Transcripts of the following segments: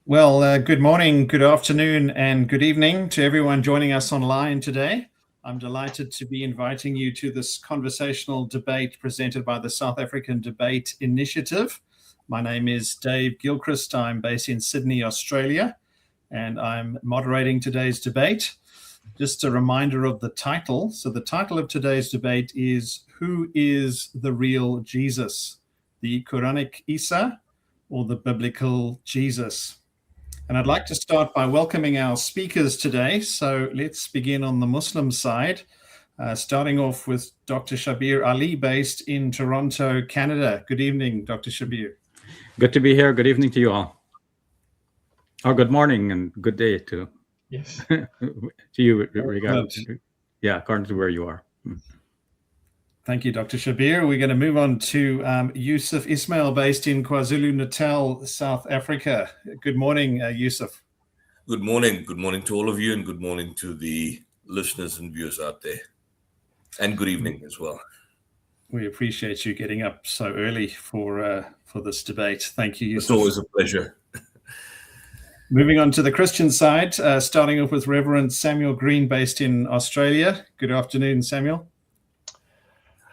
Good morning, good afternoon, and good evening to everyone joining us online today. I'm delighted to be inviting you to this conversational debate presented by the South African Debate Initiative. My name is Dave Gilchrist. I'm based in Sydney, Australia, and I'm moderating today's debate. Just a reminder of the title. So the title of today's debate is, Who is the Real Jesus? The Qur'anic Isa or the Biblical Jesus? And I'd like to start by welcoming our speakers today. So let's begin on the Muslim side, starting off with Dr. Shabir Ali, based in Toronto, Canada. Good evening, Dr. Shabir. Good to be here. Good evening to you all. Or good morning and good day to you, according to where you are. Thank you, Dr. Shabir. We're going to move on to Yusuf Ismail, based in KwaZulu-Natal, South Africa. Good morning, Yusuf. Good morning. Good morning to all of you, and good morning to the listeners and viewers out there. And good evening as well. We appreciate you getting up so early for this debate. Thank you, Yusuf. It's always a pleasure. Moving on to the Christian side, starting off with Reverend Samuel Green, based in Australia. Good afternoon, Samuel.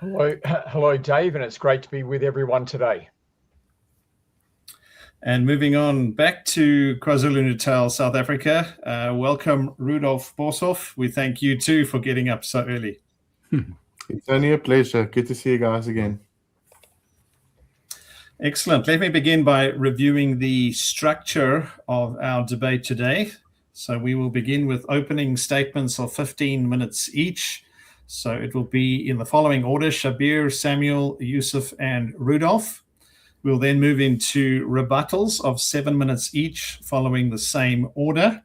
Hello, Dave, and it's great to be with everyone today. And moving on back to KwaZulu-Natal, South Africa, welcome Rudolph Boshoff. We thank you too for getting up so early. It's only a pleasure. Good to see you guys again. Excellent. Let me begin by reviewing the structure of our debate today. So we will begin with opening statements of 15 minutes each. So it will be in the following order: Shabir, Samuel, Yusuf, and Rudolph. We'll then move into rebuttals of 7 minutes each, following the same order.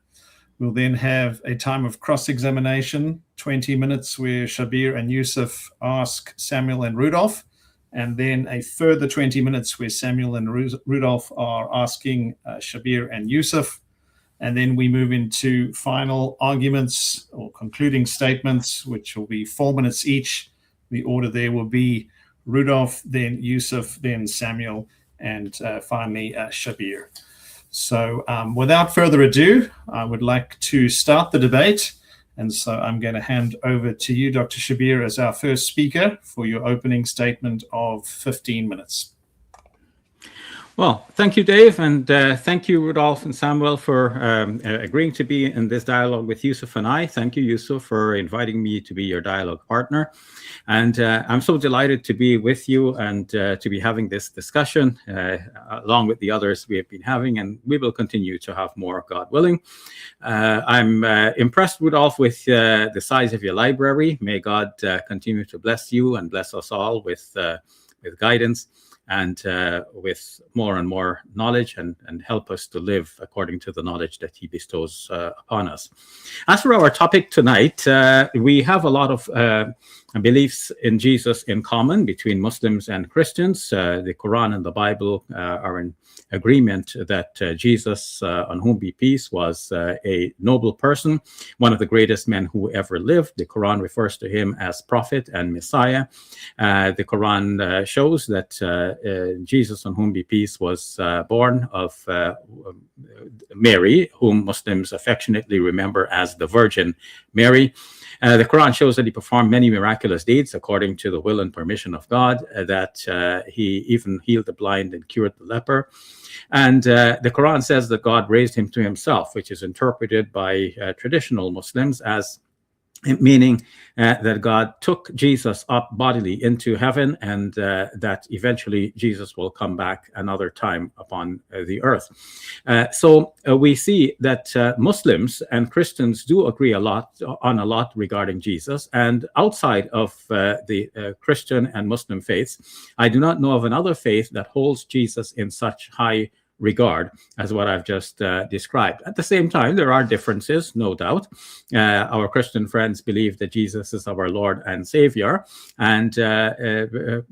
We'll then have a time of cross-examination, 20 minutes, where Shabir and Yusuf ask Samuel and Rudolph, and then a further 20 minutes where Samuel and Rudolph are asking Shabir and Yusuf. And then we move into final arguments or concluding statements, which will be 4 minutes each. The order there will be Rudolph, then Yusuf, then Samuel, and finally Shabir. So without further ado, I would like to start the debate. And so I'm going to hand over to you, Dr. Shabir, as our first speaker for your opening statement of 15 minutes. Well, thank you, Dave, and thank you, Rudolph and Samuel, for agreeing to be in this dialogue with Yusuf and I. Thank you, Yusuf, for inviting me to be your dialogue partner. And I'm so delighted to be with you and to be having this discussion along with the others we have been having, and we will continue to have more, God willing. I'm impressed, Rudolph, with the size of your library. May God continue to bless you and bless us all with guidance and with more and more knowledge, and help us to live according to the knowledge that he bestows upon us. As for our topic tonight, we have a lot of beliefs in Jesus in common between Muslims and Christians. The Quran and the Bible are in agreement that Jesus, on whom be peace, was a noble person, one of the greatest men who ever lived. The Quran refers to him as prophet and Messiah. The Quran shows that Jesus, on whom be peace, was born of Mary, whom Muslims affectionately remember as the Virgin Mary. The Quran shows that he performed many miraculous deeds according to the will and permission of God, that he even healed the blind and cured the leper. And the Quran says that God raised him to himself, which is interpreted by traditional Muslims as meaning that God took Jesus up bodily into heaven, and that eventually Jesus will come back another time upon the earth. So we see that Muslims and Christians do agree on a lot regarding Jesus. And outside of the Christian and Muslim faiths, I do not know of another faith that holds Jesus in such high regard as what I've just described. At the same time, there are differences, no doubt. Our Christian friends believe that Jesus is our Lord and Savior, and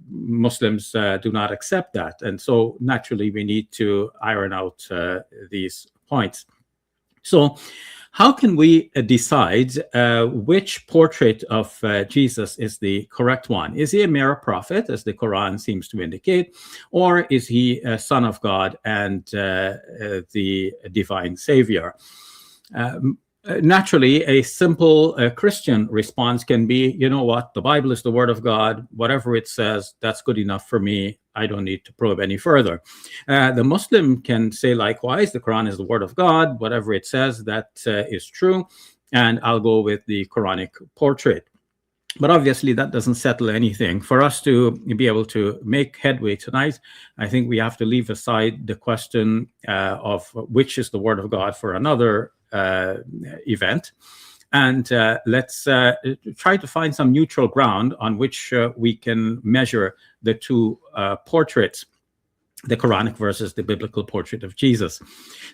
Muslims do not accept that. And so naturally, we need to iron out these points. So how can we decide which portrait of Jesus is the correct one? Is he a mere prophet, as the Quran seems to indicate, or is he a son of God and the divine savior? Naturally, a simple Christian response can be, you know what, the Bible is the word of God. Whatever it says, that's good enough for me. I don't need to probe any further. The Muslim can say likewise, the Quran is the word of God. Whatever it says, that is true. And I'll go with the Quranic portrait. But obviously, that doesn't settle anything. For us to be able to make headway tonight, I think we have to leave aside the question of which is the word of God for another event. And let's try to find some neutral ground on which we can measure the two portraits, the Quranic versus the biblical portrait of Jesus.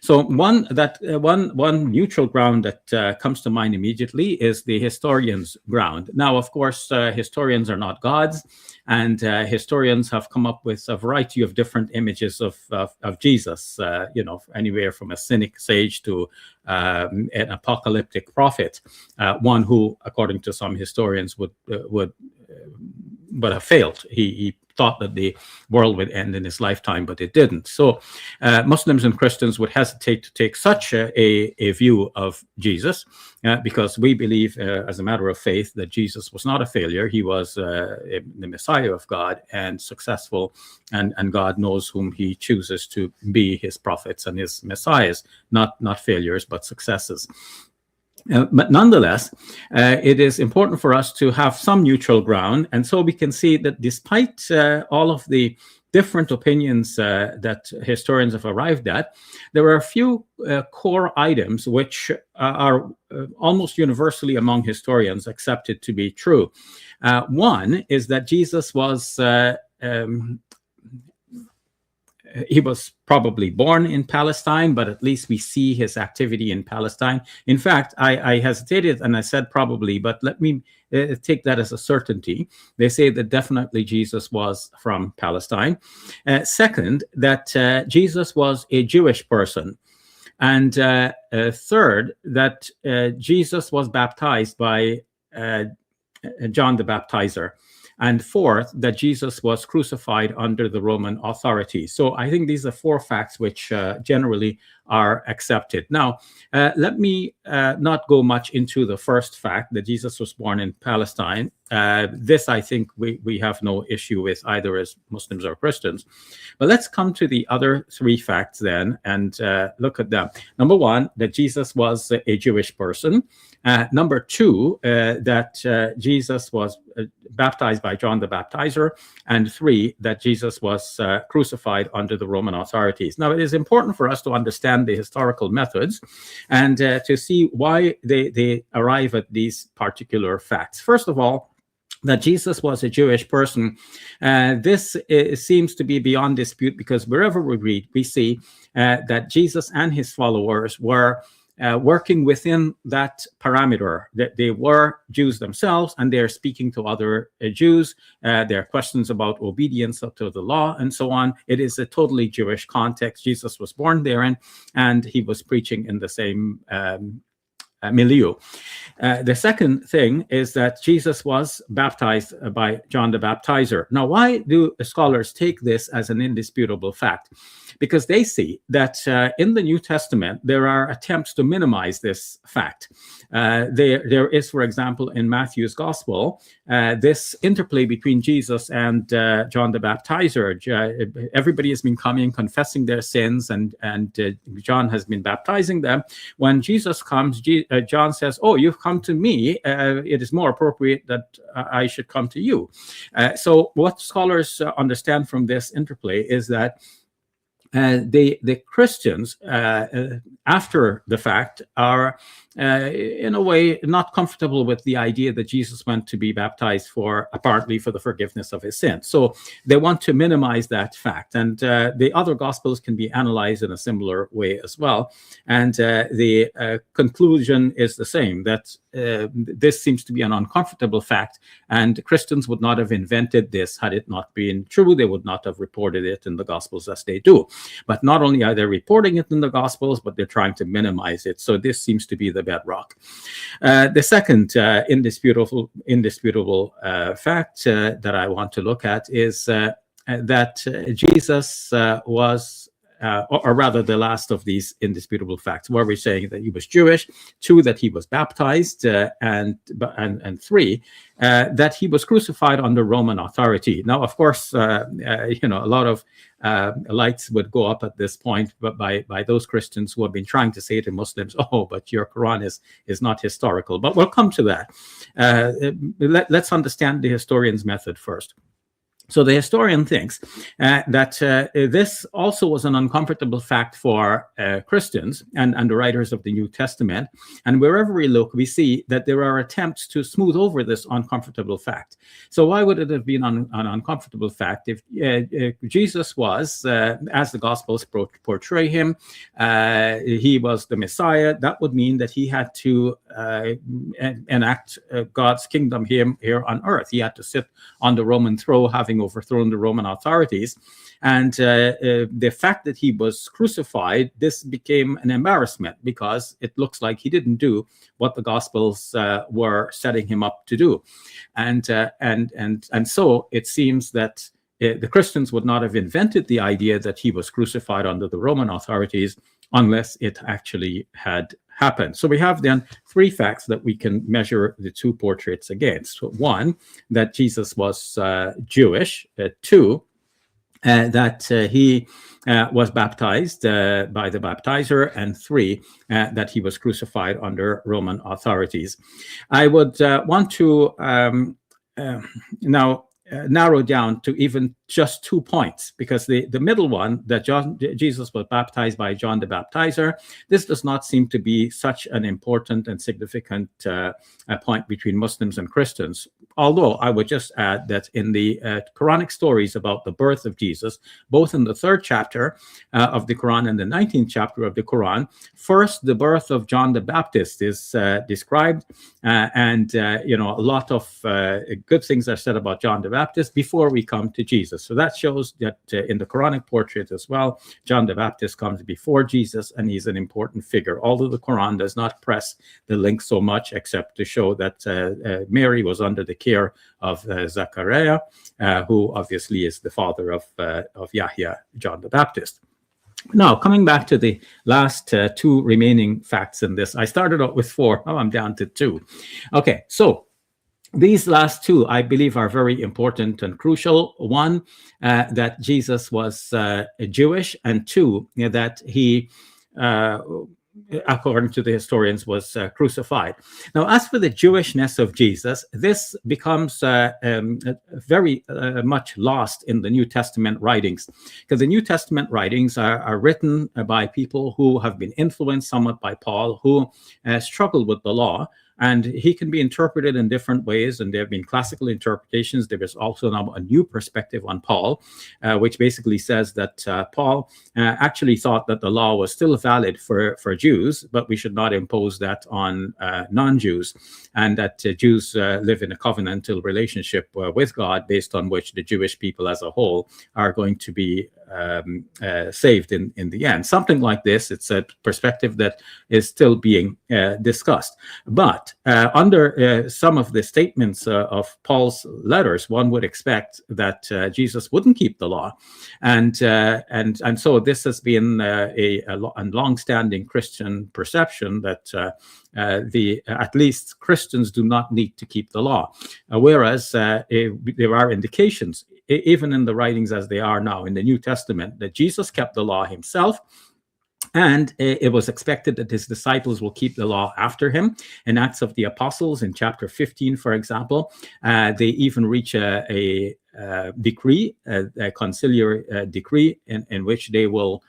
So one neutral ground that comes to mind immediately is the historian's ground. Now, of course, historians are not gods, and historians have come up with a variety of different images of Jesus, anywhere from a cynic sage to an apocalyptic prophet, one who, according to some historians, would have failed. He thought that the world would end in his lifetime, but it didn't. So Muslims and Christians would hesitate to take such a view of Jesus because we believe, as a matter of faith, that Jesus was not a failure. He was the Messiah of God and successful, and God knows whom he chooses to be his prophets and his messiahs, not failures, but successes. But nonetheless, it is important for us to have some neutral ground. And so we can see that despite all of the different opinions that historians have arrived at, there are a few core items which are almost universally among historians accepted to be true. One is that Jesus was he was probably born in Palestine, but at least we see his activity in Palestine. In fact, I hesitated and I said probably, but let me take that as a certainty. They say that definitely Jesus was from Palestine. Second, that Jesus was a Jewish person. And third, that Jesus was baptized by John the Baptizer. And fourth, that Jesus was crucified under the Roman authority. So I think these are four facts which generally are accepted. Now, let me not go much into the first fact that Jesus was born in Palestine. This, I think, we have no issue with either as Muslims or Christians. But let's come to the other three facts then and look at them. Number one, that Jesus was a Jewish person. Number two, that Jesus was baptized by John the Baptizer. And three, that Jesus was crucified under the Roman authorities. Now, it is important for us to understand the historical methods and to see why they arrive at these particular facts. First of all, that Jesus was a Jewish person. This seems to be beyond dispute because wherever we read, we see that Jesus and his followers were working within that parameter, that they were Jews themselves and they're speaking to other Jews. There are questions about obedience to the law and so on. It is a totally Jewish context. Jesus was born therein and he was preaching in the same milieu. The second thing is that Jesus was baptized by John the Baptizer. Now, why do scholars take this as an indisputable fact? Because they see that in the New Testament, there are attempts to minimize this fact. There is, for example, in Matthew's Gospel, this interplay between Jesus and John the Baptizer. Everybody has been coming, confessing their sins, and John has been baptizing them. When Jesus comes, John says, "Oh, you've come to me. It is more appropriate that I should come to you." So what scholars understand from this interplay is that the Christians, after the fact, are in a way not comfortable with the idea that Jesus went to be baptized apparently for the forgiveness of his sins. So they want to minimize that fact. And the other Gospels can be analyzed in a similar way as well. And the conclusion is the same, that this seems to be an uncomfortable fact, and Christians would not have invented this had it not been true. They would not have reported it in the Gospels as they do. But not only are they reporting it in the Gospels, but they're trying to minimize it. So this seems to be the the bedrock. The second indisputable fact that I want to look at is that Jesus was, or rather the last of these indisputable facts, where we're saying that he was Jewish, 2, that he was baptized, and 3, that he was crucified under Roman authority. Now, of course, a lot of lights would go up at this point, but by those Christians who have been trying to say to Muslims, oh, but your Quran is not historical. But we'll come to that. Let's understand the historian's method first. So the historian thinks that this also was an uncomfortable fact for Christians and the writers of the New Testament. And wherever we look, we see that there are attempts to smooth over this uncomfortable fact. So why would it have been an uncomfortable fact if Jesus was, as the Gospels portray him, he was the Messiah? That would mean that he had to enact God's kingdom here on earth. He had to sit on the Roman throne, having overthrown the Roman authorities. And the fact that he was crucified, this became an embarrassment because it looks like he didn't do what the Gospels were setting him up to do. And so it seems that the Christians would not have invented the idea that he was crucified under the Roman authorities unless it actually had happened. So we have then 3 facts that we can measure the 2 portraits against. 1, that Jesus was Jewish. 2, that he was baptized by the baptizer. And 3, that he was crucified under Roman authorities. I would want to now narrow down to even just 2 points, because the middle one, that Jesus was baptized by John the Baptizer, this does not seem to be such an important and significant point between Muslims and Christians. Although I would just add that in the Quranic stories about the birth of Jesus, both in the 3rd chapter of the Quran and the 19th chapter of the Quran, first the birth of John the Baptist is described, and a lot of good things are said about John the Baptist before we come to Jesus. So that shows that in the Quranic portrait as well, John the Baptist comes before Jesus, and he's an important figure, although the Quran does not press the link so much, except to show that Mary was under the care of Zechariah, who obviously is the father of Yahya, John the Baptist. Now, coming back to the last 2 remaining facts in this, I started out with 4. Now I'm down to 2. Okay, so these last 2, I believe, are very important and crucial. 1, that Jesus was Jewish, and 2, that he, according to the historians, was crucified. Now, as for the Jewishness of Jesus, this becomes very much lost in the New Testament writings, because the New Testament writings are written by people who have been influenced somewhat by Paul, who struggled with the law. And he can be interpreted in different ways, and there have been classical interpretations. There is also now a new perspective on Paul, which basically says that Paul actually thought that the law was still valid for Jews, but we should not impose that on non-Jews, and that Jews live in a covenantal relationship with God, based on which the Jewish people as a whole are going to be saved in the end. Something like this. It's a perspective that is still being discussed. But under some of the statements of Paul's letters, one would expect that Jesus wouldn't keep the law, and so this has been a long-standing Christian perception that at least Christians do not need to keep the law, whereas there are indications, even in the writings as they are now in the New Testament, that Jesus kept the law himself. And it was expected that his disciples will keep the law after him. In Acts of the Apostles, in chapter 15, for example, they even reach a decree, a conciliar decree, in which they will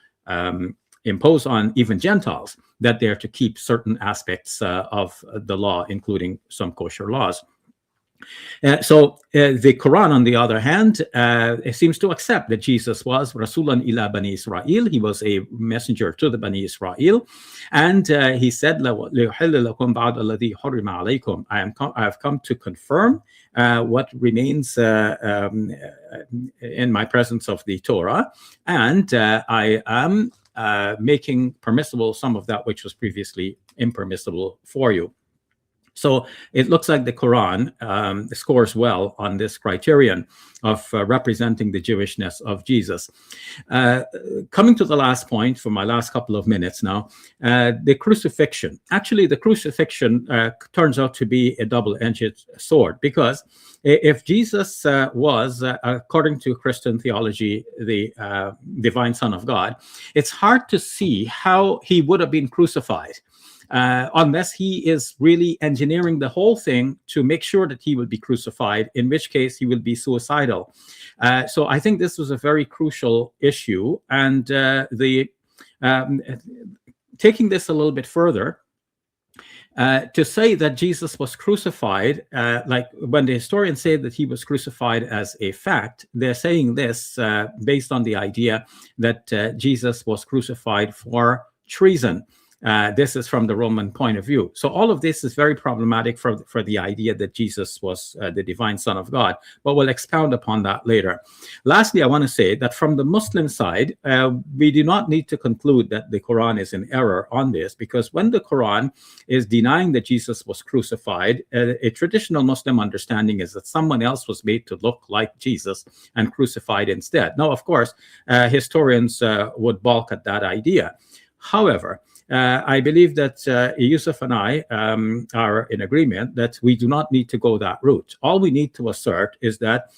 impose on even Gentiles that they're to keep certain aspects of the law, including some kosher laws. So the Quran, on the other hand, seems to accept that Jesus was Rasulan ila Bani Israel. He was a messenger to the Bani Israel. And he said, I have come to confirm what remains in my presence of the Torah. And I am making permissible some of that which was previously impermissible for you. So it looks like the Quran scores well on this criterion of representing the Jewishness of Jesus. Coming to the last point for my last couple of minutes now, the crucifixion. Actually, the crucifixion turns out to be a double-edged sword, because if Jesus was, according to Christian theology, the divine Son of God, it's hard to see how he would have been crucified. Unless he is really engineering the whole thing to make sure that he will be crucified, in which case he will be suicidal. So I think this was a very crucial issue. And taking this a little bit further, to say that Jesus was crucified, like when the historians say that he was crucified as a fact, they're saying this based on the idea that Jesus was crucified for treason. This is from the Roman point of view. So all of this is very problematic for the idea that Jesus was the divine Son of God, but we'll expound upon that later. Lastly, I want to say that from the Muslim side, we do not need to conclude that the Quran is in error on this, because when the Quran is denying that Jesus was crucified, a traditional Muslim understanding is that someone else was made to look like Jesus and crucified instead. Now, of course, historians would balk at that idea. However, I believe that Yusuf and I are in agreement that we do not need to go that route. All we need to assert is that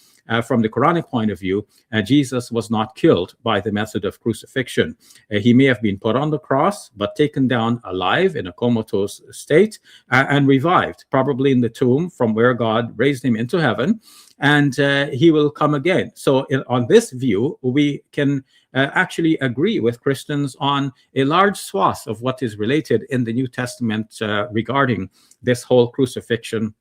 from the Quranic point of view, Jesus was not killed by the method of crucifixion. He may have been put on the cross, but taken down alive in a comatose state and revived, probably in the tomb from where God raised him into heaven, and he will come again. So on this view, we can actually agree with Christians on a large swath of what is related in the New Testament regarding this whole crucifixion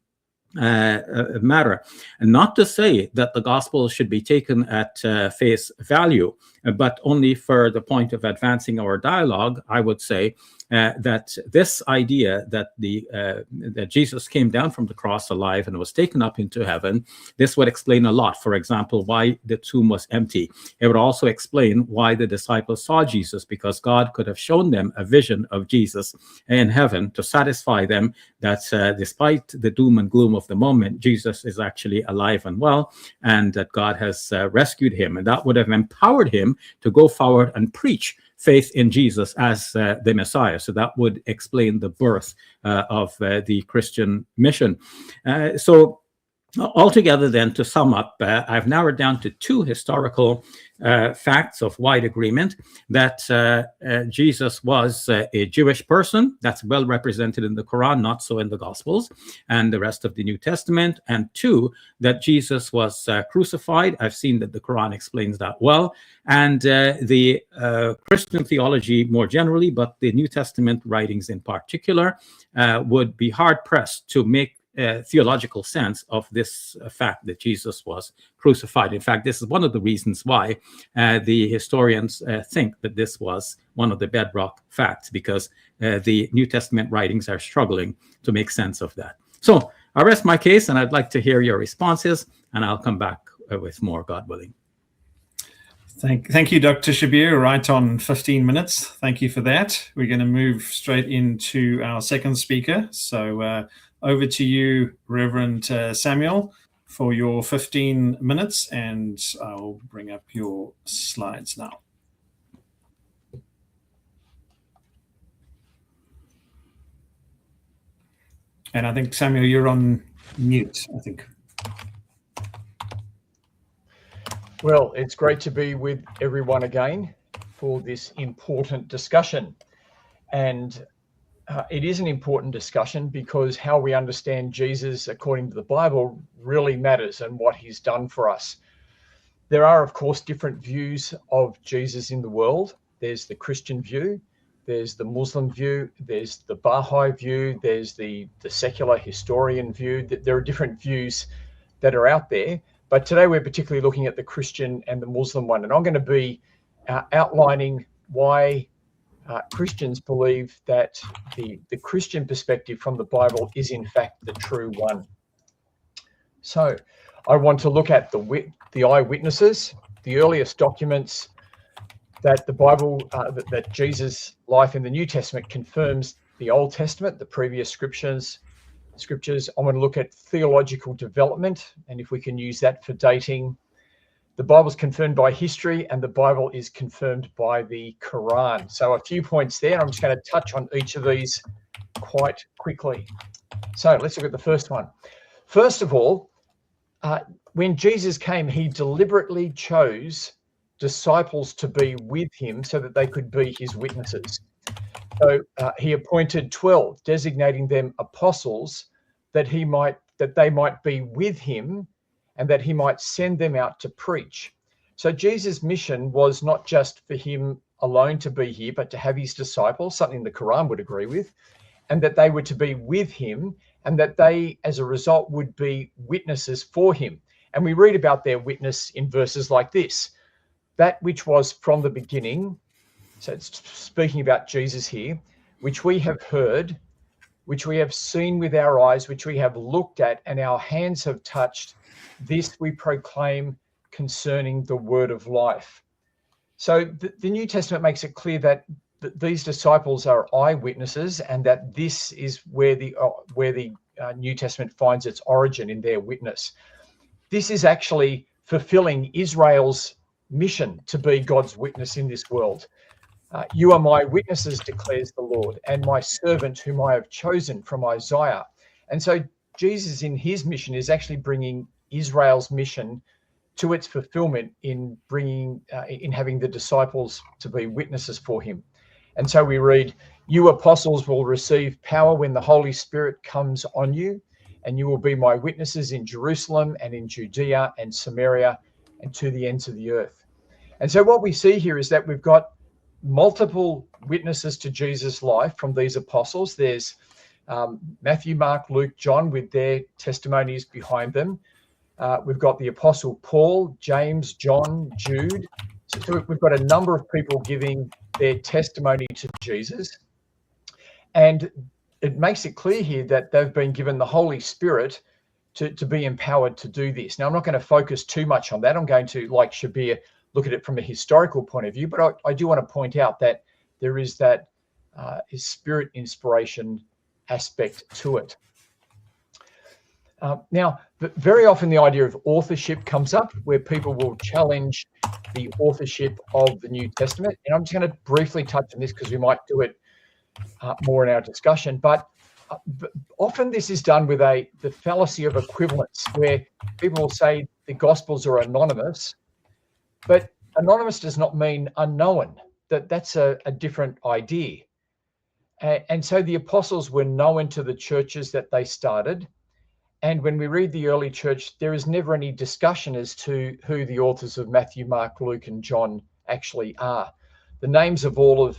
matter. And not to say that the gospel should be taken at face value, but only for the point of advancing our dialogue, I would say that this idea that that Jesus came down from the cross alive and was taken up into heaven, this would explain a lot. For example, why the tomb was empty. It would also explain why the disciples saw Jesus, because God could have shown them a vision of Jesus in heaven to satisfy them that despite the doom and gloom of the moment, Jesus is actually alive and well, and that God has rescued him. And that would have empowered him to go forward and preach faith in Jesus as the Messiah. So that would explain the birth of the Christian mission. So altogether then, to sum up, I've narrowed down to two historical facts of wide agreement: that Jesus was a Jewish person. That's well represented in the Quran, not so in the Gospels and the rest of the New Testament. And two, that Jesus was crucified. I've seen that the Quran explains that well. And the Christian theology more generally, but the New Testament writings in particular, would be hard-pressed to make theological sense of this fact that Jesus was crucified. In fact, this is one of the reasons why the historians think that this was one of the bedrock facts, because the New Testament writings are struggling to make sense of that. So I rest my case, and I'd like to hear your responses, and I'll come back with more, God willing. Thank you, Dr. Shabir. Right on 15 minutes. Thank you for that. We're going to move straight into our second speaker. So over to you, Reverend Samuel, for your 15 minutes, and I'll bring up your slides now. And I think, Samuel, you're on mute, I think. Well, it's great to be with everyone again for this important discussion. And it is an important discussion because how we understand Jesus according to the Bible really matters, and what he's done for us. There are, of course, different views of Jesus in the world. There's the Christian view, there's the Muslim view, there's the Baha'i view, there's the secular historian view. There are different views that are out there. But today we're particularly looking at the Christian and the Muslim one. And I'm going to be outlining why Christians believe that the Christian perspective from the Bible is in fact the true one. So I want to look at the eyewitnesses, the earliest documents that the Bible, that Jesus' life in the New Testament confirms the Old Testament, the previous scriptures. I want to look at theological development, and if we can use that for dating. The Bible is confirmed by history, and the Bible is confirmed by the Quran. So a few points there. I'm just going to touch on each of these quite quickly. So let's look at the first one. First of all, when Jesus came, he deliberately chose disciples to be with him so that they could be his witnesses. So he appointed 12, designating them apostles, that they might be with him and that he might send them out to preach. So Jesus' mission was not just for him alone to be here, but to have his disciples, something the Quran would agree with, and that they were to be with him, and that they, as a result, would be witnesses for him. And we read about their witness in verses like this: that which was from the beginning, so it's speaking about Jesus here, which we have heard, which we have seen with our eyes, which we have looked at, and our hands have touched, this we proclaim concerning the word of life. So the New Testament makes it clear that these disciples are eyewitnesses, and that this is where the New Testament finds its origin, in their witness. This is actually fulfilling Israel's mission to be God's witness in this world. You are my witnesses, declares the Lord, and my servant whom I have chosen, from Isaiah. And so Jesus in his mission is actually bringing Israel's mission to its fulfillment in having the disciples to be witnesses for him. And so we read, you apostles will receive power when the Holy Spirit comes on you, and you will be my witnesses in Jerusalem and in Judea and Samaria and to the ends of the earth. And so what we see here is that we've got multiple witnesses to Jesus' life from these apostles. There's Matthew, Mark, Luke, John with their testimonies behind them. We've got the apostle Paul, James, John, Jude. So we've got a number of people giving their testimony to Jesus. And it makes it clear here that they've been given the Holy Spirit to be empowered to do this. Now, I'm not going to focus too much on that. I'm going to, like Shabir, look at it from a historical point of view, but I do want to point out that there is that spirit inspiration aspect to it. Now, very often the idea of authorship comes up, where people will challenge the authorship of the New Testament. And I'm just going to briefly touch on this because we might do it more in our discussion. But often this is done with the fallacy of equivalence, where people will say the Gospels are anonymous, but anonymous does not mean unknown. That's a different idea. And so the apostles were known to the churches that they started. And when we read the early church, there is never any discussion as to who the authors of Matthew, Mark, Luke, and John actually are. The names of all of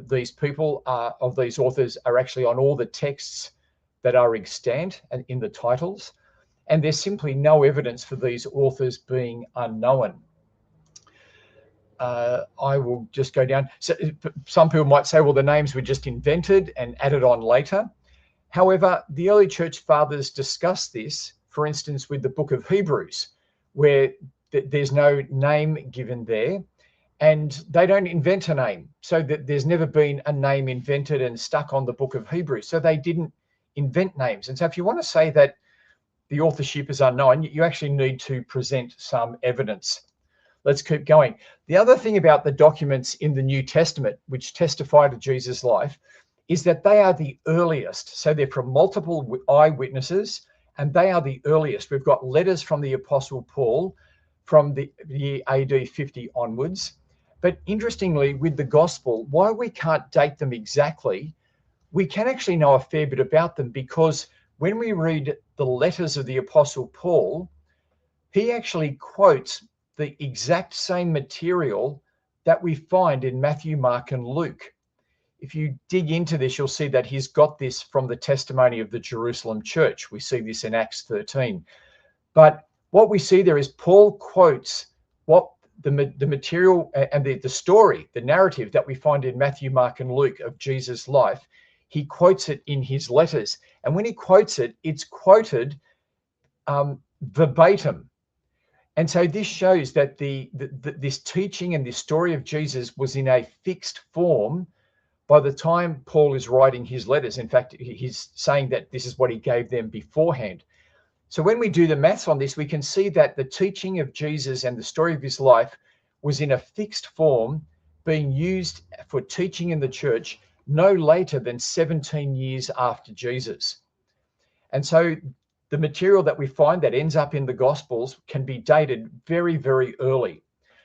these people, of these authors, are actually on all the texts that are extant and in the titles. And there's simply no evidence for these authors being unknown. I will just go down. So some people might say, well, the names were just invented and added on later. However, the early church fathers discuss this, for instance, with the book of Hebrews, where there's no name given there, and they don't invent a name. So that there's never been a name invented and stuck on the book of Hebrews. So they didn't invent names. And so if you want to say that the authorship is unknown, you actually need to present some evidence. Let's keep going. The other thing about the documents in the New Testament, which testify to Jesus' life, is that they are the earliest. So they're from multiple eyewitnesses, and they are the earliest. We've got letters from the Apostle Paul from the year AD 50 onwards. But interestingly, with the Gospel, why we can't date them exactly, we can actually know a fair bit about them, because when we read the letters of the Apostle Paul, he actually quotes the exact same material that we find in Matthew, Mark, and Luke. If you dig into this, you'll see that he's got this from the testimony of the Jerusalem church. We see this in Acts 13. But what we see there is Paul quotes what the material and the story, the narrative that we find in Matthew, Mark, and Luke of Jesus' life. He quotes it in his letters. And when he quotes it, it's quoted verbatim. And so this shows that this teaching and this story of Jesus was in a fixed form by the time Paul is writing his letters, in fact, he's saying that this is what he gave them beforehand. So when we do the maths on this, we can see that the teaching of Jesus and the story of his life was in a fixed form being used for teaching in the church no later than 17 years after Jesus. And so the material that we find that ends up in the Gospels can be dated very, very early.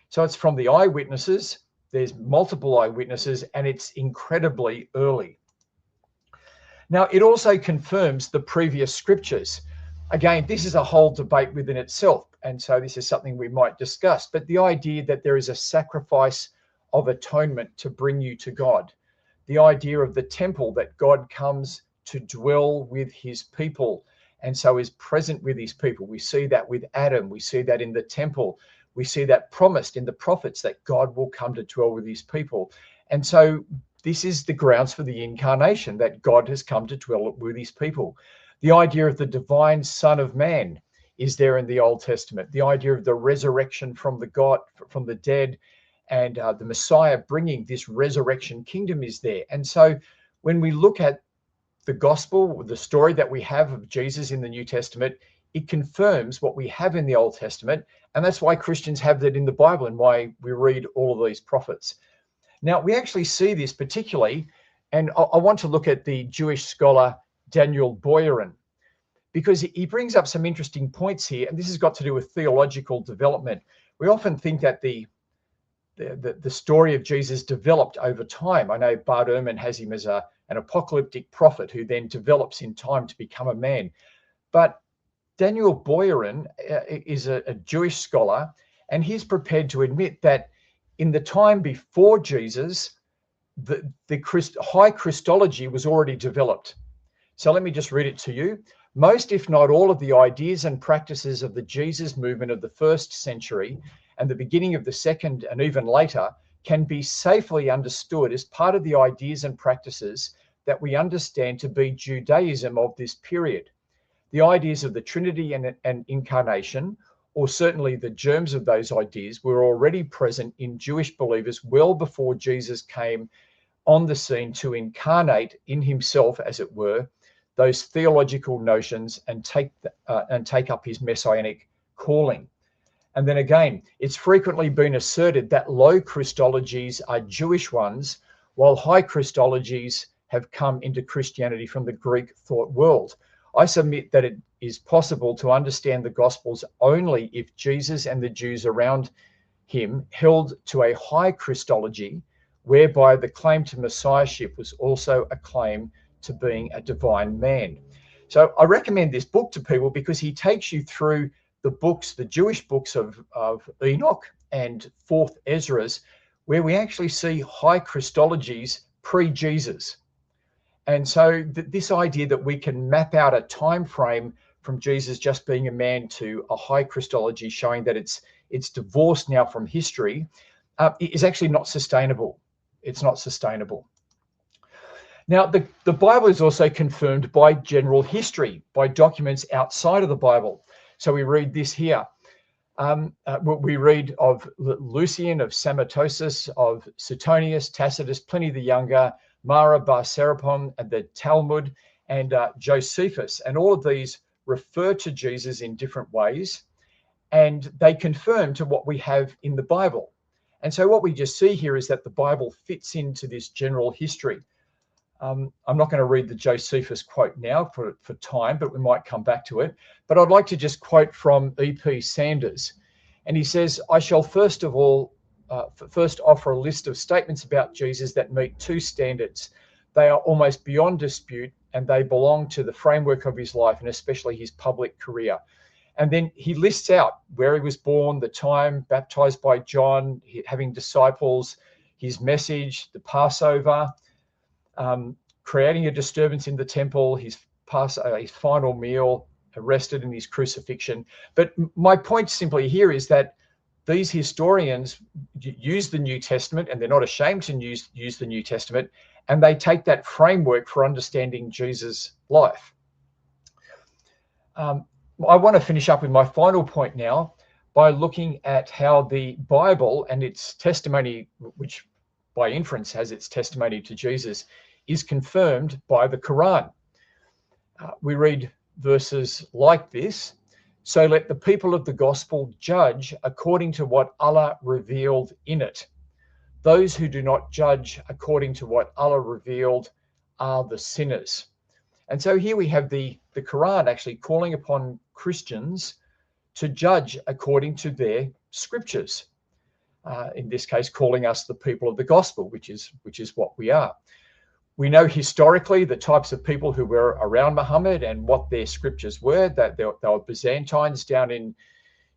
So it's from the eyewitnesses. There's multiple eyewitnesses, and it's incredibly early. Now, it also confirms the previous scriptures. Again, this is a whole debate within itself, and so this is something we might discuss. But the idea that there is a sacrifice of atonement to bring you to God, the idea of the temple, that God comes to dwell with his people and so is present with his people. We see that with Adam. We see that in the temple. We see that promised in the prophets, that God will come to dwell with his people. And so this is the grounds for the incarnation, that God has come to dwell with his people. The idea of the divine Son of Man is there in the Old Testament. The idea of the resurrection from the dead, and the Messiah bringing this resurrection kingdom is there. And so when we look at the gospel, the story that we have of Jesus in the New Testament, it confirms what we have in the Old Testament. And that's why Christians have that in the Bible and why we read all of these prophets. Now, we actually see this particularly, and I want to look at the Jewish scholar Daniel Boyarin, because he brings up some interesting points here, and this has got to do with theological development. We often think that the story of Jesus developed over time. I know Bart Ehrman has him as an apocalyptic prophet who then develops in time to become a man. But Daniel Boyarin is a Jewish scholar, and he's prepared to admit that in the time before Jesus, the high Christology was already developed. So let me just read it to you. Most, if not all, of the ideas and practices of the Jesus movement of the first century and the beginning of the second and even later can be safely understood as part of the ideas and practices that we understand to be Judaism of this period. The ideas of the Trinity and incarnation, or certainly the germs of those ideas, were already present in Jewish believers well before Jesus came on the scene to incarnate in himself, as it were, those theological notions and take up his messianic calling. And then again, it's frequently been asserted that low Christologies are Jewish ones, while high Christologies have come into Christianity from the Greek thought world. I submit that it is possible to understand the Gospels only if Jesus and the Jews around him held to a high Christology, whereby the claim to messiahship was also a claim to being a divine man. So I recommend this book to people because he takes you through the books, the Jewish books of Enoch and 4th Ezra's, where we actually see high Christologies pre-Jesus. And so this idea that we can map out a time frame from Jesus just being a man to a high Christology, showing that it's divorced now from history, is actually not sustainable. It's not sustainable. Now, the Bible is also confirmed by general history, by documents outside of the Bible. So we read this here. We read of Lucian, of Samosata, of Suetonius, Tacitus, Pliny the Younger, Mara bar Serapon, and the Talmud, and Josephus. And all of these refer to Jesus in different ways, and they confirm to what we have in the Bible. And so what we just see here is that the Bible fits into this general history. I'm not going to read the Josephus quote now for time, but we might come back to it. But I'd like to just quote from E.P. Sanders. And he says, I shall first offer a list of statements about Jesus that meet two standards. They are almost beyond dispute, and they belong to the framework of his life, and especially his public career. And then he lists out where he was born, the time, baptized by John, having disciples, his message, the Passover, creating a disturbance in the temple, his final meal, arrested, and his crucifixion. But my point simply here is that these historians use the New Testament, and they're not ashamed to use the New Testament, and they take that framework for understanding Jesus' life. I want to finish up with my final point now by looking at how the Bible and its testimony, which by inference has its testimony to Jesus, is confirmed by the Quran. We read verses like this: "So let the people of the gospel judge according to what Allah revealed in it. Those who do not judge according to what Allah revealed are the sinners." And so here we have the Quran actually calling upon Christians to judge according to their scriptures. In this case, calling us the people of the gospel, which is what we are. We know historically the types of people who were around Muhammad and what their scriptures were, that they were Byzantines down in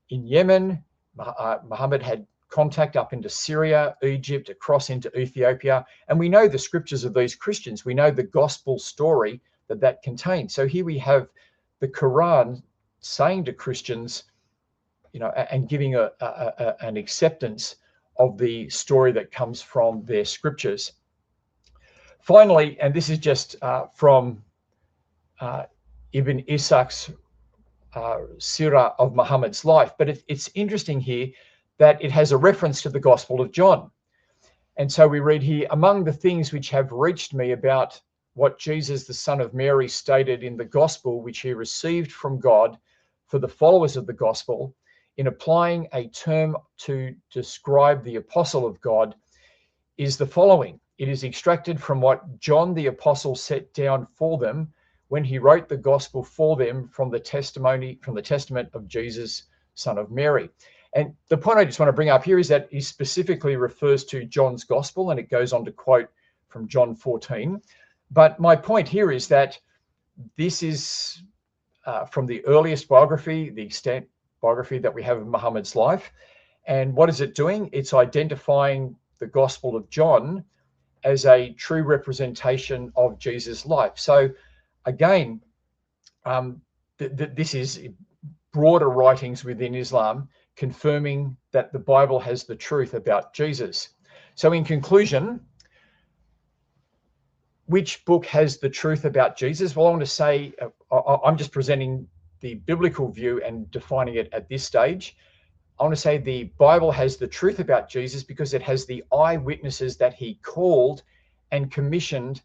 Yemen. Muhammad had contact up into Syria, Egypt, across into Ethiopia. And we know the scriptures of these Christians. We know the gospel story that contains. So here we have the Quran saying to Christians, and giving an acceptance of the story that comes from their scriptures. Finally, and this is just from Ibn Ishaq's Sirah of Muhammad's life, but it's interesting here that it has a reference to the Gospel of John. And so we read here, "Among the things which have reached me about what Jesus, the son of Mary, stated in the gospel which he received from God for the followers of the gospel, in applying a term to describe the apostle of God, is the following. It is extracted from what John the apostle set down for them when he wrote the gospel for them from the testament of Jesus, son of Mary." And the point I just want to bring up here is that he specifically refers to John's gospel, and it goes on to quote from John 14. But my point here is that this is from the earliest biography, the extant biography that we have of Muhammad's life. And what is it doing? It's identifying the Gospel of John as a true representation of Jesus' life. So again, this is broader writings within Islam confirming that the Bible has the truth about Jesus. So in conclusion, which book has the truth about Jesus? Well, I want to say, I'm just presenting the biblical view and defining it at this stage. I want to say the Bible has the truth about Jesus because it has the eyewitnesses that he called and commissioned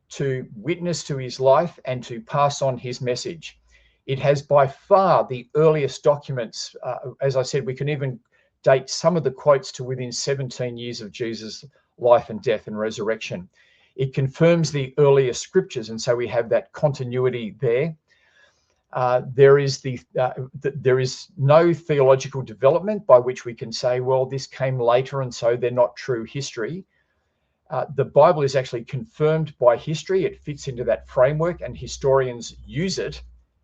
to witness to his life and to pass on his message. It has by far the earliest documents. As I said, we can even date some of the quotes to within 17 years of Jesus' life and death and resurrection. It confirms the earlier scriptures, and so we have that continuity there. There is no theological development by which we can say, well, this came later and so they're not true history. The Bible is actually confirmed by history. It fits into that framework, and historians use it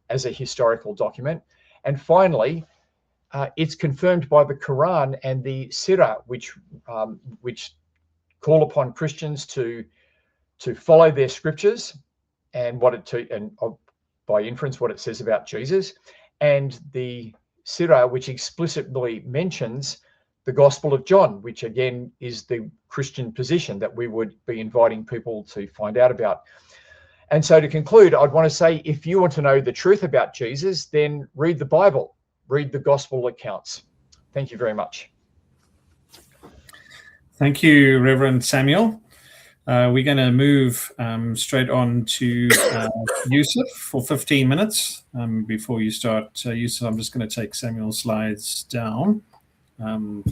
as a historical document. And finally, it's confirmed by the Quran and the Sirah, which call upon Christians to follow their scriptures and by inference what it says about Jesus, and the Sirah, which explicitly mentions the Gospel of John, which again is the Christian position that we would be inviting people to find out about. And so to conclude, I'd want to say, if you want to know the truth about Jesus, then read the Bible, read the Gospel accounts. Thank you very much. Thank you, Reverend Samuel. We're going to move straight on to Yusuf for 15 minutes. Before you start, Yusuf, I'm just going to take Samuel's slides down.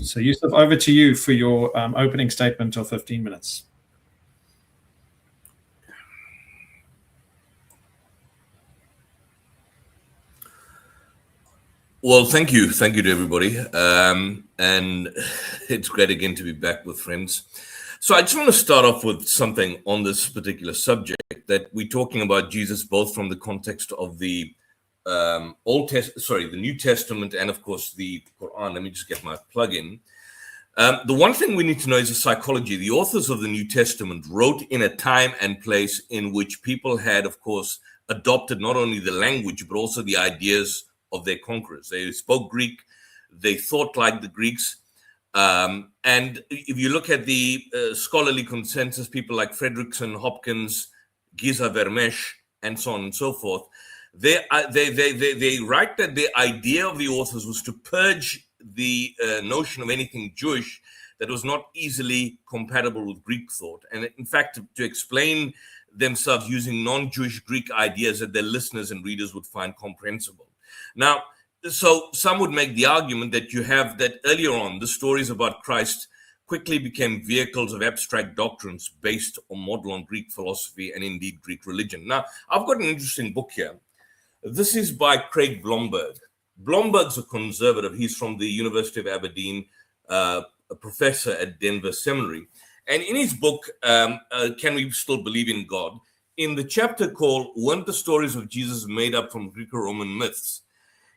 So Yusuf, over to you for your opening statement of 15 minutes. Well, thank you to everybody. And it's great again to be back with friends. So I just want to start off with something on this particular subject, that we're talking about Jesus both from the context of the the New Testament and of course the Quran. Let me just get my plug in. The one thing we need to know is the psychology. The authors of the New Testament wrote in a time and place in which people had, of course, adopted not only the language but also the ideas of their conquerors. They spoke Greek, they thought like the Greeks. And if you look at the scholarly consensus, people like Fredrickson, Hopkins, Giza Vermesh, and so on and so forth, they write that the idea of the authors was to purge the notion of anything Jewish that was not easily compatible with Greek thought. And in fact, to explain themselves using non-Jewish Greek ideas that their listeners and readers would find comprehensible. Now, so some would make the argument that you have that earlier on, the stories about Christ quickly became vehicles of abstract doctrines based or model on Greek philosophy and indeed Greek religion. Now, I've got an interesting book here. This is by Craig Blomberg. Blomberg's a conservative. He's from the University of Aberdeen, a professor at Denver Seminary. And in his book, Can We Still Believe in God? In the chapter called Weren't the Stories of Jesus Made Up from Greco-Roman Myths?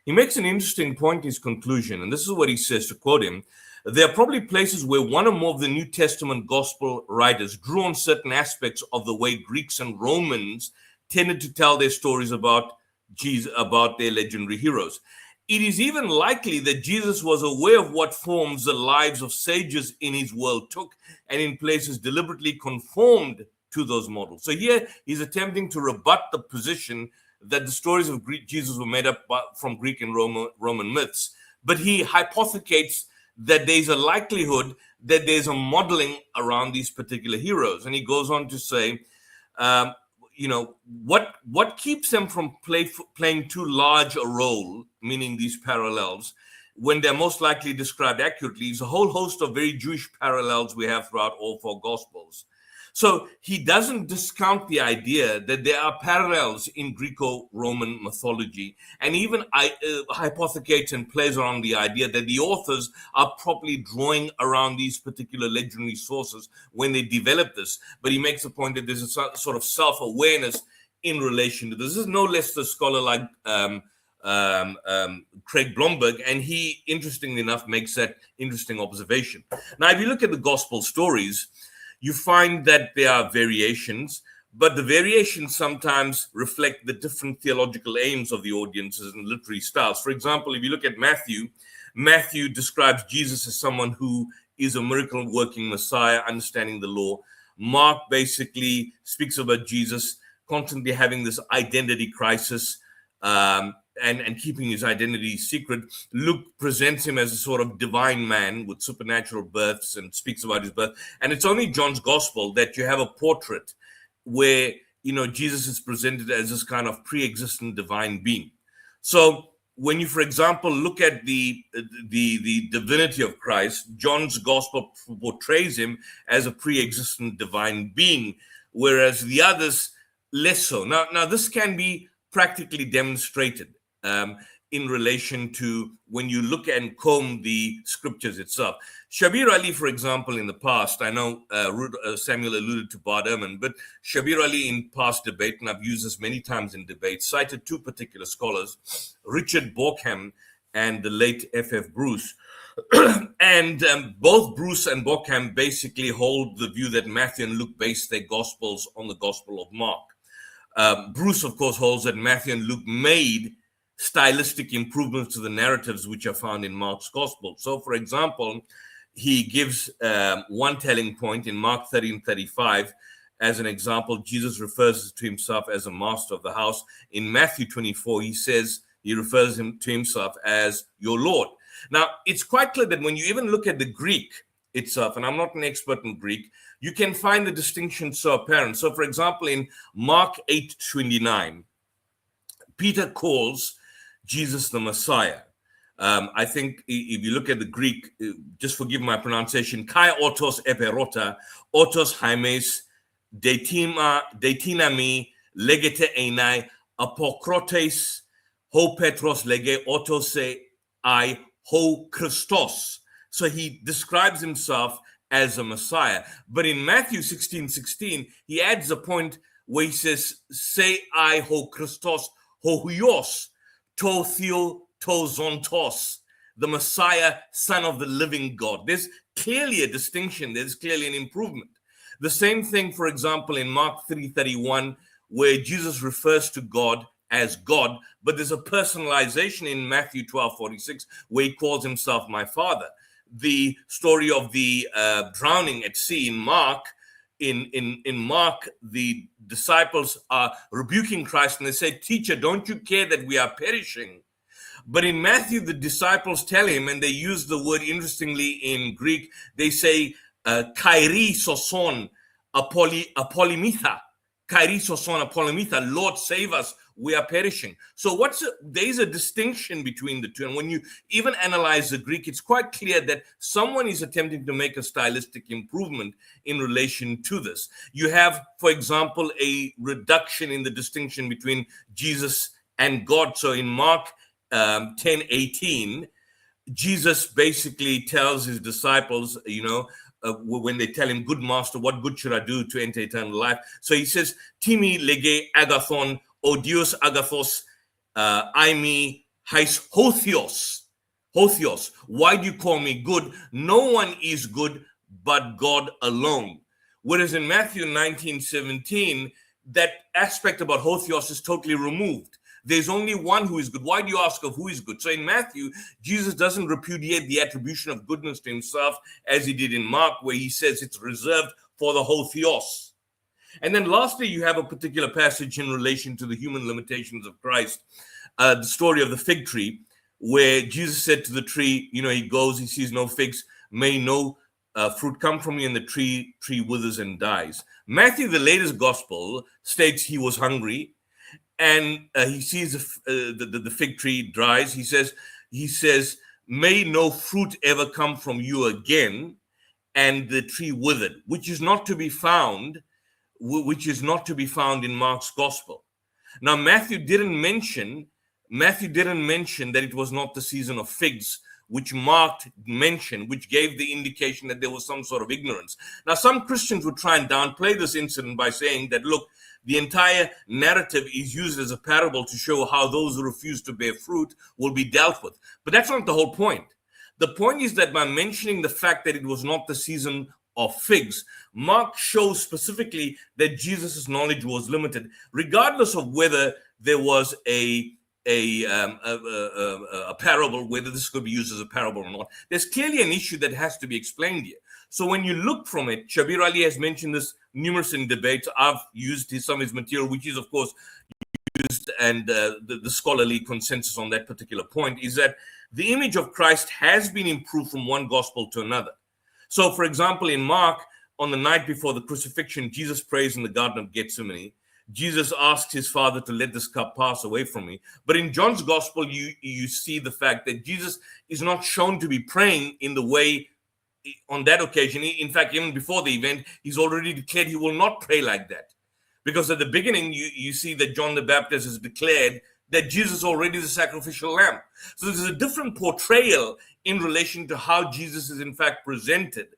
He makes an interesting point in his conclusion, and this is what he says, to quote him: there are probably places where one or more of the New Testament gospel writers drew on certain aspects of the way Greeks and Romans tended to tell their stories about Jesus, about their legendary heroes. It is even likely that Jesus was aware of what forms the lives of sages in his world took, and in places deliberately conformed to those models. So here he's attempting to rebut the position that the stories of Jesus were made up from Greek and Roman myths. But he hypothecates that there's a likelihood that there's a modeling around these particular heroes. And he goes on to say, what keeps them from playing too large a role, meaning these parallels, when they're most likely described accurately, is a whole host of very Jewish parallels we have throughout all four Gospels. So he doesn't discount the idea that there are parallels in Greco-Roman mythology, and even hypothecates and plays around the idea that the authors are probably drawing around these particular legendary sources when they develop this. But he makes the point that there's a sort of self-awareness in relation to this. This is no less a scholar like Craig Blomberg, and he, interestingly enough, makes that interesting observation. Now, if you look at the gospel stories, you find that there are variations, but the variations sometimes reflect the different theological aims of the audiences and literary styles. For example, if you look at Matthew describes Jesus as someone who is a miracle-working Messiah, understanding the law. Mark basically speaks about Jesus constantly having this identity crisis, and keeping his identity secret. Luke presents him as a sort of divine man with supernatural births and speaks about his birth. And it's only John's gospel that you have a portrait where, Jesus is presented as this kind of pre-existent divine being. So when you, for example, look at the divinity of Christ, John's gospel portrays him as a pre-existent divine being, whereas the others less so. Now this can be practically demonstrated in relation to when you look and comb the scriptures itself. Shabir Ali, for example, in the past, I know Samuel alluded to Bad Ehrman, but Shabir Ali in past debate, and I've used this many times in debate, cited two particular scholars, Richard Borkham and the late F.F. Bruce. And both Bruce and Borkham basically hold the view that Matthew and Luke base their gospels on the Gospel of Mark. Bruce, of course, holds that Matthew and Luke made stylistic improvements to the narratives which are found in Mark's gospel. So, for example, he gives one telling point in Mark 13:35. As an example, Jesus refers to himself as a master of the house. In Matthew 24, he refers to himself as your Lord. Now, it's quite clear that when you even look at the Greek itself, and I'm not an expert in Greek, you can find the distinction so apparent. So, for example, in Mark 8:29, Peter calls Jesus the Messiah. I think if you look at the Greek, just forgive my pronunciation, kai otos eperota, otos haimes, detinami, legete enai, apokrotes, ho Petros lege otose I, ho Christos. So he describes himself as a Messiah. But in Matthew 16:16, he adds a point where he says, se I ho Christos, ho huios, to theo to zontos, the Messiah, son of the living God. There's clearly a distinction. There's clearly an improvement. The same thing, for example, in Mark 3:31, where Jesus refers to God as God, but there's a personalization in Matthew 12:46, where he calls himself my Father. The story of the drowning at sea in Mark, in Mark, the disciples are rebuking Christ and they say, "Teacher, don't you care that we are perishing?" But in Matthew, the disciples tell him, and they use the word interestingly in Greek, they say, kairi soson apolymitha. Kairi soson apolymitha, Lord save us, we are perishing. So there's a distinction between the two. And when you even analyze the Greek, it's quite clear that someone is attempting to make a stylistic improvement in relation to this. You have, for example, a reduction in the distinction between Jesus and God. So in Mark 10:18, Jesus basically tells his disciples, when they tell him, good master, what good should I do to enter eternal life? So he says, Timi lege agathon, odios agathos, aimi hais hothios. Hothios, why do you call me good? No one is good but God alone. Whereas in Matthew 19:17, that aspect about hothios is totally removed. There's only one who is good. Why do you ask of who is good? So in Matthew, Jesus doesn't repudiate the attribution of goodness to himself as he did in Mark, where he says it's reserved for the whole theos. And then lastly, you have a particular passage in relation to the human limitations of Christ, the story of the fig tree, where Jesus said to the tree, he goes, he sees no figs, may no fruit come from you, and the tree withers and dies. Matthew, the latest gospel, states he was hungry, and he sees the fig tree dries. He says, may no fruit ever come from you again, and the tree withered, which is not to be found in Mark's gospel. Now, Matthew didn't mention that it was not the season of figs, which Mark mentioned, which gave the indication that there was some sort of ignorance. Now, some Christians would try and downplay this incident by saying that, look, the entire narrative is used as a parable to show how those who refuse to bear fruit will be dealt with. But that's not the whole point. The point is that by mentioning the fact that it was not the season of figs, Mark shows specifically that Jesus' knowledge was limited, regardless of whether there was a parable, whether this could be used as a parable or not. There's clearly an issue that has to be explained here. So when you look from it, Shabir Ali has mentioned this numerous in debates. I've used some of his material, which is, of course, used, and the scholarly consensus on that particular point is that the image of Christ has been improved from one gospel to another. So, for example, in Mark, on the night before the crucifixion, Jesus prays in the Garden of Gethsemane. Jesus asked his Father to let this cup pass away from me. But in John's gospel, you see the fact that Jesus is not shown to be praying in the way on that occasion. In fact, even before the event, he's already declared he will not pray like that. Because at the beginning, you see that John the Baptist has declared that Jesus already is a sacrificial lamb. So there's a different portrayal in relation to how Jesus is in fact presented,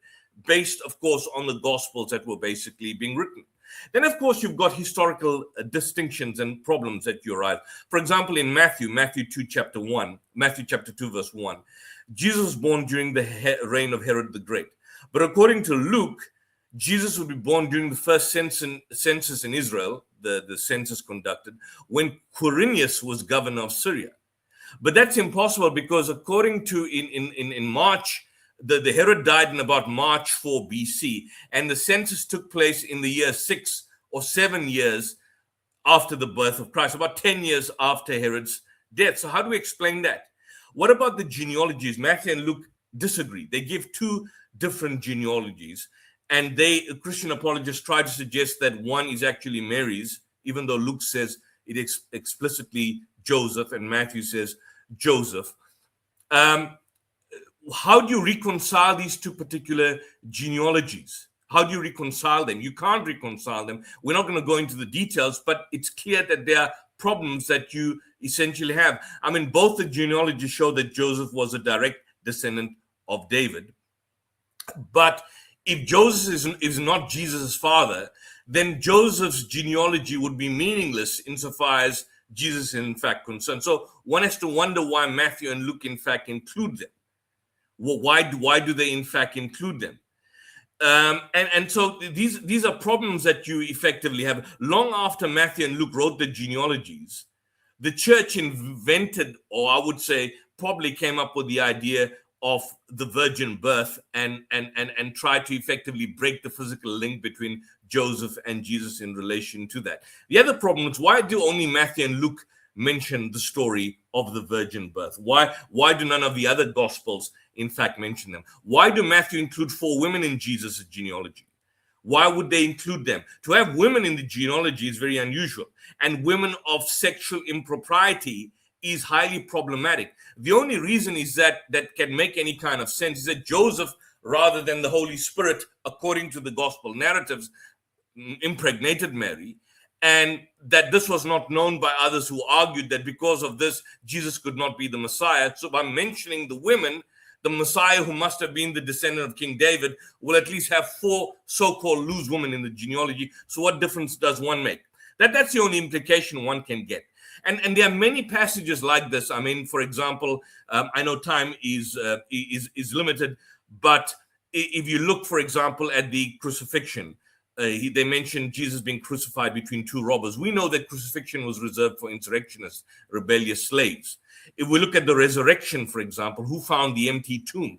based, of course, on the gospels that were basically being written. Then, of course, you've got historical distinctions and problems that you arrive. For example, in Matthew chapter 2, verse 1, Jesus was born during the reign of Herod the Great. But according to Luke, Jesus would be born during the first census in Israel, the census conducted, when Quirinius was governor of Syria. But that's impossible because according to, in March, the Herod died in about March 4 BC, and the census took place in the year 6 or 7 years after the birth of Christ, about 10 years after Herod's death. So how do we explain that? What about the genealogies? Matthew and Luke disagree. They give two different genealogies, and Christian apologists try to suggest that one is actually Mary's, even though Luke says it explicitly Joseph, and Matthew says Joseph. How do you reconcile these two particular genealogies? How do you reconcile them? You can't reconcile them. We're not going to go into the details, but it's clear that there are problems that you essentially have. I mean, both the genealogies show that Joseph was a direct descendant of David. But if Joseph is not Jesus' father, then Joseph's genealogy would be meaningless insofar as Jesus is in fact concerned. So one has to wonder why Matthew and Luke in fact include them. Well, why do they in fact include them? And so these are problems that you effectively have. Long after Matthew and Luke wrote the genealogies, the church invented, or I would say probably came up with the idea of the virgin birth and tried to effectively break the physical link between Joseph and Jesus in relation to that. The other problem is, why do only Matthew and Luke mention the story of the virgin birth? Why do none of the other gospels, in fact, mention them? Why do Matthew include 4 women in Jesus' genealogy? Why would they include them? To have women in the genealogy is very unusual, and women of sexual impropriety is highly problematic. The only reason is that can make any kind of sense is that Joseph, rather than the Holy Spirit, according to the gospel narratives, impregnated Mary, and that this was not known by others who argued that because of this, Jesus could not be the Messiah. So by mentioning the women, the Messiah, who must have been the descendant of King David, will at least have 4 so-called loose women in the genealogy. So what difference does one make? That's the only implication one can get. And there are many passages like this. I mean, for example, I know time is limited, but if you look, for example, at the crucifixion, they mentioned Jesus being crucified between 2 robbers. We know that crucifixion was reserved for insurrectionists, rebellious slaves. If we look at the resurrection, for example, who found the empty tomb?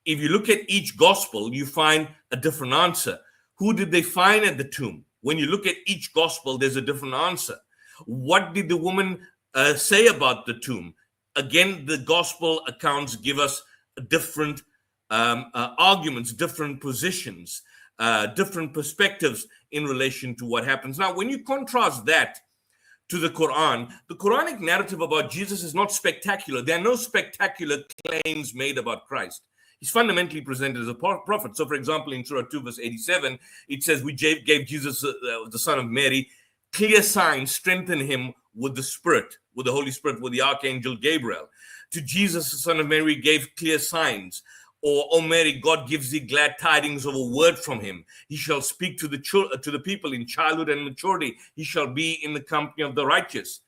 If you look at each gospel, you find a different answer. Who did they find at the tomb? When you look at each gospel, there's a different answer. What did the woman say about the tomb? Again, the gospel accounts give us different arguments, different positions, different perspectives in relation to what happens. Now, when you contrast that to the Quranic narrative about Jesus is not spectacular. There are no spectacular claims made about Christ. He's fundamentally presented as a prophet. So, for example, in Surah 2, verse 87, it says, we gave Jesus, the son of Mary, clear signs, strengthen him with the Spirit, with the Holy Spirit, with the Archangel Gabriel. To Jesus, the son of Mary, gave clear signs. Or, O Mary, God gives thee glad tidings of a word from him. He shall speak to the people in childhood and maturity. He shall be in the company of the righteous.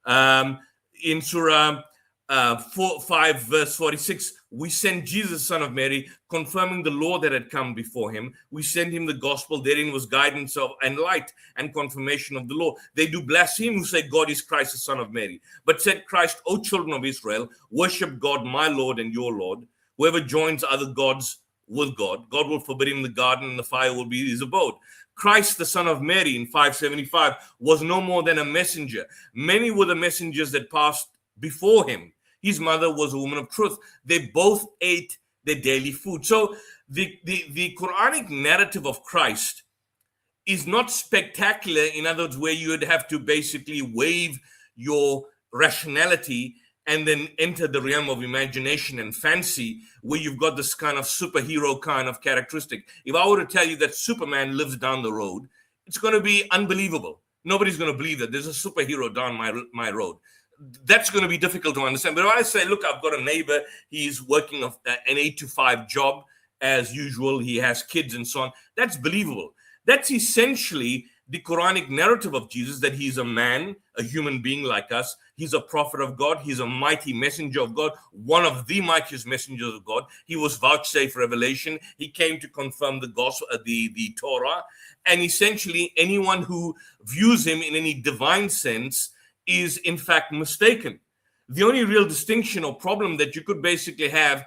In Surah 5, verse 46, we sent Jesus, son of Mary, confirming the law that had come before him. We sent him the gospel. Therein was guidance and light and confirmation of the law. They do blaspheme who say God is Christ, the son of Mary. But said Christ, O children of Israel, worship God, my Lord and your Lord. Whoever joins other gods with God, God will forbid him the garden and the fire will be his abode. Christ, the son of Mary, in 575, was no more than a messenger. Many were the messengers that passed before him. His mother was a woman of truth. They both ate their daily food. So the Quranic narrative of Christ is not spectacular, in other words, where you would have to basically waive your rationality and then enter the realm of imagination and fancy, where you've got this kind of superhero kind of characteristic. If I were to tell you that Superman lives down the road, it's going to be unbelievable. Nobody's going to believe that there's a superhero down my road. That's going to be difficult to understand. But if I say, look, I've got a neighbor, he's working an 8 to 5 job as usual, he has kids and so on, that's believable. That's essentially the Quranic narrative of Jesus, that he's a man, a human being like us. He's a prophet of God. He's a mighty messenger of God, one of the mightiest messengers of God. He was vouchsafed revelation. He came to confirm the gospel, the Torah. And essentially, anyone who views him in any divine sense is in fact mistaken. The only real distinction or problem that you could basically have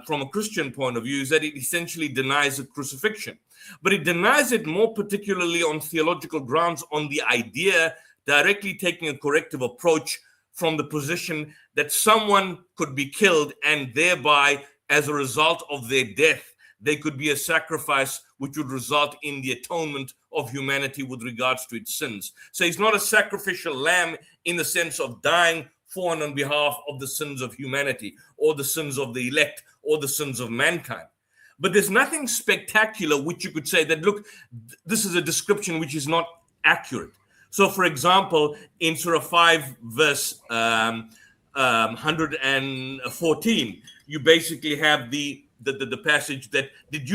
from a Christian point of view is that it essentially denies the crucifixion. But it denies it more particularly on theological grounds, on the idea directly taking a corrective approach from the position that someone could be killed and thereby, as a result of their death, they could be a sacrifice which would result in the atonement of humanity with regards to its sins. So he's not a sacrificial lamb in the sense of dying for and on behalf of the sins of humanity or the sins of the elect or the sins of mankind. But there's nothing spectacular which you could say that, look, this is a description which is not accurate. So, for example, in Surah 5, verse 114, you basically have the passage that did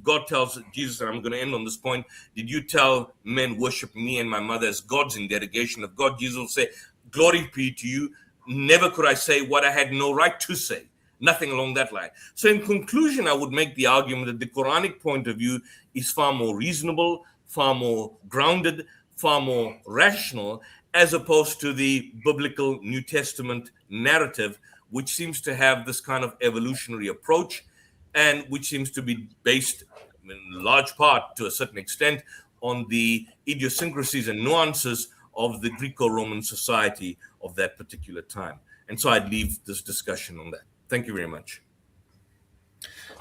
God tells Jesus, and I'm going to end on this point, did you tell men worship me and my mother as gods in derogation of God? Jesus will say, glory be to you. Never could I say what I had no right to say. Nothing along that line. So in conclusion, I would make the argument that the Quranic point of view is far more reasonable, far more grounded, far more rational, as opposed to the biblical New Testament narrative, which seems to have this kind of evolutionary approach and which seems to be based in large part, to a certain extent, on the idiosyncrasies and nuances of the Greco-Roman society of that particular time. And so I'd leave this discussion on that. Thank you very much.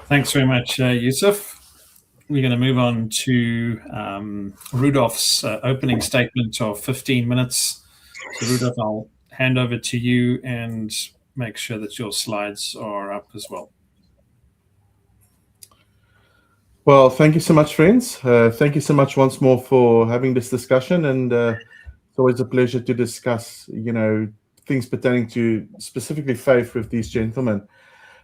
Thanks very much, Yusuf. We're going to move on to Rudolph's opening statement of 15 minutes. So Rudolph, I'll hand over to you and make sure that your slides are up as well. Well, thank you so much, friends. Thank you so much once more for having this discussion. And it's always a pleasure to discuss, things pertaining to specifically faith with these gentlemen.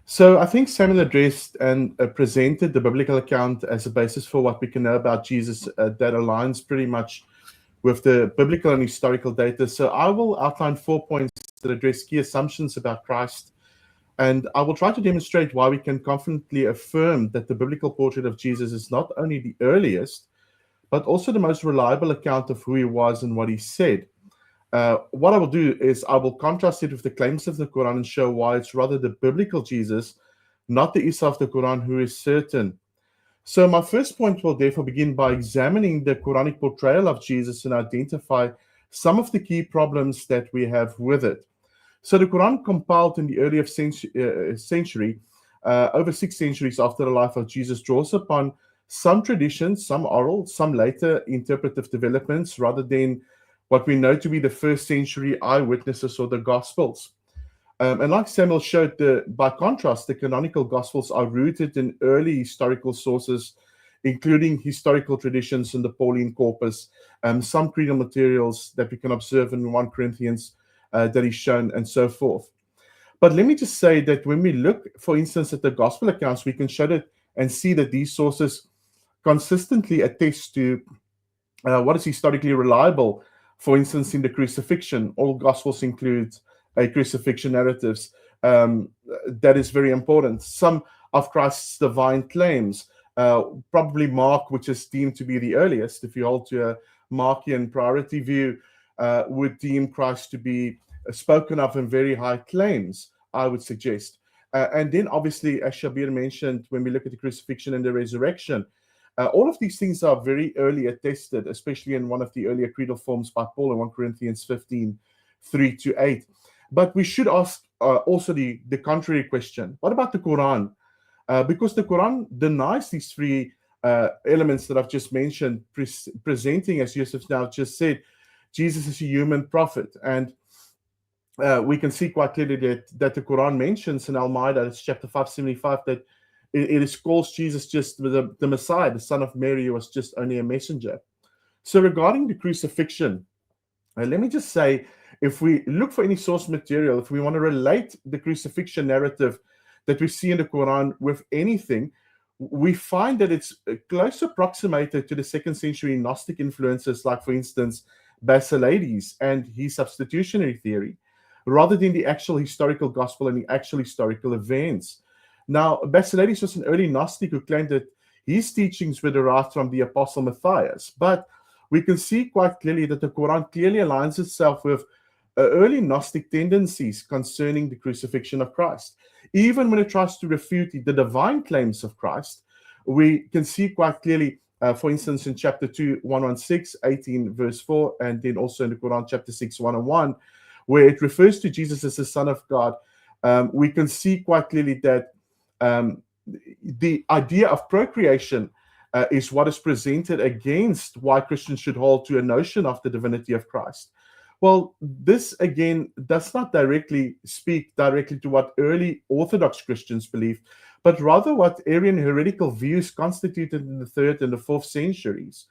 So I think Samuel addressed and presented the biblical account as a basis for what we can know about Jesus that aligns pretty much with the biblical and historical data. So I will outline 4 points that address key assumptions about Christ, and I will try to demonstrate why we can confidently affirm that the biblical portrait of Jesus is not only the earliest, but also the most reliable account of who he was and what he said. What I will do is I will contrast it with the claims of the Quran and show why it's rather the biblical Jesus, not the Isa of the Quran, who is certain. So my first point will therefore begin by examining the Quranic portrayal of Jesus and identify some of the key problems that we have with it. So the Quran, compiled in the earlier century, over 6 centuries after the life of Jesus, draws upon some traditions, some oral, some later interpretive developments, rather than what we know to be the first century eyewitnesses or the Gospels. And like Samuel showed, by contrast, the canonical Gospels are rooted in early historical sources, including historical traditions in the Pauline corpus, some creedal materials that we can observe in 1 Corinthians that is shown, and so forth. But let me just say that when we look, for instance, at the Gospel accounts, we can show that and see that these sources consistently attest to what is historically reliable. For instance, in the crucifixion, all Gospels include a crucifixion narratives. That is very important. Some of Christ's divine claims, probably Mark, which is deemed to be the earliest, if you hold to a Markian priority view, would deem Christ to be spoken of in very high claims, I would suggest. And then, obviously, as Shabir mentioned, when we look at the crucifixion and the resurrection, all of these things are very early attested, especially in one of the earlier creedal forms by Paul in 1 Corinthians 15, 3-8. But we should ask also the contrary question. What about the Quran? Because the Quran denies these 3 elements that I've just mentioned, presenting, as Yusuf now just said, Jesus is a human prophet. And we can see quite clearly that the Quran mentions in Al-Ma'idah, it's chapter 575, that it calls Jesus just the Messiah, the son of Mary, who was just only a messenger. So regarding the crucifixion, let me just say, if we look for any source material, if we want to relate the crucifixion narrative that we see in the Quran with anything, we find that it's close approximated to the 2nd century Gnostic influences, like, for instance, Basilides and his substitutionary theory, rather than the actual historical gospel and the actual historical events. Now, Basilides was an early Gnostic who claimed that his teachings were derived from the Apostle Matthias, but we can see quite clearly that the Quran clearly aligns itself with early Gnostic tendencies concerning the crucifixion of Christ. Even when it tries to refute the divine claims of Christ, we can see quite clearly, for instance, in chapter 2, 116, 18, verse 4, and then also in the Quran, chapter 6, 101, where it refers to Jesus as the Son of God. We can see quite clearly that the idea of procreation is what is presented against why Christians should hold to a notion of the divinity of Christ. Well, this again does not speak directly to what early Orthodox Christians believe, but rather what Arian heretical views constituted in the 3rd and the 4th centuries.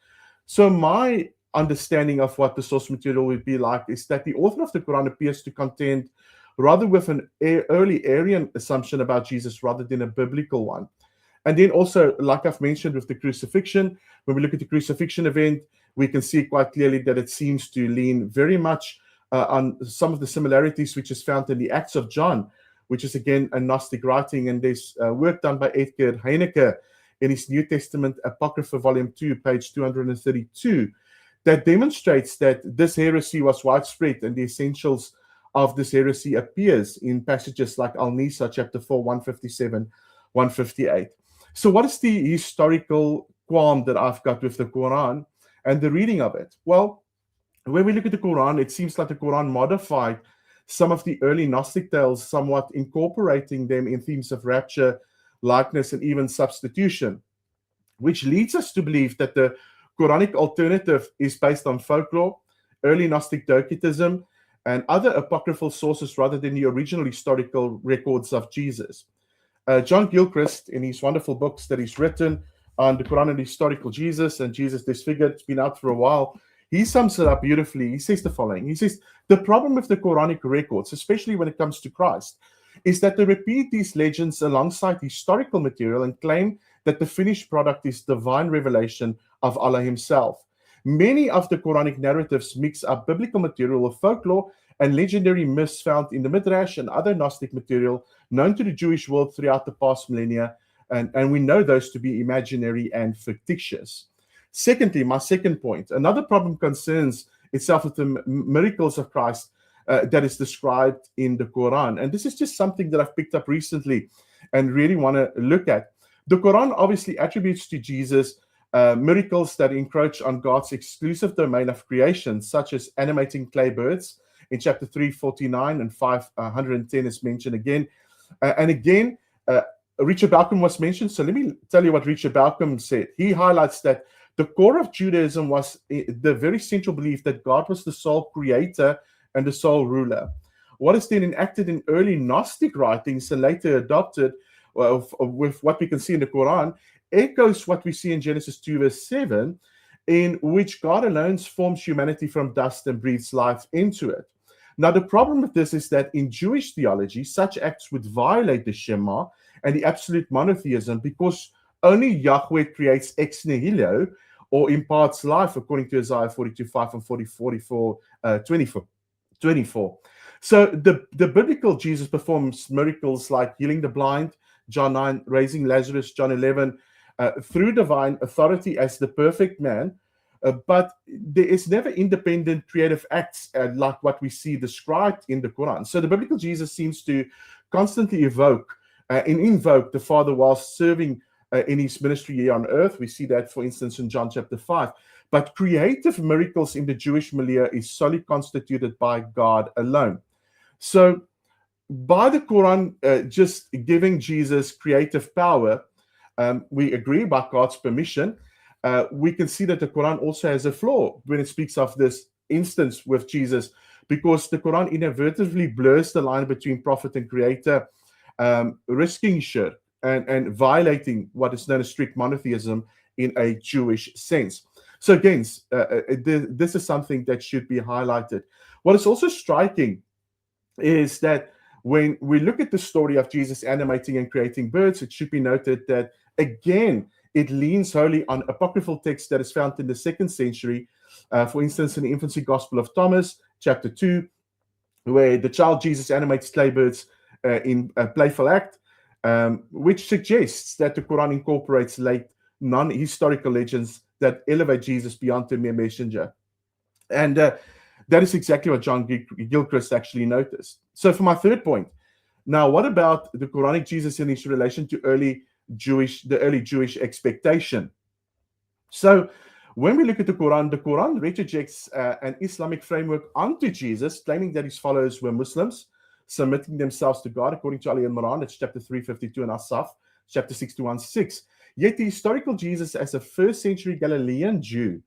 So my understanding of what the source material would be like is that the author of the Quran appears to contend rather with an early Arian assumption about Jesus rather than a biblical one. And then also, like I've mentioned with the crucifixion, when we look at the crucifixion event, we can see quite clearly that it seems to lean very much on some of the similarities which is found in the Acts of John, which is again a Gnostic writing. And there's work done by Edgar Heinecke in his New Testament Apocrypha, Volume 2, page 232, that demonstrates that this heresy was widespread, and the essentials of this heresy appears in passages like Al-Nisa, chapter 4, 157, 158. So what is the historical qualm that I've got with the Quran and the reading of it? Well, when we look at the Quran, it seems like the Quran modified some of the early Gnostic tales, somewhat incorporating them in themes of rapture, likeness, and even substitution, which leads us to believe that the Quranic alternative is based on folklore, early Gnostic docetism, and other apocryphal sources rather than the original historical records of Jesus. John Gilchrist, in his wonderful books that he's written on the Quran and historical Jesus and Jesus Disfigured, it's been out for a while, he sums it up beautifully. He says the following. He says, the problem with the Quranic records, especially when it comes to Christ, is that they repeat these legends alongside historical material and claim that the finished product is divine revelation of Allah himself. Many of the Quranic narratives mix up biblical material with folklore and legendary myths found in the Midrash and other Gnostic material known to the Jewish world throughout the past millennia, and we know those to be imaginary and fictitious. Secondly, my second point, another problem concerns itself with the miracles of Christ that is described in the Quran. And this is just something that I've picked up recently and really want to look at. The Quran obviously attributes to Jesus miracles that encroach on God's exclusive domain of creation, such as animating clay birds in chapter 349 and 510 is mentioned again. And again, Richard Balcom was mentioned. So let me tell you what Richard Balcom said. He highlights that the core of Judaism was the very central belief that God was the sole creator and the sole ruler. What is then enacted in early Gnostic writings and later adopted with what we can see in the Quran echoes what we see in Genesis 2 verse 7, in which God alone forms humanity from dust and breathes life into it. Now, the problem with this is that in Jewish theology, such acts would violate the Shema and the absolute monotheism, because only Yahweh creates ex nihilo, or imparts life, according to Isaiah 42:5 and 24. So the biblical Jesus performs miracles like healing the blind, John 9, raising Lazarus, John 11, through divine authority as the perfect man. But there is never independent creative acts like what we see described in the Quran. So the biblical Jesus seems to constantly invoke the Father whilst serving in his ministry here on earth. We see that, for instance, in John chapter 5. But creative miracles in the Jewish milieu is solely constituted by God alone. So by the Quran just giving Jesus creative power, we agree, by God's permission, we can see that the Quran also has a flaw when it speaks of this instance with Jesus, because the Quran inadvertently blurs the line between prophet and creator, risking shirk and violating what is known as strict monotheism in a Jewish sense. So again, this is something that should be highlighted. What is also striking is that when we look at the story of Jesus animating and creating birds, it should be noted that, again, it leans wholly on apocryphal text that is found in the 2nd century. For instance, in the infancy Gospel of Thomas, chapter 2, where the child Jesus animates clay birds in a playful act, which suggests that the Quran incorporates late non-historical legends that elevate Jesus beyond the mere messenger. And that is exactly what John Gilchrist actually noticed. So for my third point, now what about the Quranic Jesus in his relation to the early Jewish expectation? So when we look at the Quran rejects an Islamic framework onto Jesus, claiming that his followers were Muslims, submitting themselves to God, according to Ali Imran, it's chapter 352, and Asaf, chapter 61:6. Yet the historical Jesus, as a 1st century Galilean Jew,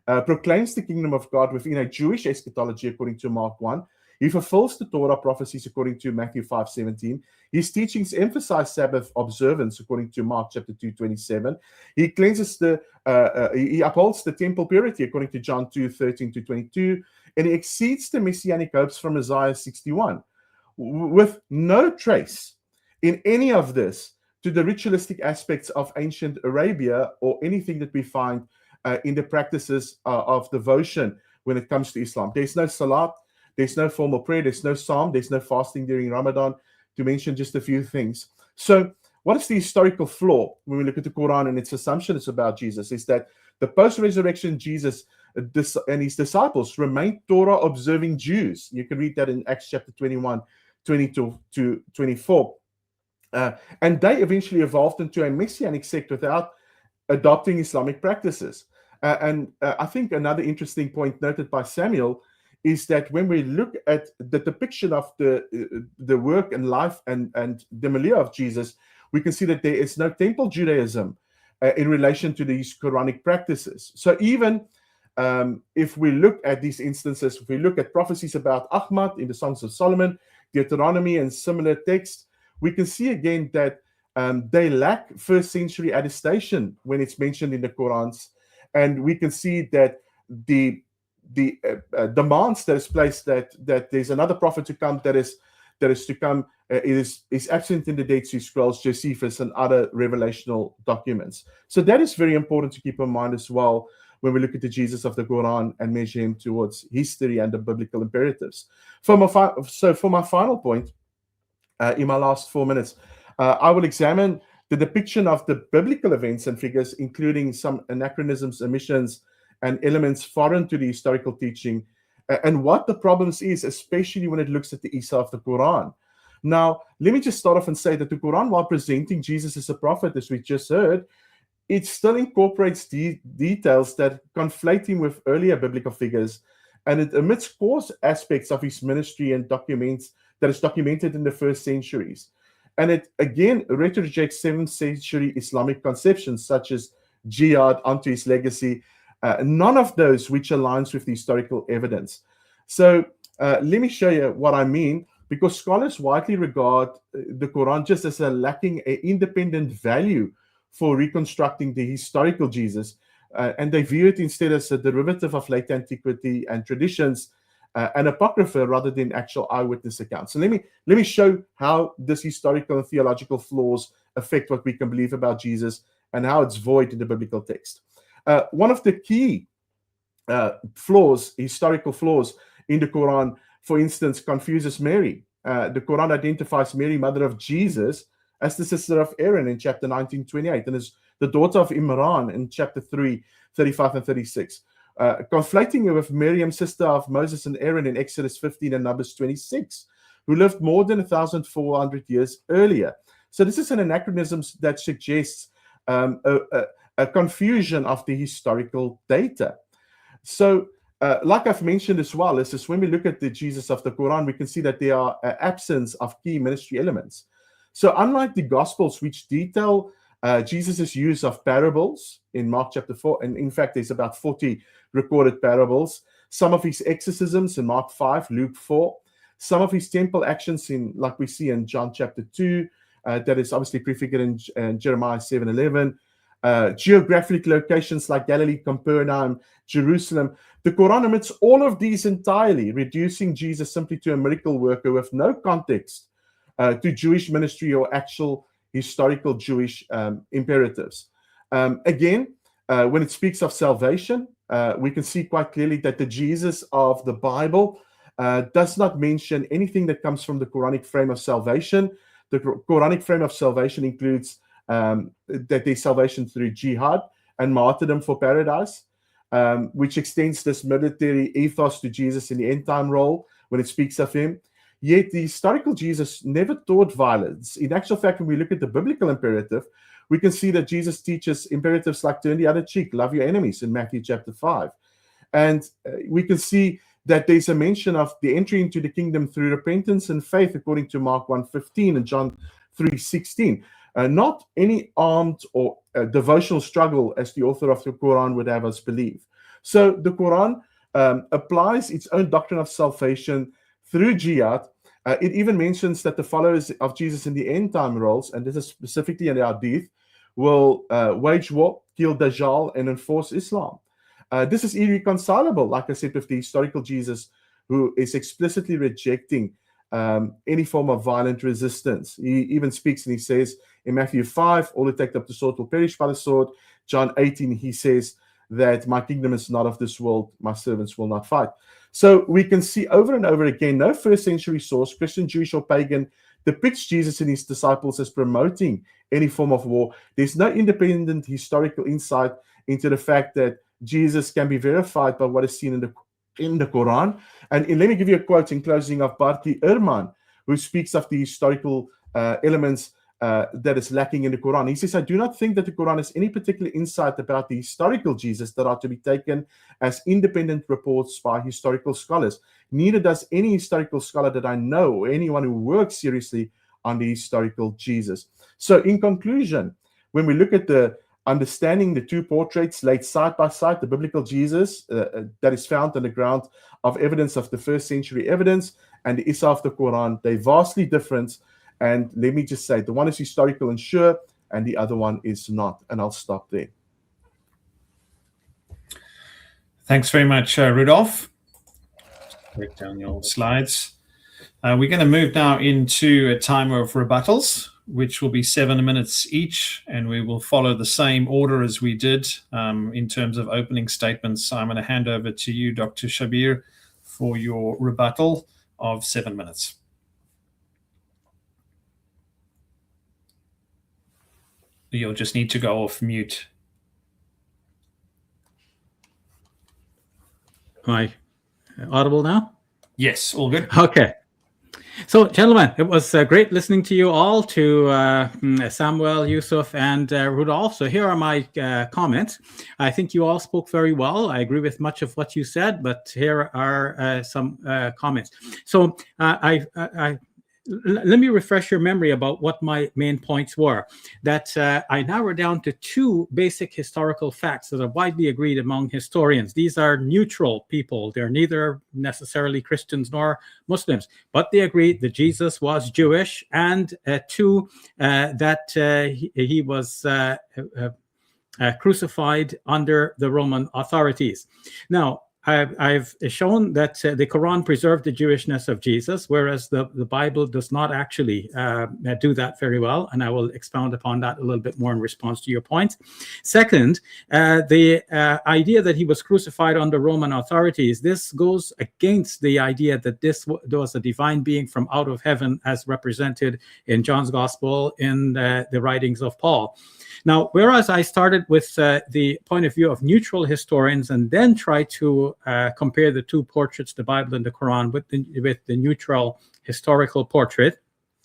proclaims the kingdom of God within a Jewish eschatology, according to Mark 1. He fulfills the Torah prophecies, according to Matthew 5:17. His teachings emphasize Sabbath observance, according to Mark chapter 2:27. He cleanses he upholds the temple purity, according to John 2:13-22, and he exceeds the messianic hopes from Isaiah 61, with no trace in any of this to the ritualistic aspects of ancient Arabia or anything that we find in the practices of devotion when it comes to Islam. There's no salat, there's no formal prayer, there's no psalm, there's no fasting during Ramadan, to mention just a few things. So what is the historical flaw when we look at the Quran and its assumptions about Jesus? Is that the post-resurrection Jesus and his disciples remained Torah-observing Jews. You can read that in Acts chapter 21, 22-24. And they eventually evolved into a messianic sect without adopting Islamic practices. I think another interesting point noted by Samuel is that when we look at the depiction of the work and life and the milieu of Jesus, we can see that there is no temple Judaism in relation to these Quranic practices. So even if we look at these instances, if we look at prophecies about Ahmad in the Songs of Solomon, Deuteronomy, and similar texts, we can see again that they lack first century attestation when it's mentioned in the Qurans. And we can see that the demands that is placed that there's another prophet to come that is to come is absent in the Dead Sea Scrolls, Josephus, and other revelational documents. So that is very important to keep in mind as well when we look at the Jesus of the Quran and measure him towards history and the biblical imperatives. For my final point, in my last 4 minutes, I will examine the depiction of the biblical events and figures, including some anachronisms, omissions, and elements foreign to the historical teaching, and what the problems is, especially when it looks at the Isa of the Quran. Now, let me just start off and say that the Quran, while presenting Jesus as a prophet, as we just heard, it still incorporates details that conflate him with earlier biblical figures, and it omits core aspects of his ministry and documents that is documented in the first centuries. And it, again, retrojects 7th century Islamic conceptions such as jihad onto his legacy, none of those which aligns with the historical evidence. So let me show you what I mean, because scholars widely regard the Quran just as lacking an independent value for reconstructing the historical Jesus, and they view it instead as a derivative of late antiquity and traditions, and apocrypha rather than actual eyewitness accounts. So let me show how this historical and theological flaws affect what we can believe about Jesus and how it's void in the biblical text. One of the key historical flaws in the Quran, for instance, confuses Mary. The Quran identifies Mary, mother of Jesus, as the sister of Aaron in chapter 19:28, and as the daughter of Imran in chapter 3:35 and 36. Conflating her with Miriam, sister of Moses and Aaron in Exodus 15 and Numbers 26, who lived more than 1,400 years earlier. So this is an anachronism that suggests a confusion of the historical data. So like I've mentioned as well, is when we look at the Jesus of the Quran, we can see that there are absence of key ministry elements. So unlike the Gospels, which detail Jesus' use of parables in Mark chapter 4, and in fact, there's about 40 recorded parables, some of his exorcisms in Mark 5, Luke 4, some of his temple actions like we see in John chapter 2, that is obviously prefigured in Jeremiah 7:11, geographic locations like Galilee, Capernaum, Jerusalem. The Quran omits all of these entirely, reducing Jesus simply to a miracle worker with no context to Jewish ministry or actual historical Jewish imperatives. Again, when it speaks of salvation, we can see quite clearly that the Jesus of the Bible does not mention anything that comes from the Quranic frame of salvation. The Quranic frame of salvation includes that there's salvation through jihad and martyrdom for paradise, which extends this military ethos to Jesus in the end time role when it speaks of him. Yet the historical Jesus never taught violence. In actual fact, when we look at the biblical imperative, we can see that Jesus teaches imperatives like turn the other cheek, love your enemies in Matthew chapter 5. And we can see that there's a mention of the entry into the kingdom through repentance and faith, according to Mark 1:15 and John 3:16. Not any armed or devotional struggle, as the author of the Quran would have us believe. So the Quran applies its own doctrine of salvation through jihad. It even mentions that the followers of Jesus in the end time roles, and this is specifically in the Hadith, will wage war, kill Dajjal, and enforce Islam. This is irreconcilable, like I said, with the historical Jesus, who is explicitly rejecting any form of violent resistance. He even speaks and he says in Matthew 5, all who take up the sword will perish by the sword. John 18, he says that my kingdom is not of this world, my servants will not fight. So we can see over and over again, no first century source, Christian, Jewish, or pagan, depicts Jesus and his disciples as promoting any form of war. There's no independent historical insight into the fact that Jesus can be verified by what is seen in the Quran. And let me give you a quote in closing of Barti Ehrman, who speaks of the historical elements that is lacking in the Quran. He says, I do not think that the Quran has any particular insight about the historical Jesus that are to be taken as independent reports by historical scholars. Neither does any historical scholar that I know, or anyone who works seriously on the historical Jesus. So in conclusion, when we look at the understanding the two portraits laid side by side, the biblical Jesus that is found on the ground of evidence of the first century evidence and the Isa of the Quran, they're vastly different. And let me just say, the one is historical and sure, and the other one is not. And I'll stop there. Thanks very much, Rudolph. Break down your slides. We're going to move now into a time of rebuttals, which will be 7 minutes each, and we will follow the same order as we did in terms of opening statements. I'm going to hand over to you, Dr. Shabir, for your rebuttal of 7 minutes. You'll just need to go off mute. Am I audible now? Yes, all good. Okay. So, gentlemen, it was great listening to you all, to Samuel, Yusuf, and Rudolph. So here are my comments. I think you all spoke very well. I agree with much of what you said, but here are some comments. So let me refresh your memory about what my main points were. That I narrowed down to two basic historical facts that are widely agreed among historians. These are neutral people. They're neither necessarily Christians nor Muslims, but they agree that Jesus was Jewish, and two, that he was crucified under the Roman authorities. Now, I've shown that the Quran preserved the Jewishness of Jesus, whereas the Bible does not actually do that very well, and I will expound upon that a little bit more in response to your point. Second, the idea that he was crucified under Roman authorities, this goes against the idea that this was a divine being from out of heaven as represented in John's Gospel, in the writings of Paul. Now, whereas I started with the point of view of neutral historians and then tried to compare the two portraits, the Bible and the Quran, with the neutral historical portrait,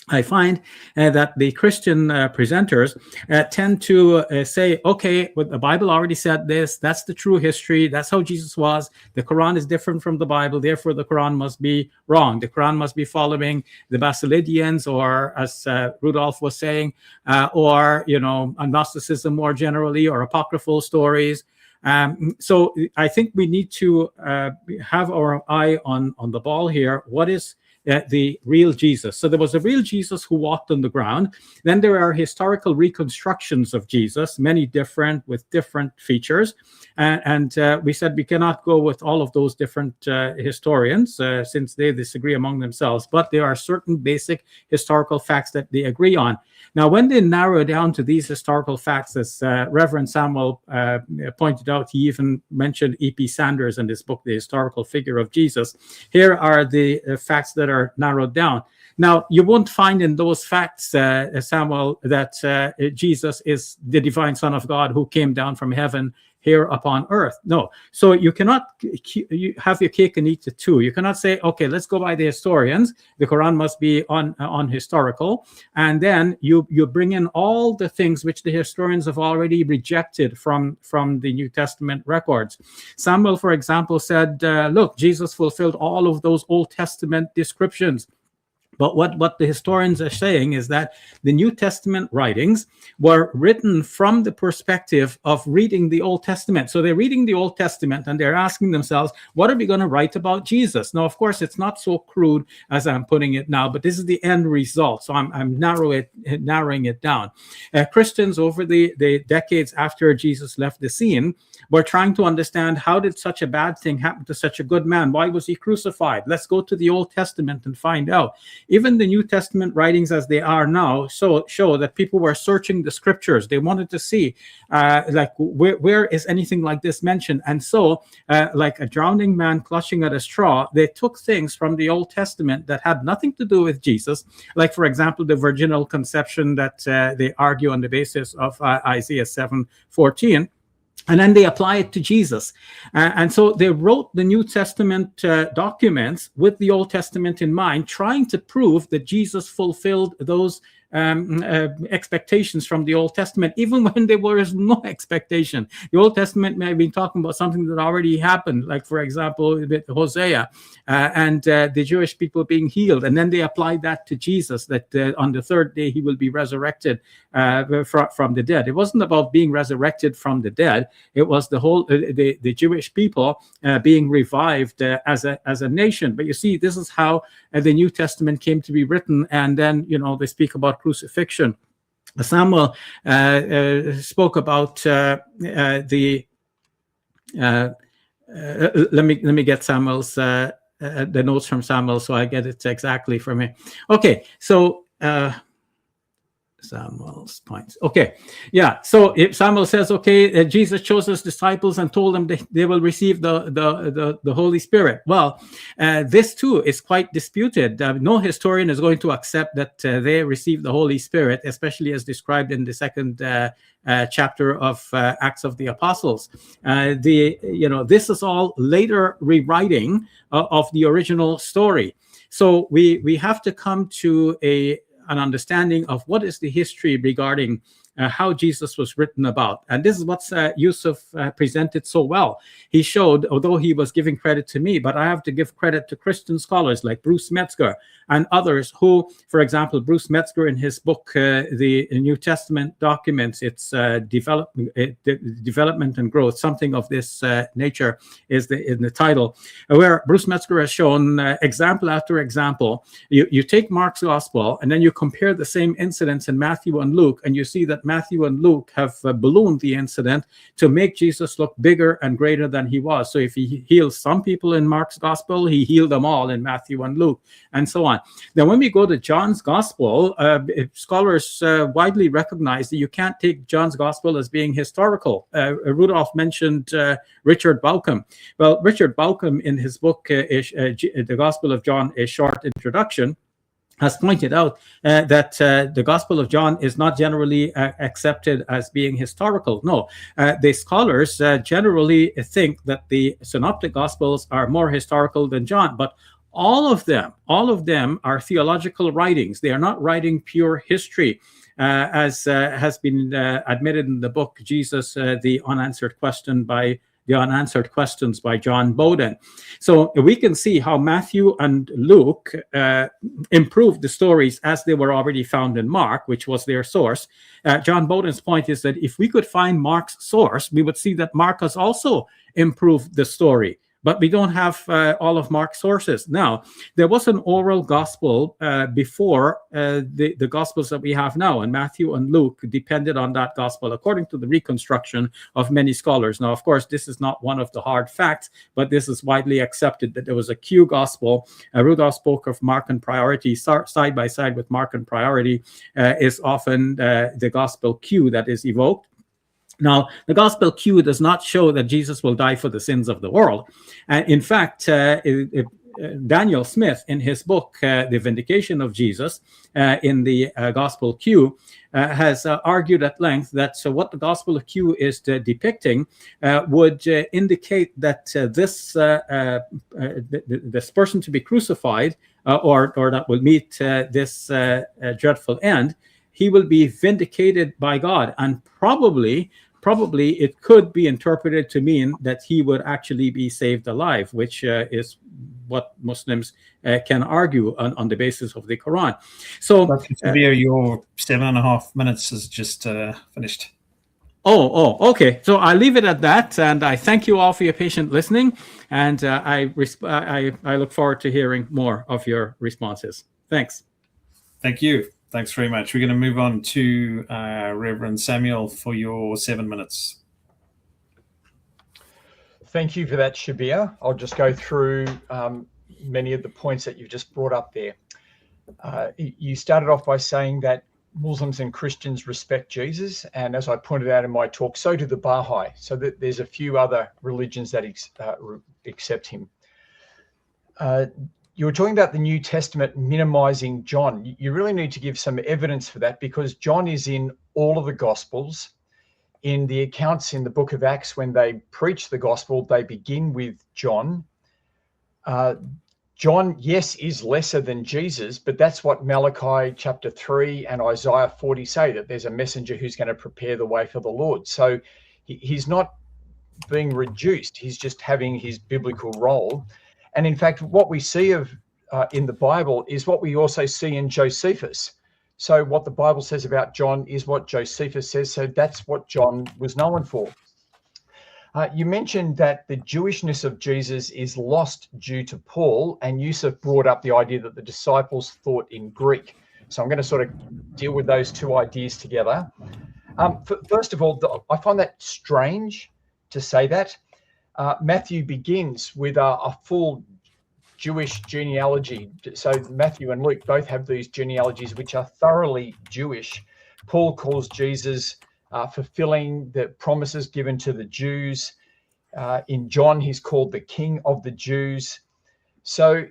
I find that the Christian presenters tend to say, okay, well, the Bible already said this, that's the true history, that's how Jesus was, the Quran is different from the Bible, therefore the Quran must be wrong. The Quran must be following the Basilidians, or as Rudolph was saying, or, Gnosticism more generally, or apocryphal stories. So I think we need to have our eye on the ball here. What is the real Jesus? So there was a real Jesus who walked on the ground. Then there are historical reconstructions of Jesus, many different, with different features. And we said we cannot go with all of those different historians since they disagree among themselves. But there are certain basic historical facts that they agree on. Now, when they narrow down to these historical facts, as Reverend Samuel pointed out, he even mentioned E.P. Sanders in his book, The Historical Figure of Jesus. Here are the facts that are narrowed down. Now, you won't find in those facts, Samuel, that Jesus is the divine Son of God who came down from heaven here upon earth. No. So you cannot have your cake and eat it too. You cannot say, okay, let's go by the historians. The Quran must be on historical. And then you bring in all the things which the historians have already rejected from the New Testament records. Samuel, for example, said, look, Jesus fulfilled all of those Old Testament descriptions. But what the historians are saying is that the New Testament writings were written from the perspective of reading the Old Testament. So they're reading the Old Testament and they're asking themselves, what are we going to write about Jesus? Now, of course, it's not so crude as I'm putting it now, but this is the end result. So I'm narrowing it down. Christians over the decades after Jesus left the scene were trying to understand, how did such a bad thing happen to such a good man? Why was he crucified? Let's go to the Old Testament and find out. Even the New Testament writings as they are now show that people were searching the scriptures. They wanted to see where is anything like this mentioned. And so like a drowning man clutching at a straw, they took things from the Old Testament that had nothing to do with Jesus. Like, for example, the virginal conception that they argue on the basis of Isaiah 7:14. And then they apply it to Jesus. And so they wrote the New Testament documents with the Old Testament in mind, trying to prove that Jesus fulfilled those expectations from the Old Testament, even when there was no expectation. The Old Testament may have been talking about something that already happened, like, for example, with Hosea and the Jewish people being healed. And then they applied that to Jesus, that on the third day he will be resurrected from the dead. It wasn't about being resurrected from the dead. It was the whole the Jewish people being revived as a nation. But you see, this is how the New Testament came to be written. And then, you know, they speak about crucifixion. Samuel spoke about let me get Samuel's the notes from Samuel so I get it exactly from him. Okay, so Samuel's points. Okay, yeah. So if Samuel says, okay, Jesus chose his disciples and told them they will receive the Holy Spirit. Well, this too is quite disputed. No historian is going to accept that they received the Holy Spirit, especially as described in the second chapter of Acts of the Apostles. This is all later rewriting of the original story. So we have to come to an understanding of what is the history regarding how Jesus was written about. And this is what Yusuf presented so well. He showed, although he was giving credit to me, but I have to give credit to Christian scholars like Bruce Metzger and others who, for example, Bruce Metzger in his book, The New Testament Documents, it's development and growth, something of this nature is in the title, where Bruce Metzger has shown example after example. You take Mark's gospel and then you compare the same incidents in Matthew and Luke, and you see that Matthew and Luke have ballooned the incident to make Jesus look bigger and greater than he was. So if he heals some people in Mark's gospel, he healed them all in Matthew and Luke, and so on. Then when we go to John's gospel, scholars widely recognize that you can't take John's gospel as being historical. Rudolph mentioned Richard Bauckham. Well, Richard Bauckham in his book, The Gospel of John, A Short Introduction, has pointed out that the Gospel of John is not generally accepted as being historical. No, the scholars generally think that the Synoptic Gospels are more historical than John, but all of them are theological writings. They are not writing pure history, as has been admitted in the book Jesus, the Unanswered Questions by John Bowden. So we can see how Matthew and Luke improved the stories as they were already found in Mark, which was their source. John Bowden's point is that if we could find Mark's source, we would see that Mark has also improved the story. But we don't have all of Mark's sources. Now, there was an oral gospel before the gospels that we have now, and Matthew and Luke depended on that gospel, according to the reconstruction of many scholars. Now, of course, this is not one of the hard facts, but this is widely accepted that there was a Q gospel. Rudolph spoke of Markan priority. Side by side with Markan priority is often the gospel Q that is evoked. Now, the Gospel Q does not show that Jesus will die for the sins of the world. In fact, Daniel Smith, in his book, The Vindication of Jesus, in the Gospel Q, has argued at length that what the Gospel of Q is depicting would indicate that this person to be crucified or that will meet this dreadful end, he will be vindicated by God, and probably it could be interpreted to mean that he would actually be saved alive, which is what Muslims can argue on the basis of the Quran. So, Shabir, your 7.5 minutes is just finished. Oh, okay. So I'll leave it at that, and I thank you all for your patient listening, and I look forward to hearing more of your responses. Thanks. Thank you. Thanks very much. We're going to move on to Reverend Samuel for your 7 minutes. Thank you for that, Shabir. I'll just go through many of the points that you've just brought up there. You started off by saying that Muslims and Christians respect Jesus, and as I pointed out in my talk, so do the Baha'i. So that there's a few other religions that accept him. You were talking about the New Testament minimizing John. You really need to give some evidence for that, because John is in all of the Gospels. In the accounts in the book of Acts, when they preach the gospel, they begin with John. John, yes, is lesser than Jesus, but that's what Malachi chapter 3 and Isaiah 40 say, that there's a messenger who's going to prepare the way for the Lord. So he's not being reduced. He's just having his biblical role. And in fact, what we see of in the Bible is what we also see in Josephus. So what the Bible says about John is what Josephus says. So that's what John was known for. You mentioned that the Jewishness of Jesus is lost due to Paul, and Yusuf brought up the idea that the disciples thought in Greek. So I'm going to sort of deal with those two ideas together. First of all, I find that strange to say that. Matthew begins with a full Jewish genealogy. So Matthew and Luke both have these genealogies which are thoroughly Jewish. Paul calls Jesus fulfilling the promises given to the Jews. In John, he's called the King of the Jews. So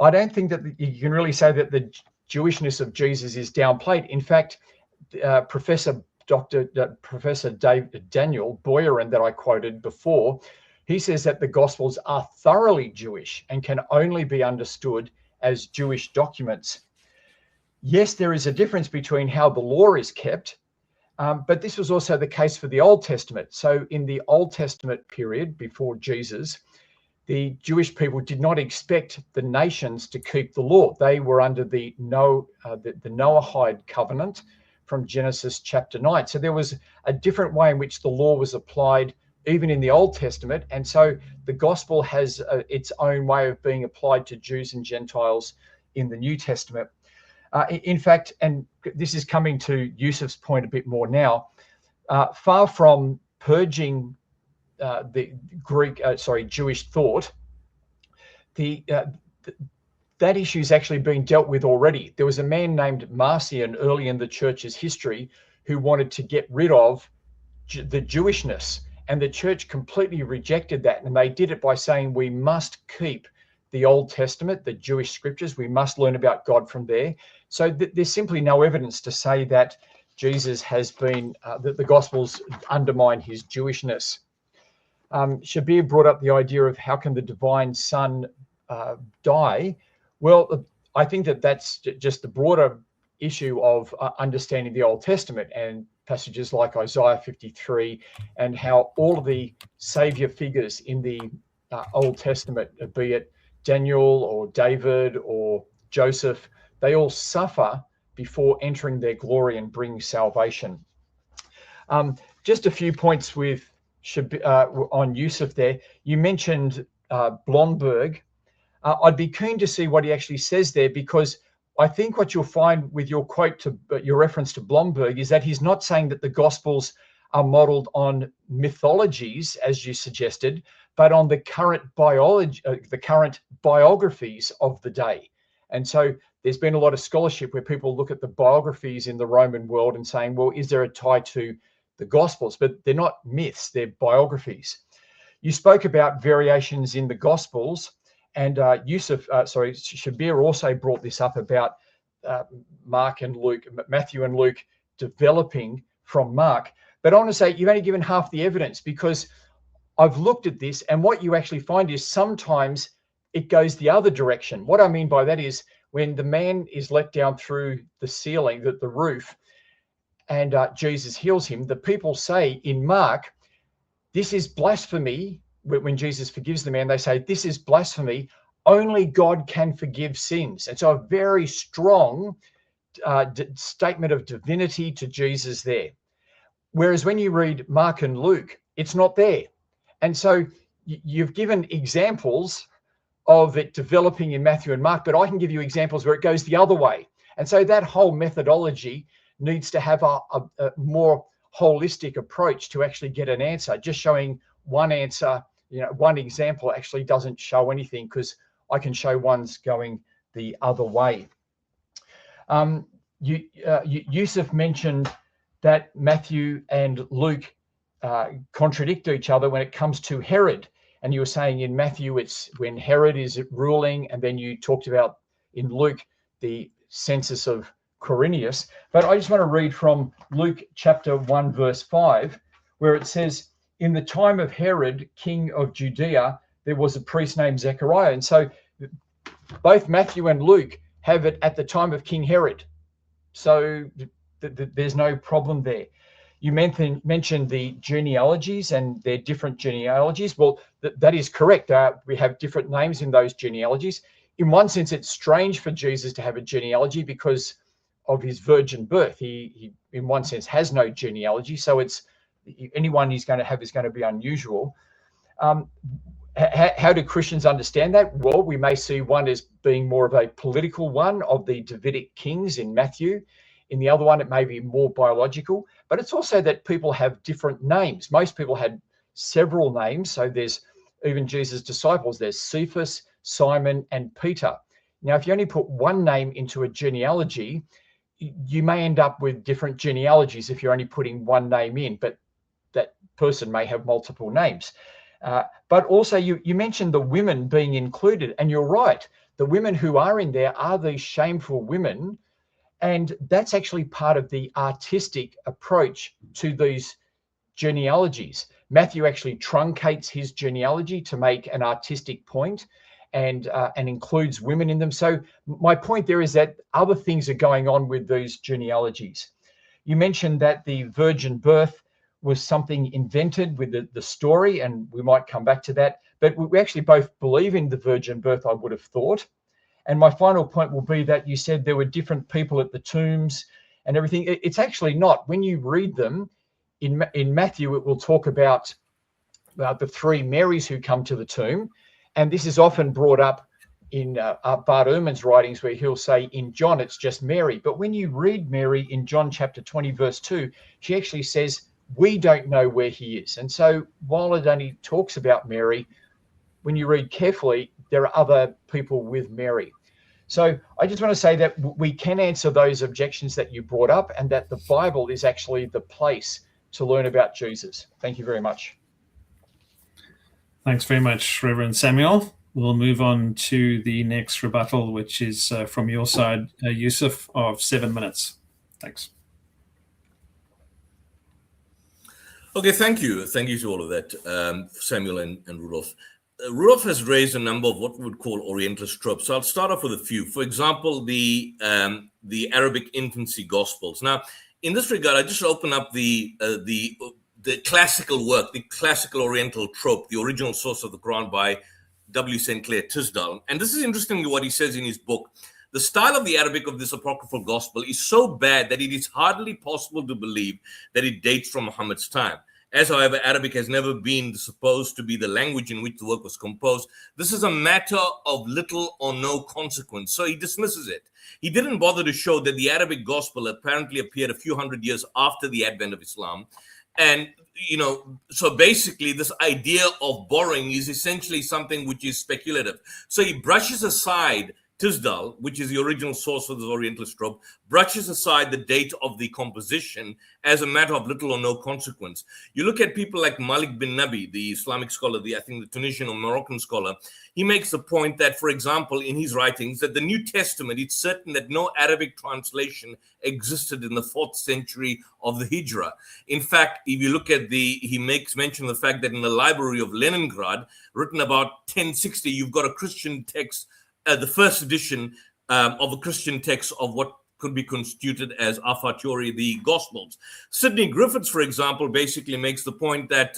I don't think that you can really say that the Jewishness of Jesus is downplayed. In fact, Professor Daniel Boyarin, that I quoted before, he says that the Gospels are thoroughly Jewish and can only be understood as Jewish documents. Yes, there is a difference between how the law is kept, but this was also the case for the Old Testament. So in the Old Testament period before Jesus, the Jewish people did not expect the nations to keep the law. They were under the Noahide covenant from Genesis chapter 9. So there was a different way in which the law was applied even in the Old Testament. And so the gospel has its own way of being applied to Jews and Gentiles in the New Testament. In fact, and this is coming to Yusuf's point a bit more now, far from purging the Jewish thought, that issue is actually being dealt with already. There was a man named Marcion early in the church's history who wanted to get rid of the Jewishness, and the church completely rejected that. And they did it by saying we must keep the Old Testament, the Jewish scriptures. We must learn about God from there. So there's simply no evidence to say that Jesus has been, that the Gospels undermine his Jewishness. Shabir brought up the idea of how can the divine Son die? Well, I think that that's just the broader issue of understanding the Old Testament and passages like Isaiah 53 and how all of the savior figures in the Old Testament, be it Daniel or David or Joseph, they all suffer before entering their glory and bring salvation. Just a few points with on Yusuf there. You mentioned Blomberg. I'd be keen to see what he actually says there, because I think what you'll find with your quote to your reference to Blomberg is that he's not saying that the Gospels are modeled on mythologies, as you suggested, but on the current biographies of the day. And so there's been a lot of scholarship where people look at the biographies in the Roman world and saying, well, is there a tie to the Gospels? But they're not myths, they're biographies. You spoke about variations in the Gospels, and Shabir also brought this up about Matthew and Luke developing from Mark. But I want to say you've only given half the evidence, because I've looked at this, and what you actually find is sometimes it goes the other direction. What I mean by that is when the man is let down through the ceiling, the roof, and Jesus heals him, the people say in Mark, this is blasphemy. When Jesus forgives the man, they say, this is blasphemy. Only God can forgive sins. And so a very strong statement of divinity to Jesus there. Whereas when you read Mark and Luke, it's not there. And so you've given examples of it developing in Matthew and Mark, but I can give you examples where it goes the other way. And so that whole methodology needs to have a more holistic approach to actually get an answer. Just showing one answer, one example actually doesn't show anything, because I can show one's going the other way. Yusuf mentioned that Matthew and Luke contradict each other when it comes to Herod. And you were saying in Matthew, it's when Herod is ruling, and then you talked about in Luke, the census of Quirinius. But I just want to read from Luke chapter 1, verse 5, where it says, in the time of Herod, king of Judea, there was a priest named Zechariah. And so Both Matthew and Luke have it at the time of King Herod. So there's no problem there. You mentioned the genealogies, and they're different genealogies. Well, that is correct. We have different names in those genealogies. In one sense, it's strange for Jesus to have a genealogy because of his virgin birth. He in one sense, has no genealogy. So it's anyone he's going to have is going to be unusual. How do Christians understand that? Well, we may see one as being more of a political one of the Davidic kings in Matthew. In the other one, it may be more biological, but it's also that people have different names. Most people had several names. So there's even Jesus' disciples. There's Cephas, Simon, and Peter. Now, if you only put one name into a genealogy, you may end up with different genealogies if you're only putting one name in, but that person may have multiple names. But also you mentioned the women being included, and you're right. The women who are in there are these shameful women, and that's actually part of the artistic approach to these genealogies. Matthew actually truncates his genealogy to make an artistic point, and includes women in them. So my point there is that other things are going on with these genealogies. You mentioned that the virgin birth was something invented with the story, and we might come back to that. But we actually both believe in the virgin birth, I would have thought. And my final point will be that you said there were different people at the tombs and everything. It's actually not. When you read them in Matthew, it will talk about the three Marys who come to the tomb. And this is often brought up in Bart Ehrman's writings, where he'll say in John, it's just Mary. But when you read Mary in John chapter 20, verse 2, she actually says, we don't know where he is. And so while it only talks about Mary, when you read carefully, there are other people with Mary. So I just want to say that we can answer those objections that you brought up, and that the Bible is actually the place to learn about Jesus. Thank you very much. Thanks very much, Reverend Samuel. We'll move on to the next rebuttal, which is from your side, Yusuf, of 7 minutes. Thanks. Okay, thank you. Thank you to all of that, Samuel and Rudolph. Rudolph has raised a number of what we would call Orientalist tropes. So I'll start off with a few. For example, the Arabic infancy gospels. Now, in this regard, I just open up the classical work, the classical Oriental trope, the original source of the Quran by W. St. Clair Tisdale. And this is interestingly what he says in his book. The style of the Arabic of this apocryphal gospel is so bad that it is hardly possible to believe that it dates from Muhammad's time. As, however, Arabic has never been supposed to be the language in which the work was composed, this is a matter of little or no consequence. So he dismisses it. He didn't bother to show that the Arabic gospel apparently appeared a few hundred years after the advent of Islam. And, so basically this idea of borrowing is essentially something which is speculative. So he brushes aside Tisdale, which is the original source of the Orientalist trope, brushes aside the date of the composition as a matter of little or no consequence. You look at people like Malik bin Nabi, the Islamic scholar, I think the Tunisian or Moroccan scholar, he makes the point that, for example, in his writings, that the New Testament, it's certain that no Arabic translation existed in the 4th century of the Hijrah. In fact, if you look at he makes mention of the fact that in the library of Leningrad, written about 1060, you've got a Christian text, the first edition of a Christian text of what could be constituted as a fortiori the Gospels. Sidney Griffiths, for example, basically makes the point that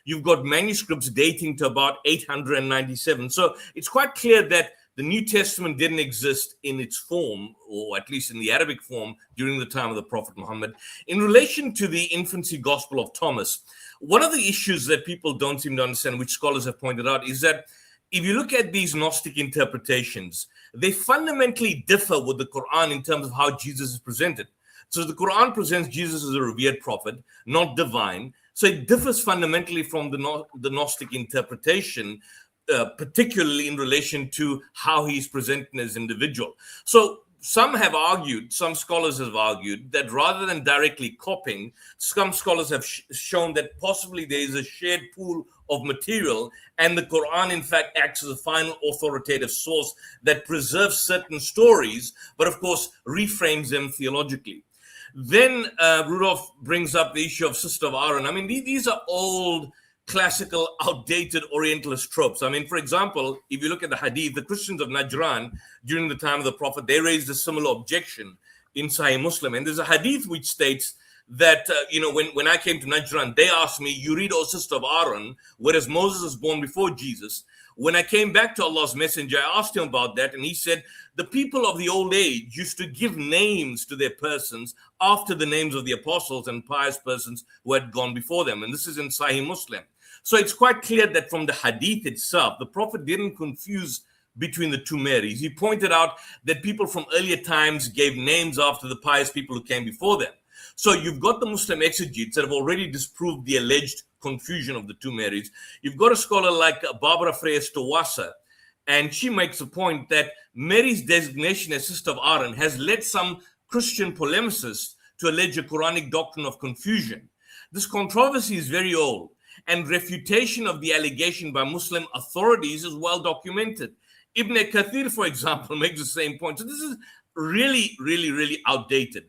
you've got manuscripts dating to about 897. So it's quite clear that the New Testament didn't exist in its form, or at least in the Arabic form, during the time of the Prophet Muhammad. In relation to the infancy Gospel of Thomas, one of the issues that people don't seem to understand, which scholars have pointed out, is that if you look at these Gnostic interpretations, they fundamentally differ with the Quran in terms of how Jesus is presented. So the Quran presents Jesus as a revered prophet, not divine. So it differs fundamentally from the Gnostic interpretation, particularly in relation to how he's presented as an individual. So some scholars have argued that rather than directly copying, some scholars have shown that possibly there is a shared pool of material, and the Quran, in fact, acts as a final authoritative source that preserves certain stories, but of course, reframes them theologically. Then Rudolph brings up the issue of Sister of Aaron. I mean, these are old classical, outdated Orientalist tropes. I mean, for example, if you look at the Hadith, the Christians of Najran during the time of the Prophet, they raised a similar objection in Sahih Muslim. And there's a Hadith which states that, when I came to Najran, they asked me, you read, O sister of Aaron, whereas Moses was born before Jesus. When I came back to Allah's Messenger, I asked him about that, and he said, the people of the old age used to give names to their persons after the names of the apostles and pious persons who had gone before them. And this is in Sahih Muslim. So it's quite clear that from the Hadith itself, the Prophet didn't confuse between the two Marys. He pointed out that people from earlier times gave names after the pious people who came before them. So you've got the Muslim exegetes that have already disproved the alleged confusion of the two Marys. You've got a scholar like Barbara Freyes-Tawassa, and she makes a point that Mary's designation as sister of Aaron has led some Christian polemicists to allege a Quranic doctrine of confusion. This controversy is very old, and refutation of the allegation by Muslim authorities is well documented. Ibn Kathir, for example, makes the same point. So this is really, really, really outdated.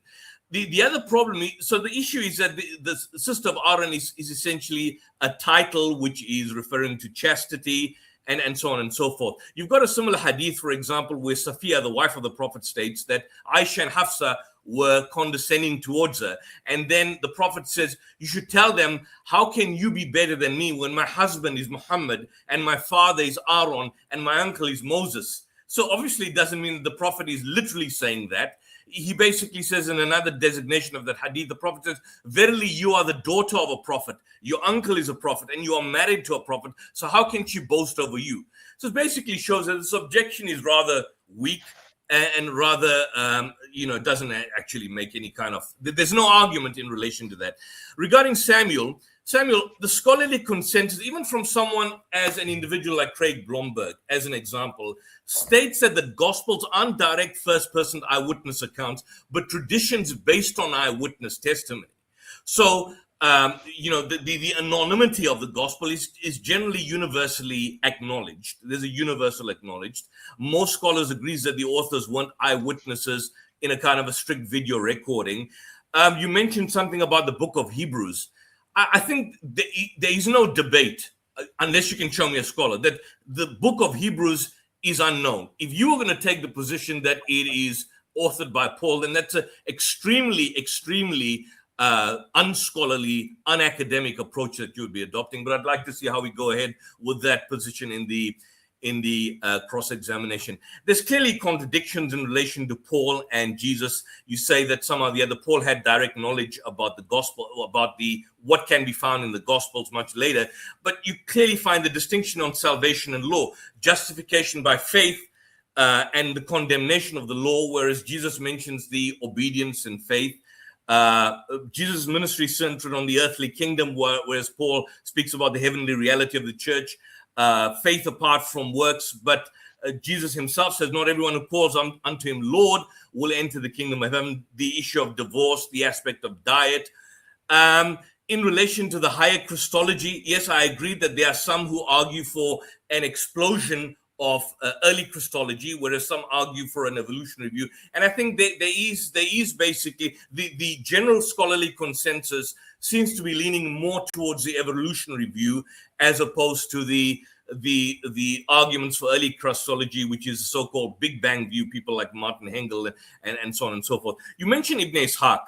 The other problem, so the issue is that the sister of Aaron is essentially a title which is referring to chastity and so on and so forth. You've got a similar hadith, for example, where Safiya, the wife of the Prophet, states that Aisha and Hafsa were condescending towards her. And then the Prophet says, you should tell them, how can you be better than me when my husband is Muhammad and my father is Aaron and my uncle is Moses? So obviously it doesn't mean the Prophet is literally saying that. He basically says in another designation of that hadith, the Prophet says, verily you are the daughter of a prophet, your uncle is a prophet, and you are married to a prophet, so how can she boast over you? So it basically shows that this objection is rather weak and rather, doesn't actually make any kind of, there's no argument in relation to that. Regarding Samuel, the scholarly consensus, even from someone as an individual like Craig Blomberg, as an example, states that the Gospels aren't direct first-person eyewitness accounts, but traditions based on eyewitness testimony. So, the anonymity of the Gospel is generally universally acknowledged. There's a universal acknowledged. Most scholars agree that the authors weren't eyewitnesses in a kind of a strict video recording. You mentioned something about the book of Hebrews. I think there is no debate, unless you can show me a scholar, that the book of Hebrews is unknown. If you were going to take the position that it is authored by Paul, then that's an extremely, extremely unscholarly, unacademic approach that you would be adopting. But I'd like to see how we go ahead with that position in the cross-examination. There's clearly contradictions in relation to Paul and Jesus. You say that somehow the other Paul had direct knowledge about the gospel, about what can be found in the gospels much later, but you clearly find the distinction on salvation and law, justification by faith and the condemnation of the law, whereas Jesus mentions the obedience and faith. Jesus' ministry centered on the earthly kingdom, whereas Paul speaks about the heavenly reality of the church. Faith apart from works, but Jesus himself says not everyone who calls unto him Lord will enter the kingdom of heaven. The issue of divorce, the aspect of diet. In relation to the higher Christology, yes, I agree that there are some who argue for an explosion of early Christology, whereas some argue for an evolutionary view. And I think there is basically the general scholarly consensus seems to be leaning more towards the evolutionary view as opposed to the arguments for early Christology, which is the so-called Big Bang view, people like Martin Hengel and so on and so forth. You mentioned Ibn Ishaq,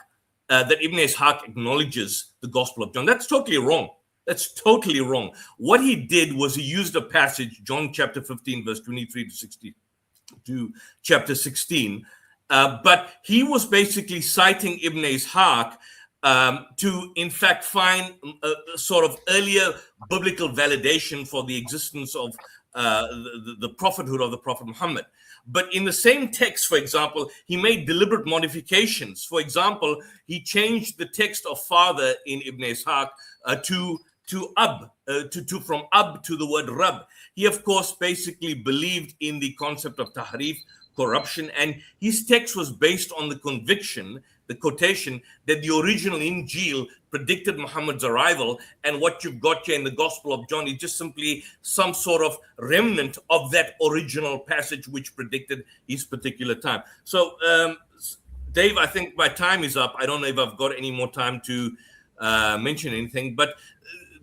that Ibn Ishaq acknowledges the Gospel of John. That's totally wrong. That's totally wrong. What he did was he used a passage, John chapter 15, verse 23 to 60, to chapter 16. But he was basically citing Ibn Ishaq to, in fact, find a sort of earlier biblical validation for the existence of the prophethood of the Prophet Muhammad. But in the same text, for example, he made deliberate modifications. For example, he changed the text of father in Ibn Ishaq to Ab, from Ab to the word Rab. He, of course, basically believed in the concept of tahrif, corruption, and his text was based on the conviction, the quotation, that the original Injil predicted Muhammad's arrival, and what you've got here in the Gospel of John is just simply some sort of remnant of that original passage which predicted his particular time. So, Dave, I think my time is up. I don't know if I've got any more time to mention anything, but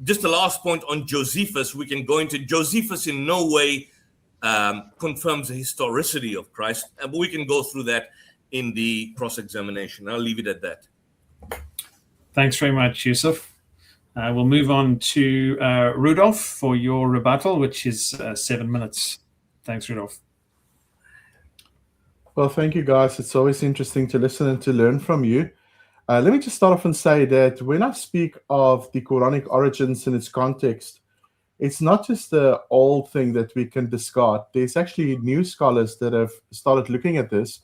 just the last point on Josephus, we can go into Josephus in no way confirms the historicity of Christ, but we can go through that in the cross-examination. I'll leave it at that. Thanks very much, Yusuf. We'll move on to Rudolph for your rebuttal, which is 7 minutes. Thanks, Rudolph. Well, thank you, guys. It's always interesting to listen and to learn from you. Let me just start off and say that when I speak of the Quranic origins in its context, it's not just the old thing that we can discard. There's actually new scholars that have started looking at this,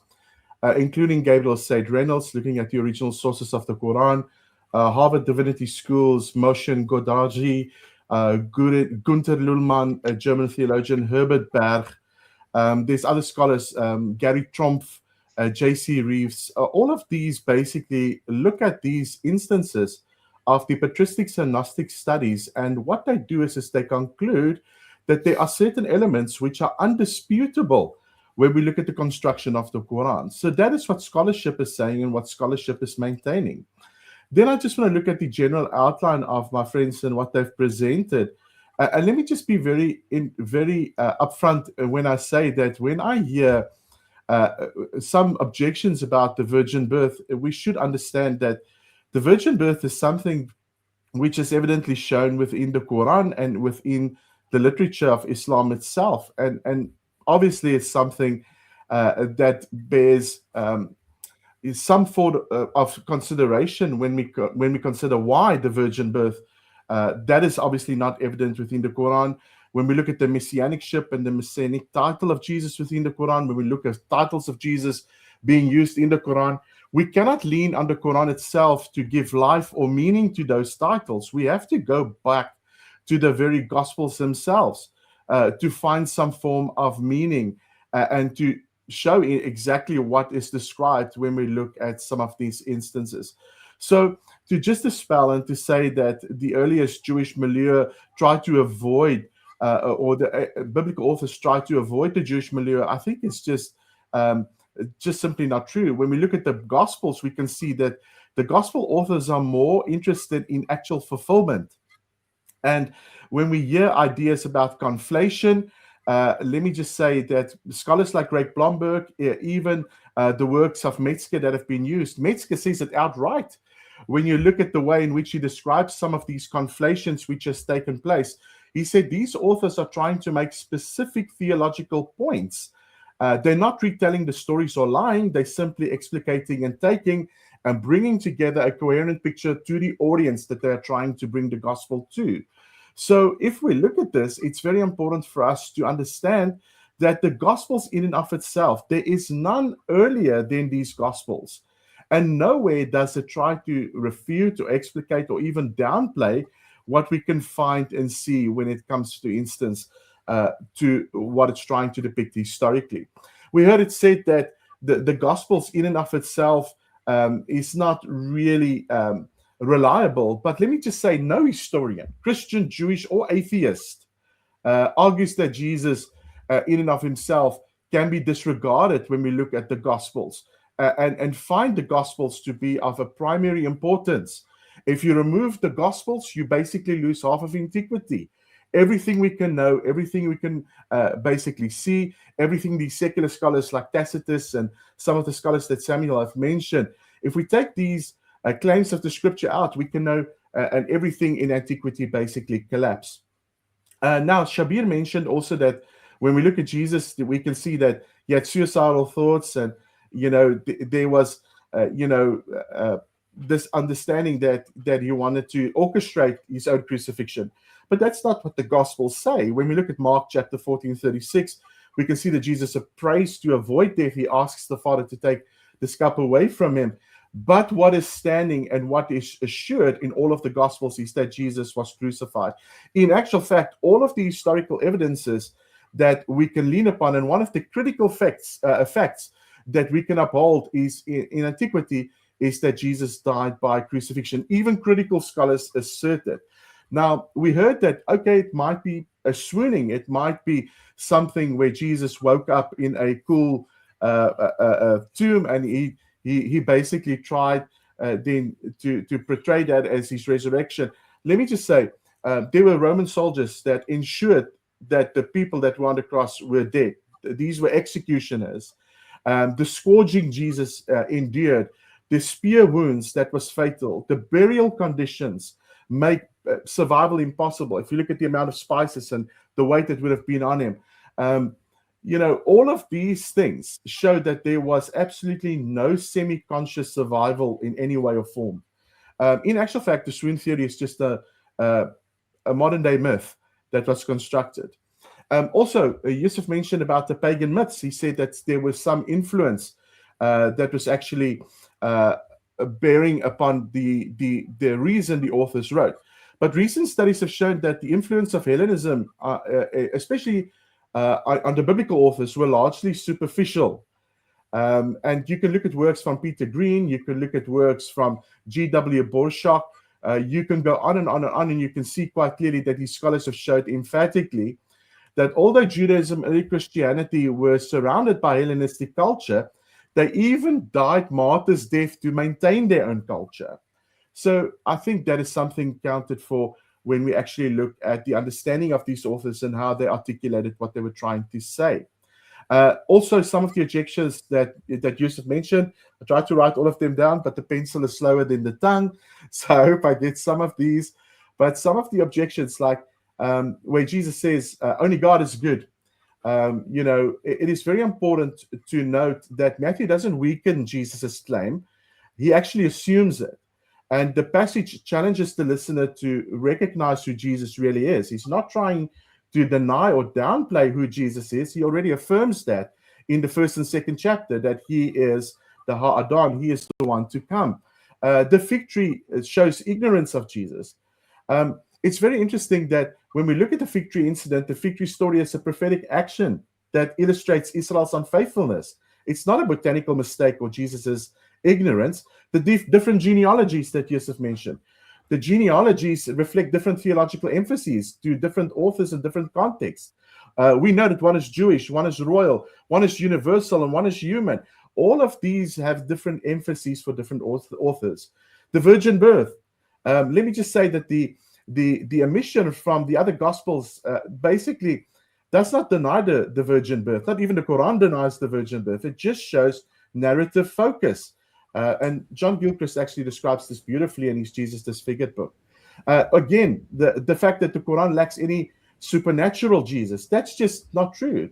including Gabriel Said Reynolds, looking at the original sources of the Quran, Harvard Divinity School's Moshe Godarji, Gunther Lullmann, a German theologian, Herbert Berg. There's other scholars, Gary Trumpf, J.C. Reeves. All of these basically look at these instances of the patristics and Gnostic studies, and what they do is they conclude that there are certain elements which are undisputable when we look at the construction of the Quran. So that is what scholarship is saying and what scholarship is maintaining. Then I just want to look at the general outline of my friends and what they've presented. And let me just be very upfront when I say that when I hear some objections about the virgin birth, we should understand that the virgin birth is something which is evidently shown within the Quran and within the literature of Islam itself. And obviously it's something that bears is some form of consideration when we consider why the virgin birth. That is obviously not evident within the Quran. When we look at the messianicship and the messianic title of Jesus within the Quran, when we look at titles of Jesus being used in the Quran, we cannot lean on the Quran itself to give life or meaning to those titles. We have to go back to the very Gospels themselves to find some form of meaning and to show exactly what is described when we look at some of these instances. So to just dispel and to say that the earliest Jewish milieu tried to avoid, or the biblical authors tried to avoid the Jewish milieu, I think it's just simply not true. When we look at the Gospels, we can see that the Gospel authors are more interested in actual fulfillment. And when we hear ideas about conflation, let me just say that scholars like Ray Blomberg, even the works of Metzger that have been used, Metzger says it outright. When you look at the way in which he describes some of these conflations which has taken place, he said these authors are trying to make specific theological points. They're not retelling the stories or lying. They're simply explicating and taking and bringing together a coherent picture to the audience that they're trying to bring the gospel to. So if we look at this, it's very important for us to understand that the gospels in and of itself, there is none earlier than these gospels. And nowhere does it try to refute or explicate or even downplay what we can find and see when it comes, to instance, to what it's trying to depict historically. We heard it said that the Gospels in and of itself is not really reliable. But let me just say, no historian, Christian, Jewish, or atheist, argues that Jesus in and of himself can be disregarded when we look at the Gospels and find the Gospels to be of a primary importance. If you remove the Gospels, you basically lose half of antiquity. Everything we can know, everything we can basically see, everything these secular scholars like Tacitus and some of the scholars that Samuel have mentioned, if we take these claims of the scripture out, we can know and everything in antiquity basically collapse. Now, Shabir mentioned also that when we look at Jesus, we can see that he had suicidal thoughts, and there was this understanding that he wanted to orchestrate his own crucifixion. But that's not what the Gospels say. When we look at Mark chapter 14:36, we can see that Jesus prays to avoid death. He asks the Father to take this cup away from him. But what is standing and what is assured in all of the Gospels is that Jesus was crucified. In actual fact, all of the historical evidences that we can lean upon, and one of the critical facts that we can uphold is in antiquity, is that Jesus died by crucifixion. Even critical scholars assert it. Now, we heard that, okay, it might be a swooning. It might be something where Jesus woke up in a cool tomb, and he basically tried then to portray that as his resurrection. Let me just say, there were Roman soldiers that ensured that the people that were on the cross were dead. These were executioners. The scourging Jesus endured, the spear wounds that was fatal, the burial conditions make survival impossible. If you look at the amount of spices and the weight that would have been on him, all of these things show that there was absolutely no semi-conscious survival in any way or form. In actual fact, the swoon theory is just a modern-day myth that was constructed. Also, Yusuf mentioned about the pagan myths. He said that there was some influence that was actually bearing upon the reason the authors wrote. But recent studies have shown that the influence of Hellenism, especially on the biblical authors, were largely superficial. And you can look at works from Peter Green, you can look at works from G.W. Boshoff, you can go on and on and on, and you can see quite clearly that these scholars have showed emphatically that although Judaism and Christianity were surrounded by Hellenistic culture, they even died martyrs' death to maintain their own culture. So I think that is something counted for when we actually look at the understanding of these authors and how they articulated what they were trying to say. Also, some of the objections that Yusuf mentioned, I tried to write all of them down, but the pencil is slower than the tongue. So I hope I get some of these. But some of the objections, like where Jesus says, only God is good. It is very important to note that Matthew doesn't weaken Jesus' claim. He actually assumes it. And the passage challenges the listener to recognize who Jesus really is. He's not trying to deny or downplay who Jesus is. He already affirms that in the first and second chapter, that he is the Ha'adon, he is the one to come. The fig tree shows ignorance of Jesus. It's very interesting that when we look at the fig tree incident, the fig tree story is a prophetic action that illustrates Israel's unfaithfulness. It's not a botanical mistake or Jesus's ignorance. The different genealogies that Yusuf mentioned, the genealogies reflect different theological emphases to different authors in different contexts. We know that one is Jewish, one is royal, one is universal, and one is human. All of these have different emphases for different authors. The virgin birth. Let me just say that the omission from the other gospels basically does not deny the virgin birth. Not even the Quran denies the virgin birth. It just shows narrative focus. And John Gilchrist actually describes this beautifully in his Jesus Disfigured book. Again, the fact that the Quran lacks any supernatural Jesus, that's just not true.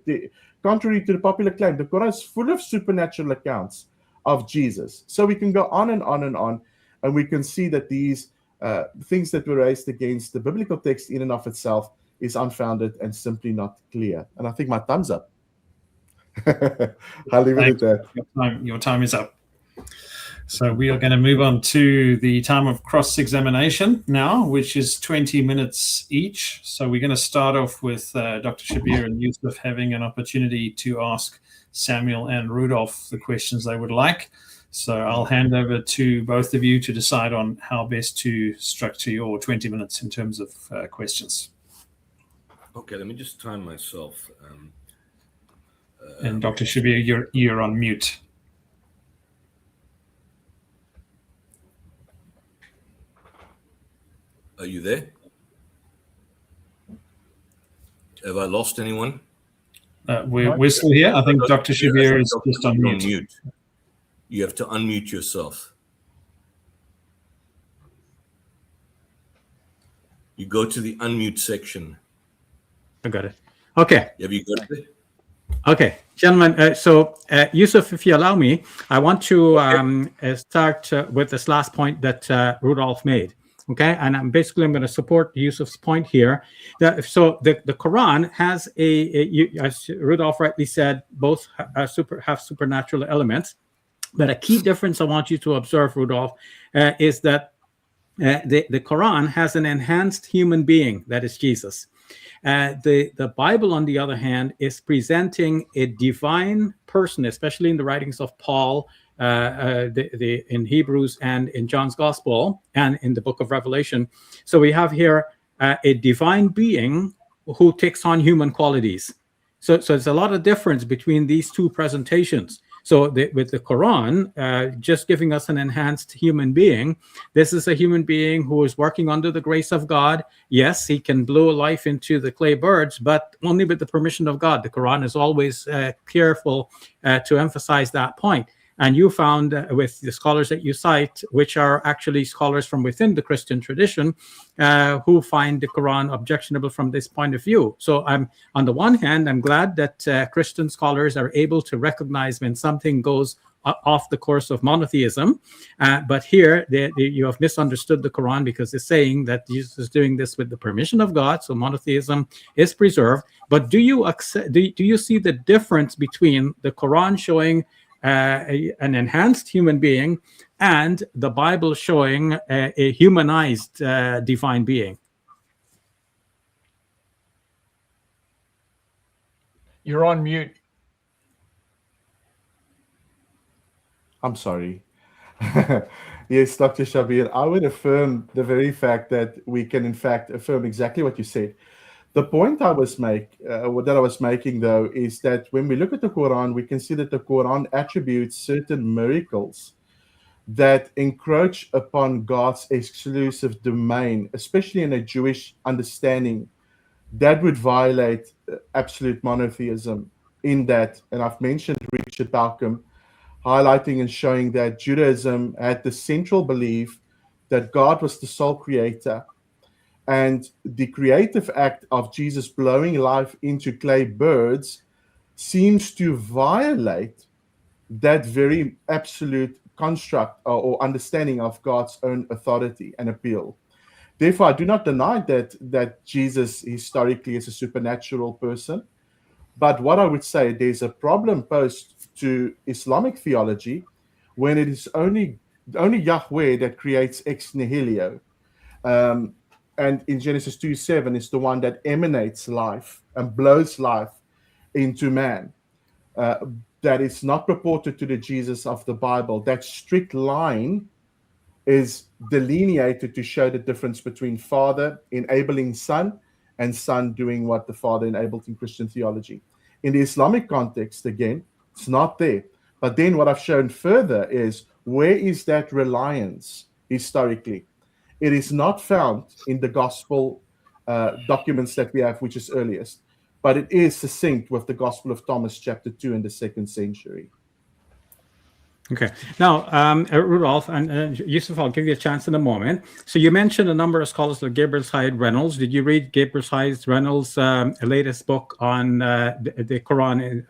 Contrary to the popular claim, the Quran is full of supernatural accounts of Jesus. So we can go on and on and on, and we can see that these things that were raised against the biblical text in and of itself is unfounded and simply not clear. And I think my time's up. I'll leave it at that. Your time is up. So we are going to move on to the time of cross-examination now, which is 20 minutes each. So we're going to start off with Dr. Shabir and Yusuf having an opportunity to ask Samuel and Rudolph the questions they would like. So I'll hand over to both of you to decide on how best to structure your 20 minutes in terms of questions. Okay, let me just time myself. And Dr. Shabir, you're on mute. Are you there? Have I lost anyone? We're still here. I think Dr. Shabir is just on mute. You have to unmute yourself. You go to the unmute section. I got it. Okay. Have you got it? Okay, gentlemen. So, Yusuf, if you allow me, I want to start with this last point that Rudolph made. Okay, and I'm going to support Yusuf's point here. So the Quran has as Rudolph rightly said, both have supernatural elements. But a key difference I want you to observe, Rudolph, is that the Quran has an enhanced human being, that is Jesus. The Bible, on the other hand, is presenting a divine person, especially in the writings of Paul, in Hebrews and in John's Gospel and in the book of Revelation. So we have here a divine being who takes on human qualities. So there's a lot of difference between these two presentations. So with the Quran just giving us an enhanced human being, this is a human being who is working under the grace of God. Yes, he can blow life into the clay birds, but only with the permission of God. The Quran is always careful to emphasize that point. And you found with the scholars that you cite, which are actually scholars from within the Christian tradition, who find the Quran objectionable from this point of view. So I'm on the one hand, I'm glad that Christian scholars are able to recognize when something goes off the course of monotheism. But here you have misunderstood the Quran, because it's saying that Jesus is doing this with the permission of God. So monotheism is preserved. But do you see the difference between the Quran showing an enhanced human being and the Bible showing a humanized divine being? You're on mute. I'm sorry. Yes, Dr. Shabir, I would affirm the very fact that we can, in fact, affirm exactly what you said. The point I was making, though, is that when we look at the Quran, we can see that the Quran attributes certain miracles that encroach upon God's exclusive domain, especially in a Jewish understanding, that would violate absolute monotheism. In that, and I've mentioned Richard Balcom, highlighting and showing that Judaism had the central belief that God was the sole creator, and the creative act of Jesus blowing life into clay birds seems to violate that very absolute construct or understanding of God's own authority and appeal. Therefore, I do not deny that Jesus historically is a supernatural person. But what I would say, there's a problem posed to Islamic theology when it is only Yahweh that creates ex nihilo. And in Genesis 2:7 is the one that emanates life and blows life into man. That is not purported to the Jesus of the Bible. That strict line is delineated to show the difference between Father enabling Son and Son doing what the Father enabled in Christian theology. In the Islamic context, again, it's not there. But then what I've shown further is, where is that reliance historically? It is not found in the gospel documents that we have, which is earliest, but it is succinct with the Gospel of Thomas, chapter 2 in the 2nd century. Okay. Now, Rudolph and Yusuf, I'll give you a chance in a moment. So you mentioned a number of scholars like Gabriel Hyde Reynolds. Did you read Gabriel Hyde Reynolds' latest book on the Quran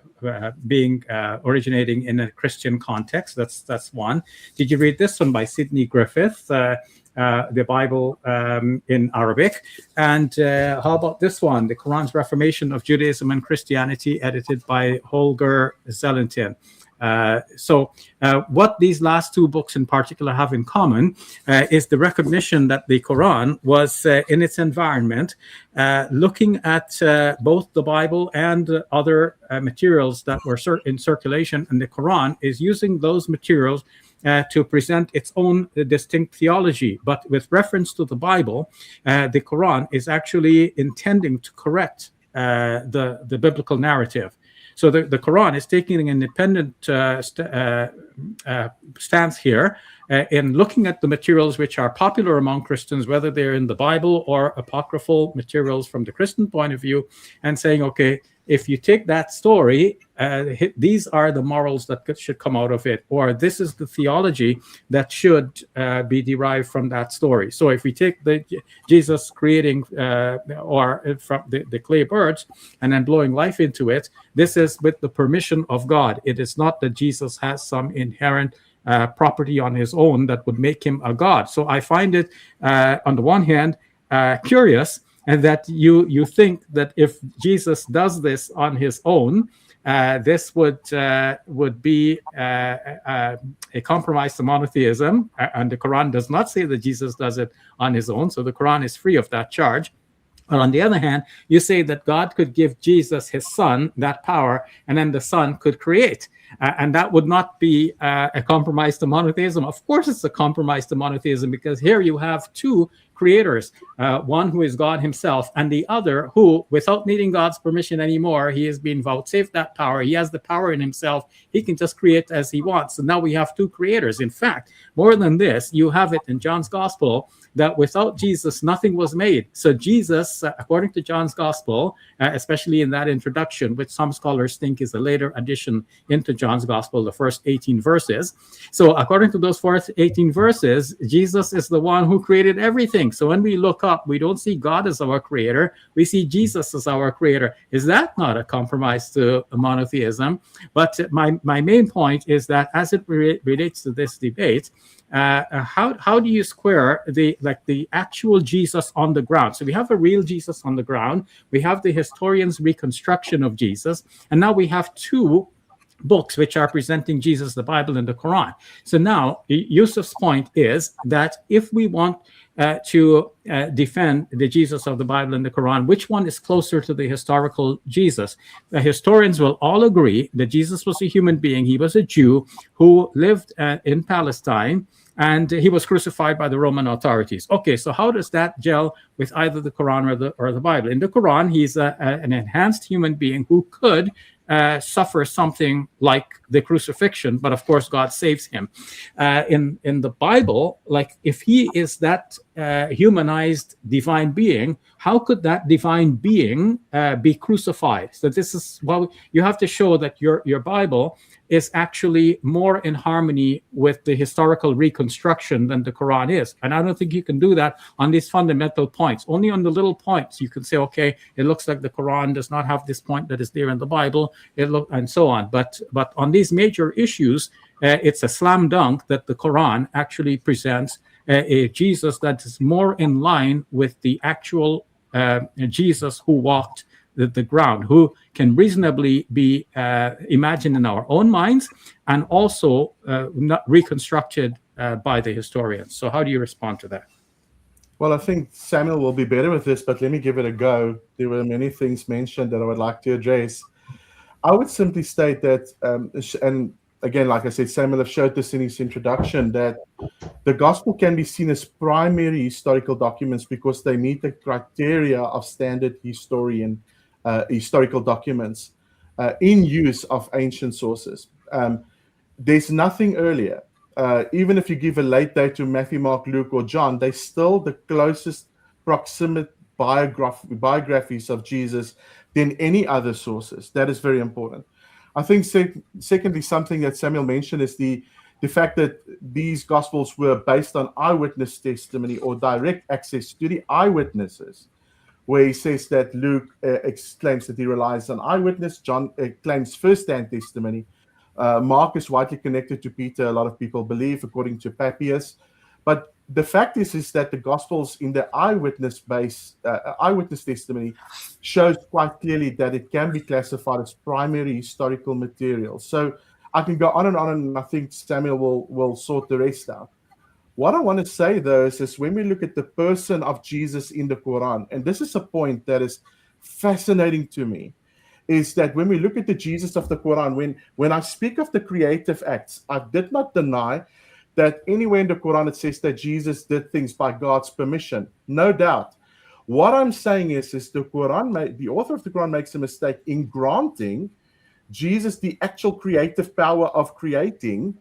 being originating in a Christian context? That's one. Did you read this one by Sidney Griffith, the Bible in Arabic? And how about this one, The Quran's Reformation of Judaism and Christianity, edited by Holger Zelentin? So what these last two books in particular have in common is the recognition that the Quran was in its environment, looking at both the Bible and other materials that were in circulation, and the Quran is using those materials to present its own distinct theology. But with reference to the Bible, the Quran is actually intending to correct the biblical narrative. So the Quran is taking an independent stance here in looking at the materials which are popular among Christians, whether they're in the Bible or apocryphal materials from the Christian point of view, and saying, okay, if you take that story, these are the morals that should come out of it, or this is the theology that should be derived from that story. So if we take the Jesus creating or from the clay birds and then blowing life into it, this is with the permission of God. It is not that Jesus has some inherent property on his own that would make him a God. So I find it, on the one hand, curious, and that you think that if Jesus does this on his own, this would be a compromise to monotheism, and the Quran does not say that Jesus does it on his own, so the Quran is free of that charge. But on the other hand, you say that God could give Jesus, his son, that power, and then the son could create. And that would not be a compromise to monotheism. Of course, it's a compromise to monotheism, because here you have two creators, one who is God himself, and the other who, without needing God's permission anymore, he has been vouchsafed that power. He has the power in himself. He can just create as he wants. So now we have two creators. In fact, more than this, you have it in John's gospel that without Jesus, nothing was made. So Jesus, according to John's gospel, especially in that introduction, which some scholars think is a later addition into John's gospel, the first 18 verses. So according to those first 18 verses, Jesus is the one who created everything. So when we look up, we don't see God as our creator. We see Jesus as our creator. Is that not a compromise to monotheism? But my main point is that as it relates to this debate, how do you square the actual Jesus on the ground? So we have a real Jesus on the ground. We have the historian's reconstruction of Jesus, and now we have two books which are presenting Jesus, the Bible and the Quran. So now Yusuf's point is that if we want to defend the Jesus of the Bible and the Quran, which one is closer to the historical Jesus? The historians will all agree that Jesus was a human being. He was a Jew who lived in Palestine, and he was crucified by the Roman authorities. Okay, so how does that gel with either the Quran or the Bible? In the Quran, he's an enhanced human being who could suffer something like the crucifixion, but of course God saves him. In the Bible, like if he is that humanized divine being, how could that divine being be crucified? So this is well, you have to show that your Bible is actually more in harmony with the historical reconstruction than the Quran is. And I don't think you can do that on these fundamental points. Only on the little points you can say, okay, it looks like the Quran does not have this point that is there in the Bible, and so on. But on these major issues, it's a slam dunk that the Quran actually presents a Jesus that is more in line with the actual Jesus who walked the ground, who can reasonably be imagined in our own minds and also not reconstructed by the historians. So how do you respond to that? Well, I think Samuel will be better with this, but let me give it a go. There were many things mentioned that I would like to address. I would simply state that, and again, like I said, Samuel showed this in his introduction, that the gospel can be seen as primary historical documents because they meet the criteria of standard historical documents in use of ancient sources. There's nothing earlier. Even if you give a late date to Matthew, Mark, Luke, or John, they're still the closest proximate biographies of Jesus than any other sources. That is very important. I think, secondly, something that Samuel mentioned is the fact that these gospels were based on eyewitness testimony or direct access to the eyewitnesses, where he says that Luke claims that he relies on eyewitness, John claims first-hand testimony. Mark is widely connected to Peter, a lot of people believe, according to Papias. But the fact is that the Gospels in the eyewitness testimony shows quite clearly that it can be classified as primary historical material. So I can go on, and I think Samuel will sort the rest out. What I want to say, though, is when we look at the person of Jesus in the Quran, and this is a point that is fascinating to me, is that when we look at the Jesus of the Quran, when I speak of the creative acts, I did not deny that anywhere in the Quran it says that Jesus did things by God's permission. No doubt. What I'm saying is the author of the Quran makes a mistake in granting Jesus the actual creative power of creating.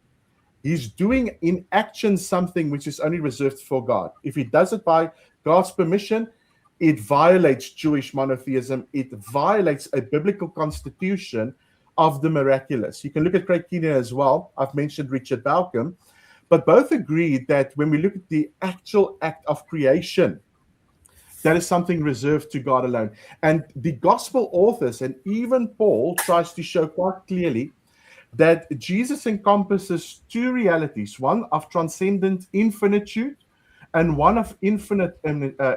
He's doing in action something which is only reserved for God. If he does it by God's permission, it violates Jewish monotheism. It violates a biblical constitution of the miraculous. You can look at Craig Keenan as well. I've mentioned Richard Balcom, but both agree that when we look at the actual act of creation, that is something reserved to God alone. And the gospel authors, and even Paul, tries to show quite clearly that Jesus encompasses two realities, one of transcendent infinitude and one of infinite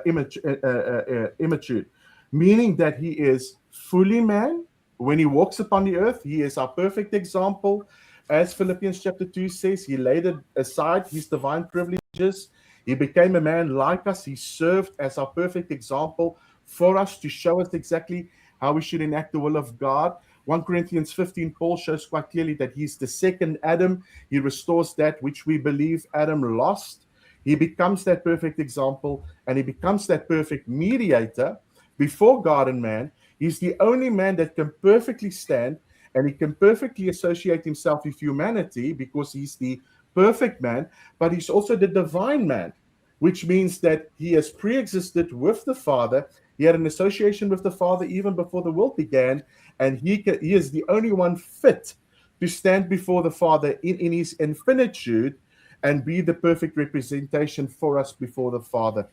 immaturity, meaning that he is fully man. When he walks upon the earth, he is our perfect example. As Philippians chapter 2 says, he laid aside his divine privileges. He became a man like us. He served as our perfect example for us to show us exactly how we should enact the will of God. 1 Corinthians 15, Paul shows quite clearly that he's the second Adam. He restores that which we believe Adam lost. He becomes that perfect example, and he becomes that perfect mediator before God and man. He's the only man that can perfectly stand, and he can perfectly associate himself with humanity because he's the perfect man, but he's also the divine man, which means that he has pre-existed with the Father. He had an association with the Father even before the world began, and he is the only one fit to stand before the Father in his infinitude and be the perfect representation for us before the Father.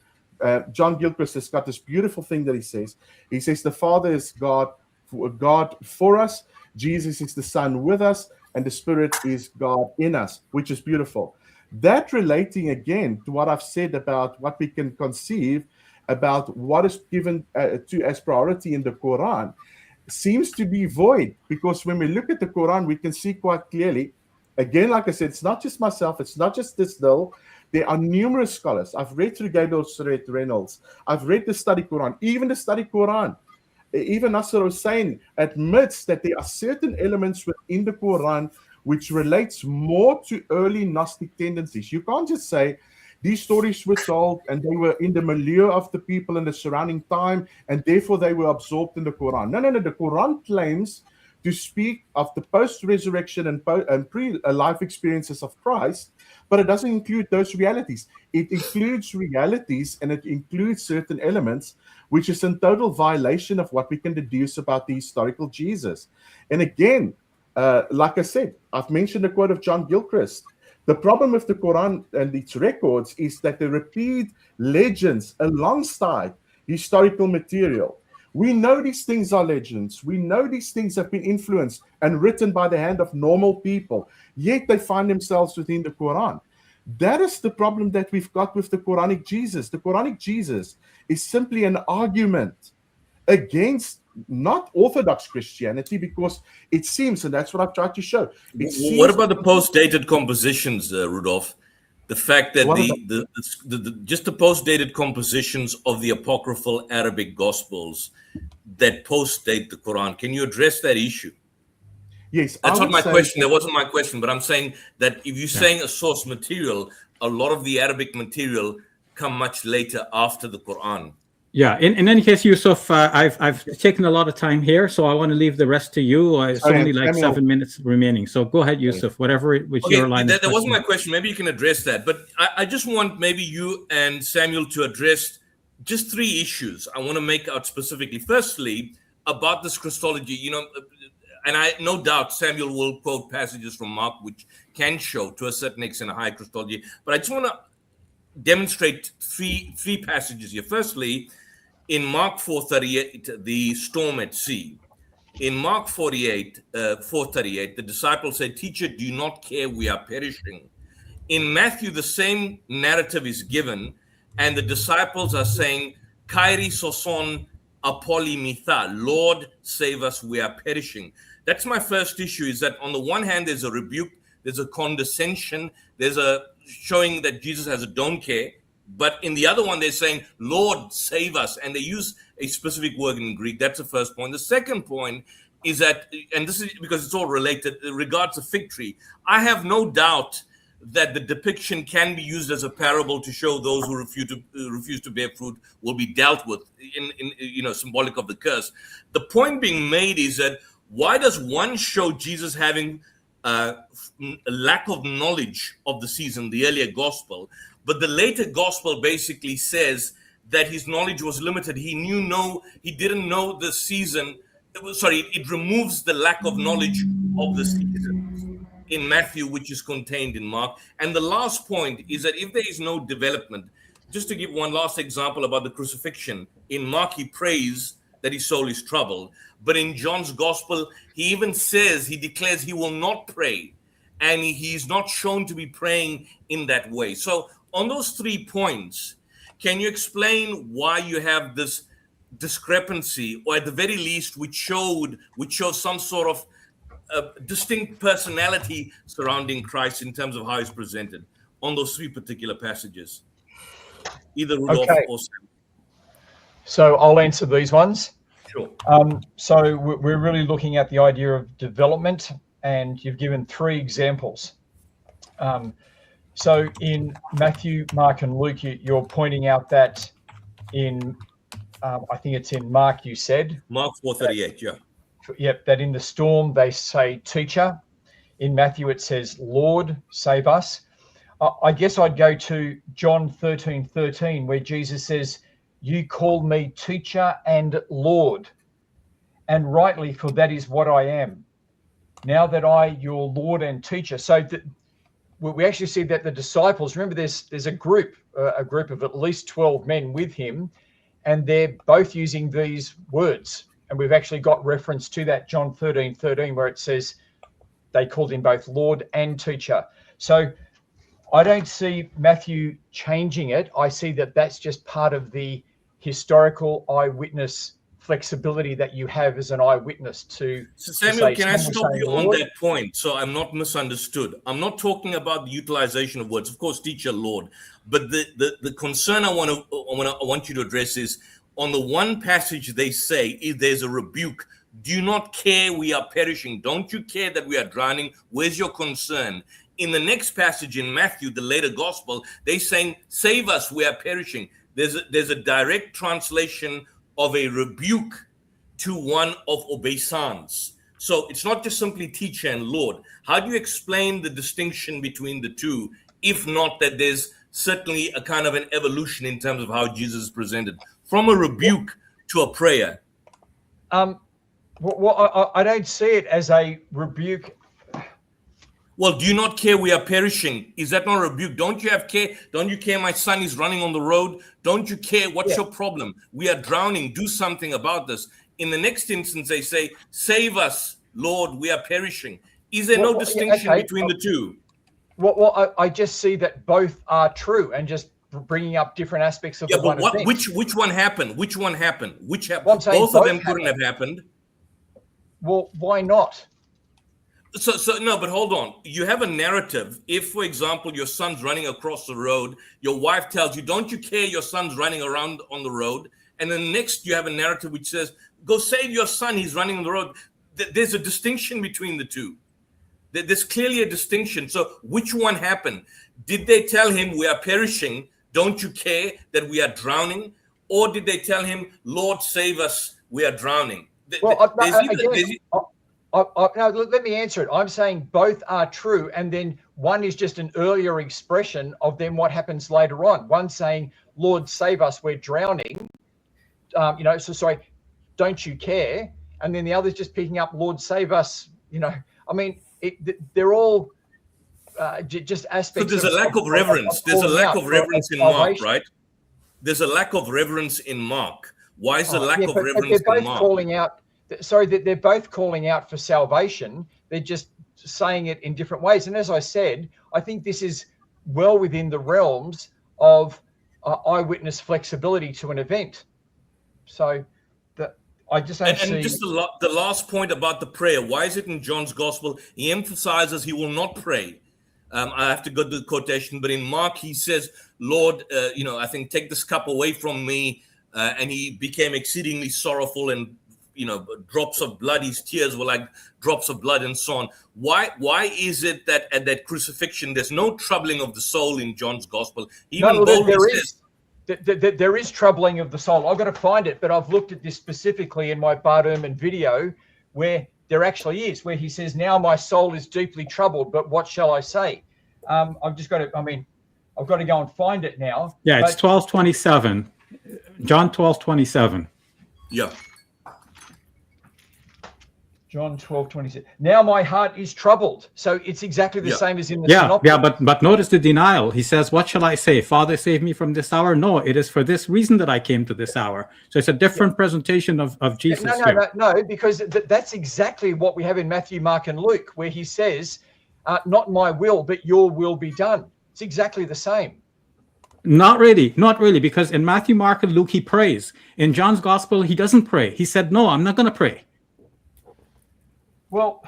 John Gilchrist has got this beautiful thing that he says. He says the Father is God for us, Jesus is the Son with us, and the Spirit is God in us, which is beautiful. That relating again to what I've said about what we can conceive about what is given to as priority in the Quran seems to be void, because when we look at the Quran, we can see quite clearly, again, like I said, it's not just myself, it's not just this though. There are numerous scholars. I've read through Gabriel Reynolds. I've read the study Quran, even the study Quran. Even Nasser Hussain admits that there are certain elements within the Quran which relates more to early Gnostic tendencies. You can't just say these stories were told and they were in the milieu of the people in the surrounding time, and therefore they were absorbed in the Quran. No. The Quran claims to speak of the post-resurrection and pre-life experiences of Christ, but it doesn't include those realities. It includes realities, and it includes certain elements which is in total violation of what we can deduce about the historical Jesus. And again, like I said, I've mentioned a quote of John Gilchrist. The problem with the Quran and its records is that they repeat legends alongside historical material. We know these things are legends. We know these things have been influenced and written by the hand of normal people, yet they find themselves within the Quran. That is the problem that we've got with the Quranic Jesus. The Quranic Jesus is simply an argument against not Orthodox Christianity, because it seems, and that's what I've tried to show. What about the post-dated compositions, Rudolph? The fact that just the post-dated compositions of the apocryphal Arabic Gospels that post-date the Quran. Can you address that issue? Yes. That's not my question. That wasn't my question. But I'm saying that if you're saying a source material, a lot of the Arabic material come much later after the Quran. Yeah. In any case, Yusuf, I've taken a lot of time here, so I want to leave the rest to you. It's only like 7 minutes remaining. So go ahead, Yusuf, whatever which your line is. That wasn't my question. Maybe you can address that. But I just want maybe you and Samuel to address just 3 issues I want to make out specifically. Firstly, about this Christology, and I no doubt Samuel will quote passages from Mark which can show to a certain extent a high Christology. But I just want to demonstrate three passages here. Firstly, in Mark 4:38, the storm at sea. In Mark 4:38, the disciples said, "Teacher, do you not care we are perishing?" In Matthew, the same narrative is given, and the disciples are saying, "Kairi soson apolymitha, Lord, save us, we are perishing." That's my first issue, is that on the one hand, there's a rebuke, there's a condescension, there's a showing that Jesus has a don't care. But in the other one, they're saying, "Lord, save us." And they use a specific word in Greek. That's the first point. The second point is that, and this is because it's all related, in regards to fig tree, I have no doubt that the depiction can be used as a parable to show those who refuse to bear fruit will be dealt with in symbolic of the curse. The point being made is that why does one show Jesus having a lack of knowledge of the season, the earlier gospel, but the later gospel basically says that his knowledge was limited. He didn't know the season. It removes the lack of knowledge of the season in Matthew, which is contained in Mark. And the last point is that if there is no development, just to give one last example about the crucifixion, in Mark, he prays that his soul is troubled. But in John's gospel, he even declares he will not pray. And he's not shown to be praying in that way. So on those 3 points, can you explain why you have this discrepancy, or at the very least, which shows some sort of distinct personality surrounding Christ in terms of how he's presented on those 3 particular passages? Either Rudolph or Sam. So I'll answer these ones. Sure. So we're really looking at the idea of development, and you've given 3 examples. So in Matthew, Mark, and Luke, you're pointing out that in, I think it's in Mark, you said. Mark 4:38, yeah. Yep, that in the storm they say, teacher. In Matthew, it says, Lord, save us. I guess I'd go to John 13:13, where Jesus says, you call me teacher and Lord, and rightly, for that is what I am. Now that I, your Lord and teacher. So we actually see that the disciples, remember there's a group of at least 12 men with him, and they're both using these words. And we've actually got reference to that, John 13:13, where it says they called him both Lord and teacher. So I don't see Matthew changing it. I see that that's just part of the historical eyewitness flexibility that you have as an eyewitness to. So Samuel, can I stop you on that point so I'm not misunderstood? I'm not talking about the utilization of words, of course, teacher, Lord, but the concern I want you to address is on the one passage they say, if there's a rebuke, do you not care we are perishing? Don't you care that we are drowning? Where's your concern? In the next passage in Matthew, the later gospel, they're saying, save us, we are perishing. There's a direct translation of a rebuke to one of obeisance. So it's not just simply teacher and Lord. How do you explain the distinction between the two, if not that there's certainly a kind of an evolution in terms of how Jesus is presented, from a rebuke to a prayer? Well, I don't see it as a rebuke. Well, do you not care we are perishing? Is that not a rebuke? Don't you have care? Don't you care my son is running on the road? Don't you care? What's your problem? We are drowning. Do something about this. In the next instance, they say, save us, Lord, we are perishing. Is there no distinction between the two? Well, I just see that both are true and just bringing up different aspects of the one event. Which one happened? Which one happened? Which happened? Well, both of them couldn't have happened. Well, why not? So no, but hold on. You have a narrative. If, for example, your son's running across the road, your wife tells you, don't you care your son's running around on the road? And then next you have a narrative which says, go save your son, he's running on the road. There's a distinction between the two. There's clearly a distinction. So which one happened? Did they tell him we are perishing? Don't you care that we are drowning? Or did they tell him, Lord, save us, we are drowning? No, let me answer it. I'm saying both are true, and then one is just an earlier expression of then what happens later on. One saying, Lord, save us, we're drowning. So sorry, don't you care? And then the other's just picking up, Lord, save us. I mean, they're all just aspects. So there's a lack of reverence. There's a lack of reverence in Mark, right? There's a lack of reverence in Mark. Why is the lack of reverence in Mark? They're both calling out for salvation. They're just saying it in different ways. And as I said, I think this is well within the realms of eyewitness flexibility to an event. So I just don't see. And just the last point about the prayer. Why is it in John's gospel? He emphasizes he will not pray. I have to go to the quotation, but in Mark he says, Lord, I think take this cup away from me. And he became exceedingly sorrowful and drops of blood, his tears were like drops of blood and so on. Why is it that at that crucifixion, there's no troubling of the soul in John's gospel? There is troubling of the soul. I've got to find it, but I've looked at this specifically in my Bart Ehrman video where there actually is, where he says, now my soul is deeply troubled, but what shall I say? I've got to go and find it now. Yeah, it's 12:27. John 12:27. Yeah. John 12:26. Now my heart is troubled. So it's exactly the same as in the synopsis. Yeah, but notice the denial. He says, what shall I say? Father, save me from this hour? No, it is for this reason that I came to this hour. So it's a different presentation of Jesus. No, because that's exactly what we have in Matthew, Mark, and Luke, where he says, not my will, but your will be done. It's exactly the same. Not really, because in Matthew, Mark, and Luke, he prays. In John's gospel, he doesn't pray. He said, no, I'm not going to pray. Well,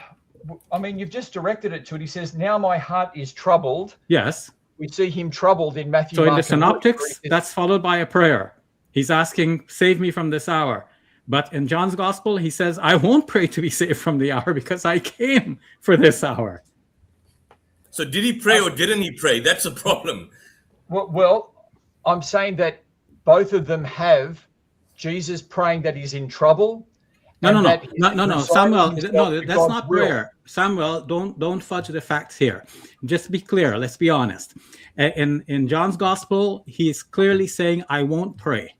you've just directed it to it. He says, now my heart is troubled. Yes. We see him troubled in Matthew, So Mark, in the synoptics, that's followed by a prayer. He's asking, save me from this hour. But in John's gospel, he says, I won't pray to be saved from the hour because I came for this hour. So did he pray or didn't he pray? That's a problem. Well, I'm saying that both of them have Jesus praying that he's in trouble. No, Samuel. No, that's not prayer. Samuel, don't fudge the facts here. Just to be clear, let's be honest. In John's gospel, he's clearly saying, "I won't pray."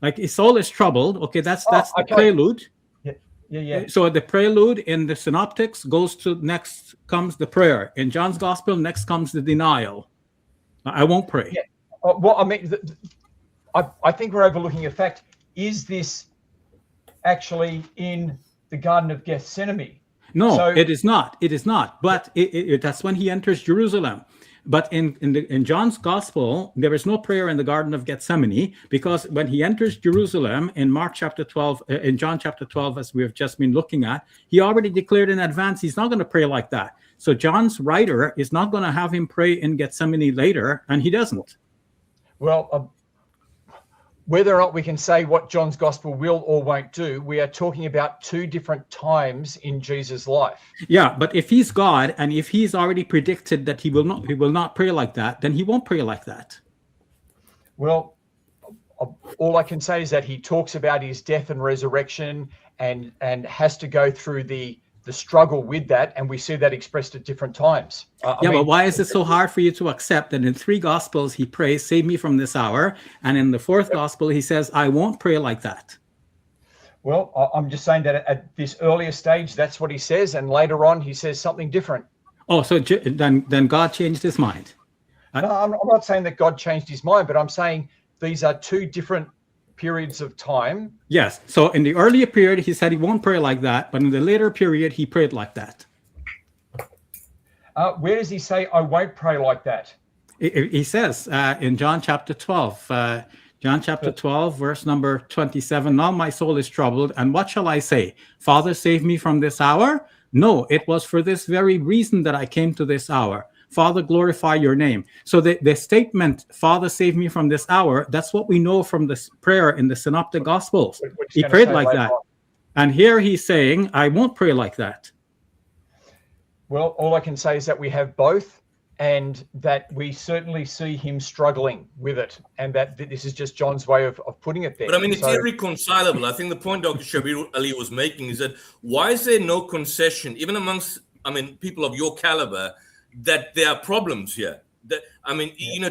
Like his soul is troubled. Okay, that's the prelude. Yeah. So the prelude in the synoptics goes to next comes the prayer. In John's gospel, next comes the denial. I won't pray. Yeah. Well, I mean, I think we're overlooking a fact. Is this actually in the Garden of Gethsemane? No, it is not. It is not. But that's when he enters Jerusalem. But in John's gospel, there is no prayer in the Garden of Gethsemane, because when he enters Jerusalem in Mark chapter 12, in John chapter 12, as we have just been looking at, he already declared in advance he's not going to pray like that. So John's writer is not going to have him pray in Gethsemane later, and he doesn't. Well, whether or not we can say what John's gospel will or won't do, we are talking about two different times in Jesus' life. Yeah, but if he's God and if he's already predicted that he will not pray like that, then he won't pray like that. Well, all I can say is that he talks about his death and resurrection and has to go through the struggle with that, and we see that expressed at different times. But why is it so hard for you to accept that in 3 Gospels he prays, "Save me from this hour," and in the 4th Gospel he says, "I won't pray like that"? Well, I'm just saying that at this earlier stage, that's what he says, and later on he says something different. Oh, so then God changed his mind? No, I'm not saying that God changed his mind, but I'm saying these are two different periods of time. Yes. So in the earlier period, he said he won't pray like that, but in the later period, he prayed like that. Where does he say, "I won't pray like that"? He says in John chapter 12, John chapter 12, verse number 27, "Now my soul is troubled, and what shall I say? Father, save me from this hour? No, it was for this very reason that I came to this hour. Father, glorify your name." So the statement, "Father, save me from this hour," that's what we know from this prayer in the Synoptic Gospels. He prayed like that. And here he's saying, "I won't pray like that." Well, all I can say is that we have both, and that we certainly see him struggling with it, and that this is just John's way of putting it there. But I mean, it's irreconcilable. I think the point Dr. Shabir Ali was making is that why is there no concession, even amongst, people of your caliber, that there are problems here? That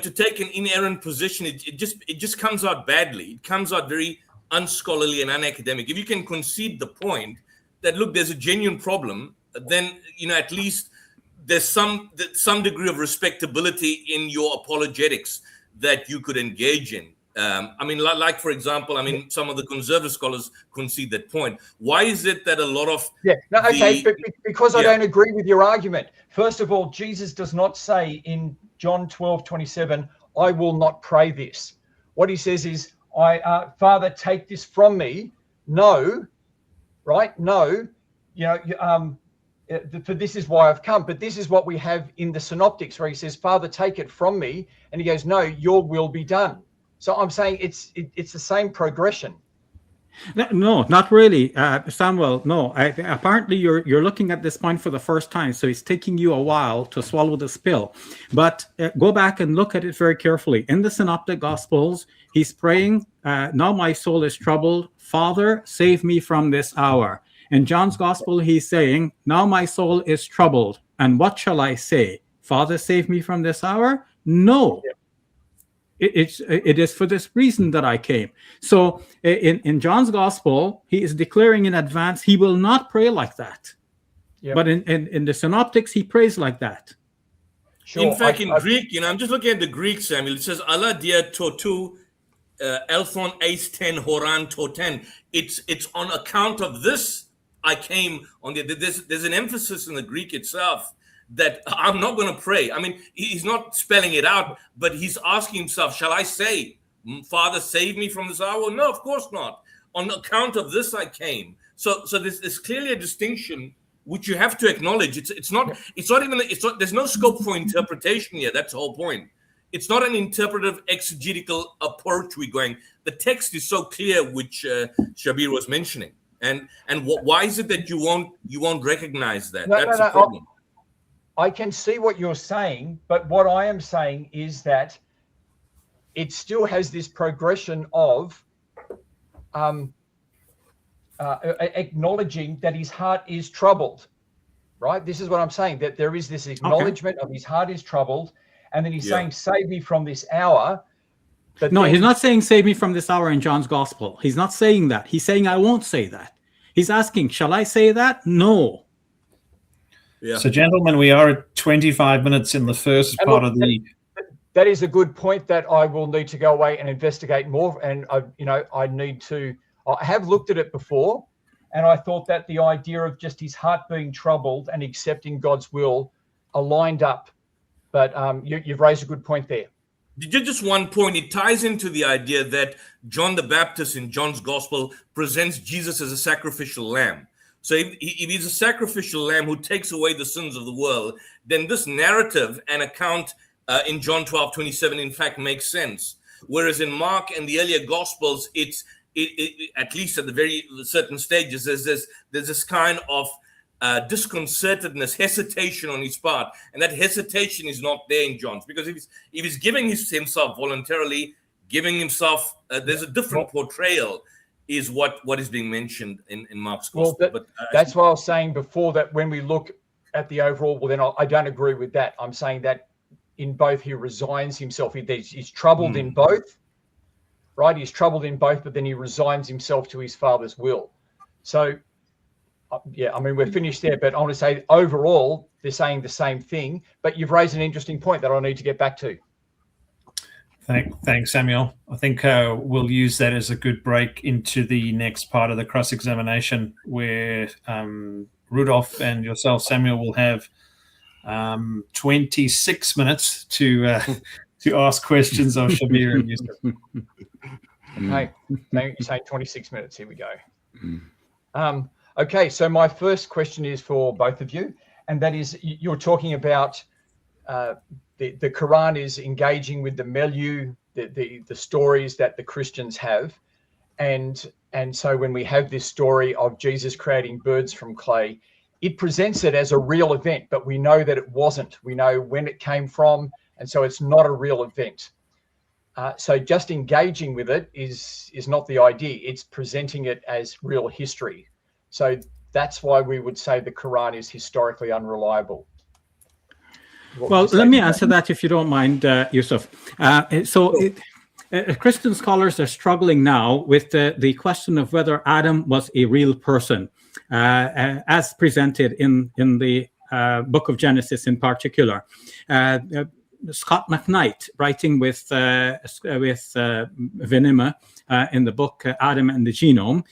to take an inerrant position, it just comes out badly. It comes out very unscholarly and unacademic. If you can concede the point that, look, there's a genuine problem, then at least there's some degree of respectability in your apologetics that you could engage in. Like for example, some of the conservative scholars concede that point. Why is it that a lot of because I don't agree with your argument. First of all, Jesus does not say in John 12:27, "I will not pray this." What he says is, "Father, take this from me." No, right? No, for this is why I've come. But this is what we have in the Synoptics, where he says, "Father, take it from me," and he goes, "No, your will be done." So I'm saying it's the same progression. No, not really, Samuel. No, apparently you're looking at this point for the first time, so it's taking you a while to swallow the spill. But go back and look at it very carefully. In the Synoptic Gospels, he's praying, "Now my soul is troubled. Father, save me from this hour." In John's Gospel, he's saying, "Now my soul is troubled, and what shall I say? Father, save me from this hour? No." Yeah. It is for this reason that I came. So in John's Gospel, he is declaring in advance he will not pray like that. Yep. But in the Synoptics, he prays like that. Sure. In fact, in Greek, I'm just looking at the Greek, Samuel. It says, "Allah dia totu elthon eis ten horan toten." It's on account of this I came on the. There's an emphasis in the Greek itself that I'm not going to pray. He's not spelling it out, but he's asking himself, shall I say, "Father, save me from this hour"? No, of course not. On account of this I came. So there's clearly a distinction which you have to acknowledge. There's no scope for interpretation here. That's the whole point. It's not an interpretive exegetical approach we're going. The text is so clear, which Shabir was mentioning. And why is it that you won't recognize that? That's the problem. I can see what you're saying, but what I am saying is that it still has this progression of acknowledging that his heart is troubled, right? This is what I'm saying, that there is this acknowledgement of his heart is troubled, and then he's saying, save me from this hour. But no, he's not saying save me from this hour in John's gospel. He's not saying that. He's saying I won't say that. He's asking, shall I say that? No. Yeah. So, gentlemen, we are at 25 minutes in the first part of the... That is a good point that I will need to go away and investigate more. And, I have looked at it before, and I thought that the idea of just his heart being troubled and accepting God's will aligned up. But you've raised a good point there. Just one point, it ties into the idea that John the Baptist in John's gospel presents Jesus as a sacrificial lamb. So if he's a sacrificial lamb who takes away the sins of the world, then this narrative and account in John 12:27, in fact, makes sense. Whereas in Mark and the earlier gospels, it at least at the very certain stages, there's this kind of disconcertedness, hesitation on his part, and that hesitation is not there in John's, because if he's giving himself voluntarily, giving himself, there's a different portrayal, is what is being mentioned in Mark's gospel. Well, that's why I was saying before that when we look at the overall, well, then I don't agree with that. I'm saying that in both he resigns himself. He's troubled in both, right? He's troubled in both, but then he resigns himself to his Father's will. So, yeah, I mean, we're finished there, but I want to say overall, they're saying the same thing, but you've raised an interesting point that I need to get back to. Thanks, Samuel. I think we'll use that as a good break into the next part of the cross-examination, where Rudolph and yourself, Samuel, will have 26 minutes to ask questions of Shabir and Yusuf. Okay, you're saying 26 minutes. Here we go. Okay, so my first question is for both of you, and that is, you're talking about the Quran is engaging with the milieu, the stories that the Christians have, and so when we have this story of Jesus creating birds from clay, it presents it as a real event, but we know that it wasn't. We know when it came from, and so it's not a real event. So just engaging with it is not the idea. It's presenting it as real history. So that's why we would say the Quran is historically unreliable. Well, let me answer that if you don't mind, Yusuf. Christian scholars are struggling now with the question of whether Adam was a real person, as presented in the book of Genesis in particular. Scott McKnight, writing with Venema in the book Adam and the Genome,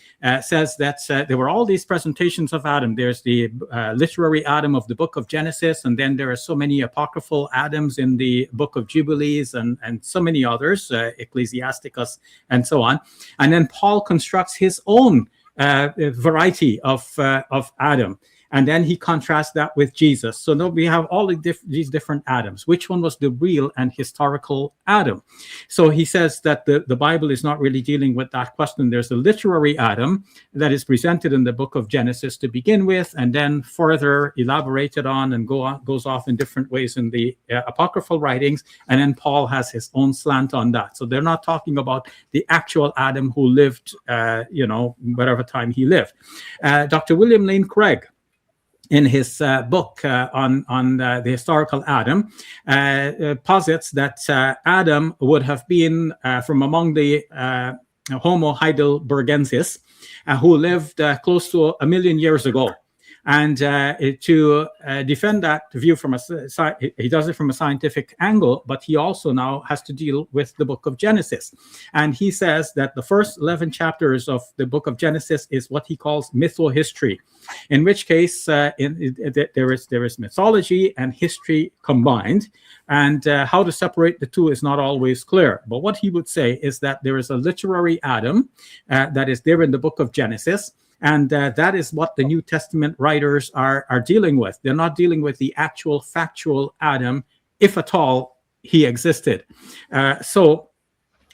says that there were all these presentations of Adam. There's the literary Adam of the book of Genesis, and then there are so many apocryphal Adams in the book of Jubilees and so many others, Ecclesiasticus and so on. And then Paul constructs his own variety of Adam. And then he contrasts that with Jesus. So now we have all these different Adams. Which one was the real and historical Adam? So he says that the Bible is not really dealing with that question. There's a literary Adam that is presented in the book of Genesis to begin with, and then further elaborated on and goes off in different ways in the apocryphal writings. And then Paul has his own slant on that. So they're not talking about the actual Adam who lived, whatever time he lived. Dr. William Lane Craig, in his book on the historical Adam, posits that Adam would have been from among the Homo heidelbergensis, who lived close to 1 million years ago. And to defend that view he does it from a scientific angle, but he also now has to deal with the book of Genesis. And he says that the first 11 chapters of the book of Genesis is what he calls mythohistory, in which case there is mythology and history combined. And how to separate the two is not always clear. But what he would say is that there is a literary Adam that is there in the book of Genesis. And that is what the New Testament writers are dealing with. They're not dealing with the actual factual Adam, if at all he existed. So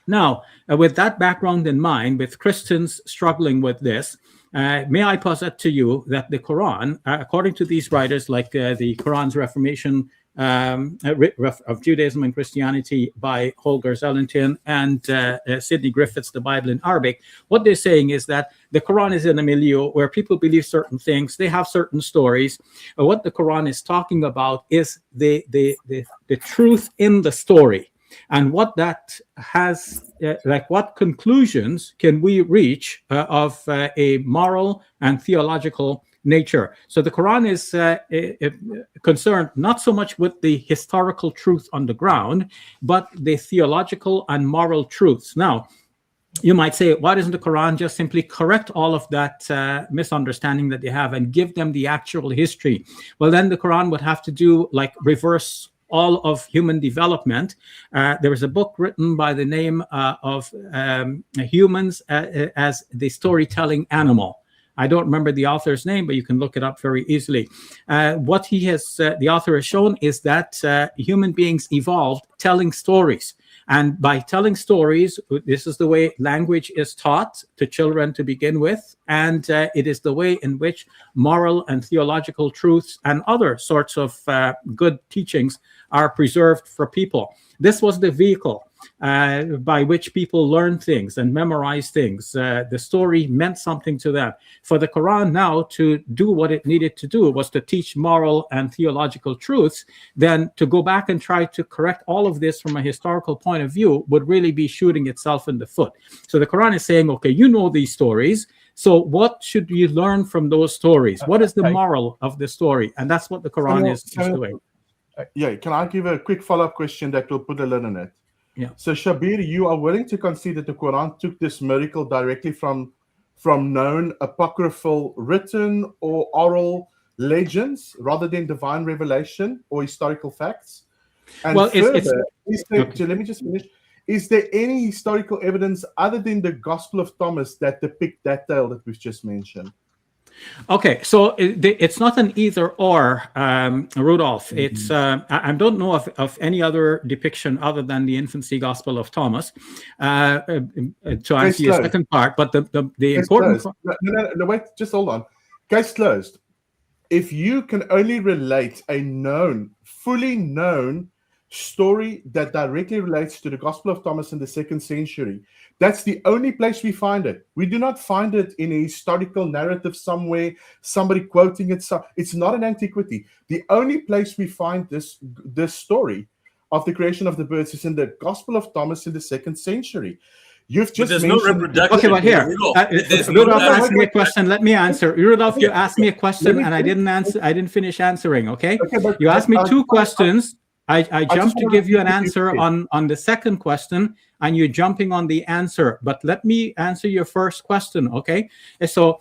now, with that background in mind, with Christians struggling with this, may I posit to you that the Quran, according to these writers, like the Quran's Reformation of Judaism and Christianity by Holger Zellington and Sidney Griffiths, The Bible in Arabic, what they're saying is that the Quran is in a milieu where people believe certain things, they have certain stories. What the Quran is talking about is the truth in the story. And what that has, like what conclusions can we reach of a moral and theological nature. So the Quran is concerned not so much with the historical truth on the ground, but the theological and moral truths. Now, you might say, why doesn't the Quran just simply correct all of that misunderstanding that they have and give them the actual history? Well, then the Quran would have to do like reverse all of human development. There was a book written by the name of Humans as the Storytelling Animal. I don't remember the author's name, but you can look it up very easily. What he has, the author has shown is that human beings evolved telling stories. And by telling stories, this is the way language is taught to children to begin with. And it is the way in which moral and theological truths and other sorts of good teachings are preserved for people. This was the vehicle by which people learn things and memorize things. The story meant something to them. For the Quran now to do what it needed to do was to teach moral and theological truths. Then to go back and try to correct all of this from a historical point of view would really be shooting itself in the foot. So the Quran is saying, okay, you know these stories. So what should you learn from those stories? What is the moral of the story? And that's what the Quran is doing. Yeah, can I give a quick follow-up question that will put a lid on it? Yeah. So Shabir, you are willing to concede that the Quran took this miracle directly from known apocryphal written or oral legends rather than divine revelation or historical facts? And well, further, okay. Let me just finish. Is there any historical evidence other than the Gospel of Thomas that depict that tale that we've just mentioned? Okay, so it's not an either or, Rudolph. It's I don't know of any other depiction other than the infancy Gospel of Thomas. To answer your second part, but the important. No, wait, just hold on. Case closed. If you can only relate a known, fully known story that directly relates to the Gospel of Thomas in the 2nd century, that's the only place we find it. We do not find it in a historical narrative somewhere, somebody quoting it. It's not an antiquity. The only place we find this story of the creation of the birds is in the Gospel of Thomas in the 2nd century. You've just there's mentioned... no reproduction. Okay, but here, Rudolph asked me a question. Let me answer. Rudolph, you asked me a question and I didn't answer. I didn't finish answering. Okay, you asked me two questions. I jumped to give you an answer on the second question, and you're jumping on the answer. But let me answer your first question, okay? So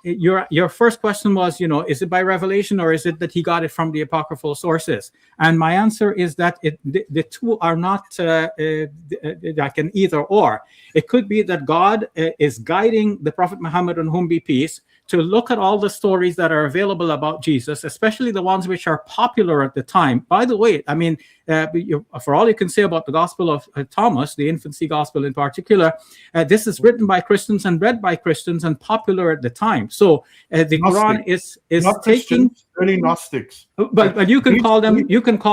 your first question was, is it by revelation or is it that he got it from the apocryphal sources? And my answer is that the two are not like an either or. It could be that God is guiding the Prophet Muhammad, on whom be peace, to look at all the stories that are available about Jesus, especially the ones which are popular at the time. By the way, I mean, for all you can say about the Gospel of Thomas, the infancy Gospel in particular, this is written by Christians and read by Christians and popular at the time. So the Quran is not taking early Gnostics. But you can call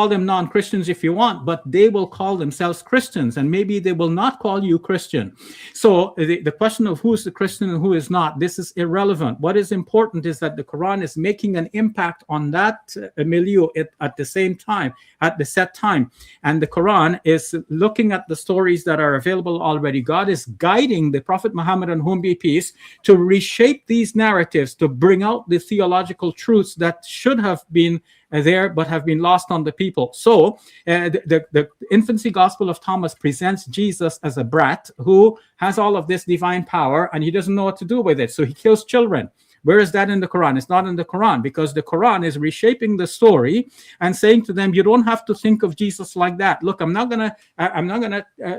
them non-Christians if you want, but they will call themselves Christians, and maybe they will not call you Christian. So the question of who is the Christian and who is not, this is irrelevant. What is important is that the Quran is making an impact on that milieu at the same time, at the set time. And the Quran is looking at the stories that are available already. God is guiding the Prophet Muhammad, on whom be peace, to reshape these narratives, to bring out the theological truths that should have been there but have been lost on the people. So the infancy Gospel of Thomas presents Jesus as a brat who has all of this divine power and he doesn't know what to do with it, so he kills children. Where is that in the Quran? It's not in the Quran, because the Quran is reshaping the story and saying to them, you don't have to think of Jesus like that. Look, I'm not gonna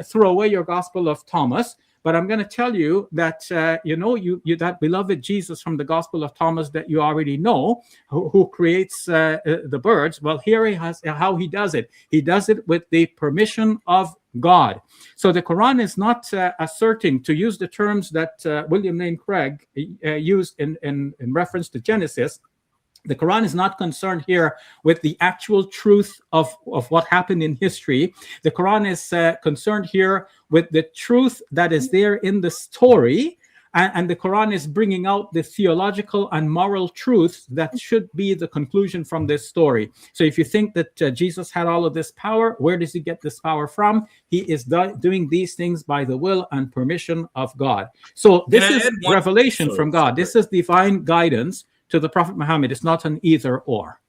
throw away your Gospel of Thomas, but I'm going to tell you that, you that beloved Jesus from the Gospel of Thomas that you already know, who creates the birds. Well, here he has how he does it. He does it with the permission of God. So the Quran is not asserting, to use the terms that William Lane Craig used in reference to Genesis. The Quran is not concerned here with the actual truth of what happened in history. The Quran is concerned here with the truth that is there in the story. And the Quran is bringing out the theological and moral truths that should be the conclusion from this story. So if you think that Jesus had all of this power, where does he get this power from? He is doing these things by the will and permission of God. So this is revelation from God. This is divine guidance to the Prophet Muhammad. It's not an either or.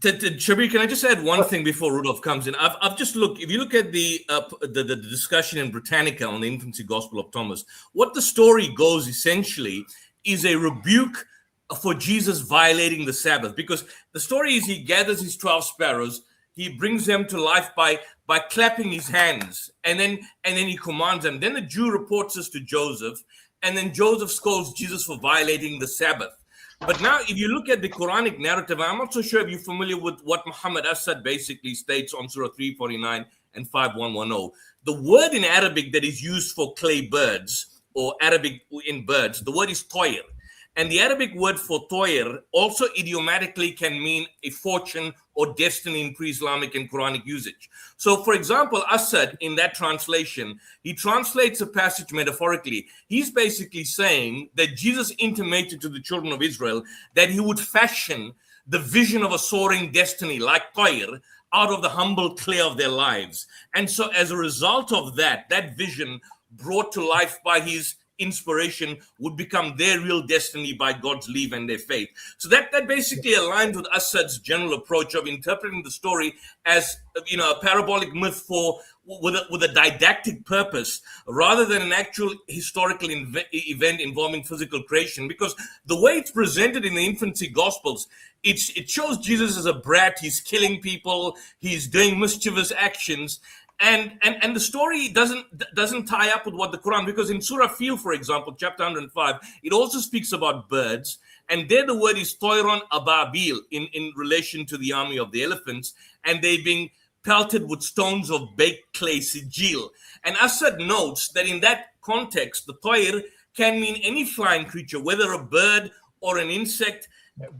Shabir, can I just add one thing before Rudolph comes in? I've just looked. If you look at the discussion in Britannica on the infancy gospel of Thomas, what the story goes essentially is a rebuke for Jesus violating the Sabbath, because the story is he gathers his 12 sparrows, he brings them to life by clapping his hands, and then he commands them. Then the Jew reports this to Joseph, and then Joseph scolds Jesus for violating the Sabbath. But now, if you look at the Quranic narrative, I'm not so sure if you're familiar with what Muhammad Asad basically states on Surah 349 and 5110. The word in Arabic that is used for clay birds, or Arabic in birds, the word is toyer. And the Arabic word for toyer also idiomatically can mean a fortune or destiny in pre-Islamic and Quranic usage. So, for example, Asad, in that translation, he translates a passage metaphorically. He's basically saying that Jesus intimated to the children of Israel that he would fashion the vision of a soaring destiny like toyer out of the humble clay of their lives. And so as a result of that vision brought to life by his inspiration would become their real destiny by God's leave and their faith. So that basically aligns with Asad's general approach of interpreting the story as, you know, a parabolic myth with a didactic purpose rather than an actual historical event involving physical creation. Because the way it's presented in the infancy gospels, it shows Jesus as a brat. He's killing people, he's doing mischievous actions. And the story doesn't tie up with what the Quran, because in Surah Fil, for example, chapter 105, it also speaks about birds, and there the word is toiron ababil in relation to the army of the elephants, and they being pelted with stones of baked clay sijil. And Asad notes that in that context, the toir can mean any flying creature, whether a bird or an insect,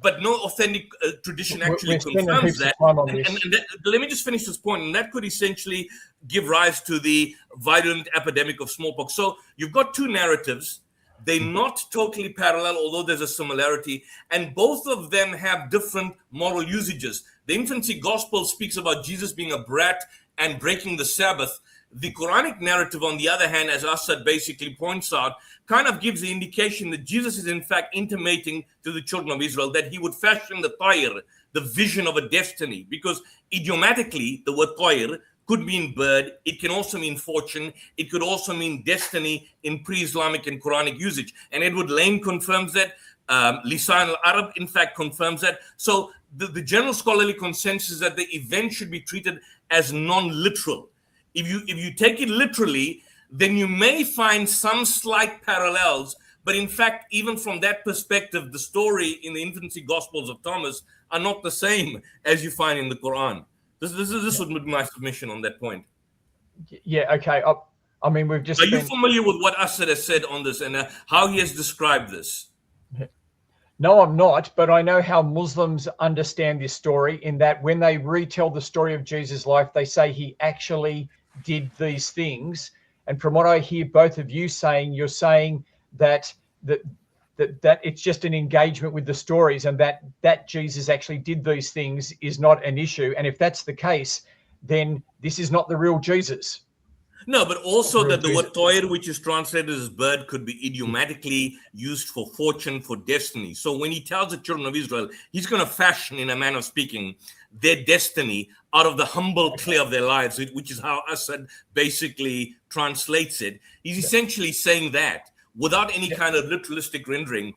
but no authentic tradition actually confirms that. And let me just finish this point. And that could essentially give rise to the virulent epidemic of smallpox. So you've got two narratives. They're not totally parallel, although there's a similarity. And both of them have different moral usages. The infancy gospel speaks about Jesus being a brat and breaking the Sabbath. The Quranic narrative, on the other hand, as Asad basically points out, kind of gives the indication that Jesus is in fact intimating to the children of Israel that he would fashion the toyer, the vision of a destiny, because idiomatically the word toyer could mean bird, it can also mean fortune, it could also mean destiny in pre-Islamic and Quranic usage. And Edward Lane confirms that, Lisan al-Arab in fact confirms that. So the general scholarly consensus is that the event should be treated as non-literal. If you take it literally, then you may find some slight parallels, but in fact, even from that perspective, the story in the infancy gospels of Thomas are not the same as you find in the Quran. This would be my submission on that point. Yeah, okay. I mean, we've just... Are you familiar with what Asad has said on this and how he has described this? No, I'm not, but I know how Muslims understand this story, in that when they retell the story of Jesus' life, they say he actually did these things. And from what I hear both of you saying, you're saying that it's just an engagement with the stories, and that Jesus actually did these things is not an issue. And if that's the case, then this is not the real Jesus. No, but also that the word toyer, which is translated as bird, could be idiomatically used for fortune, for destiny. So when he tells the children of Israel, he's going to fashion, in a manner of speaking, their destiny out of the humble clay of their lives, which is how Asad basically translates it. He's essentially saying that without any kind of literalistic rendering.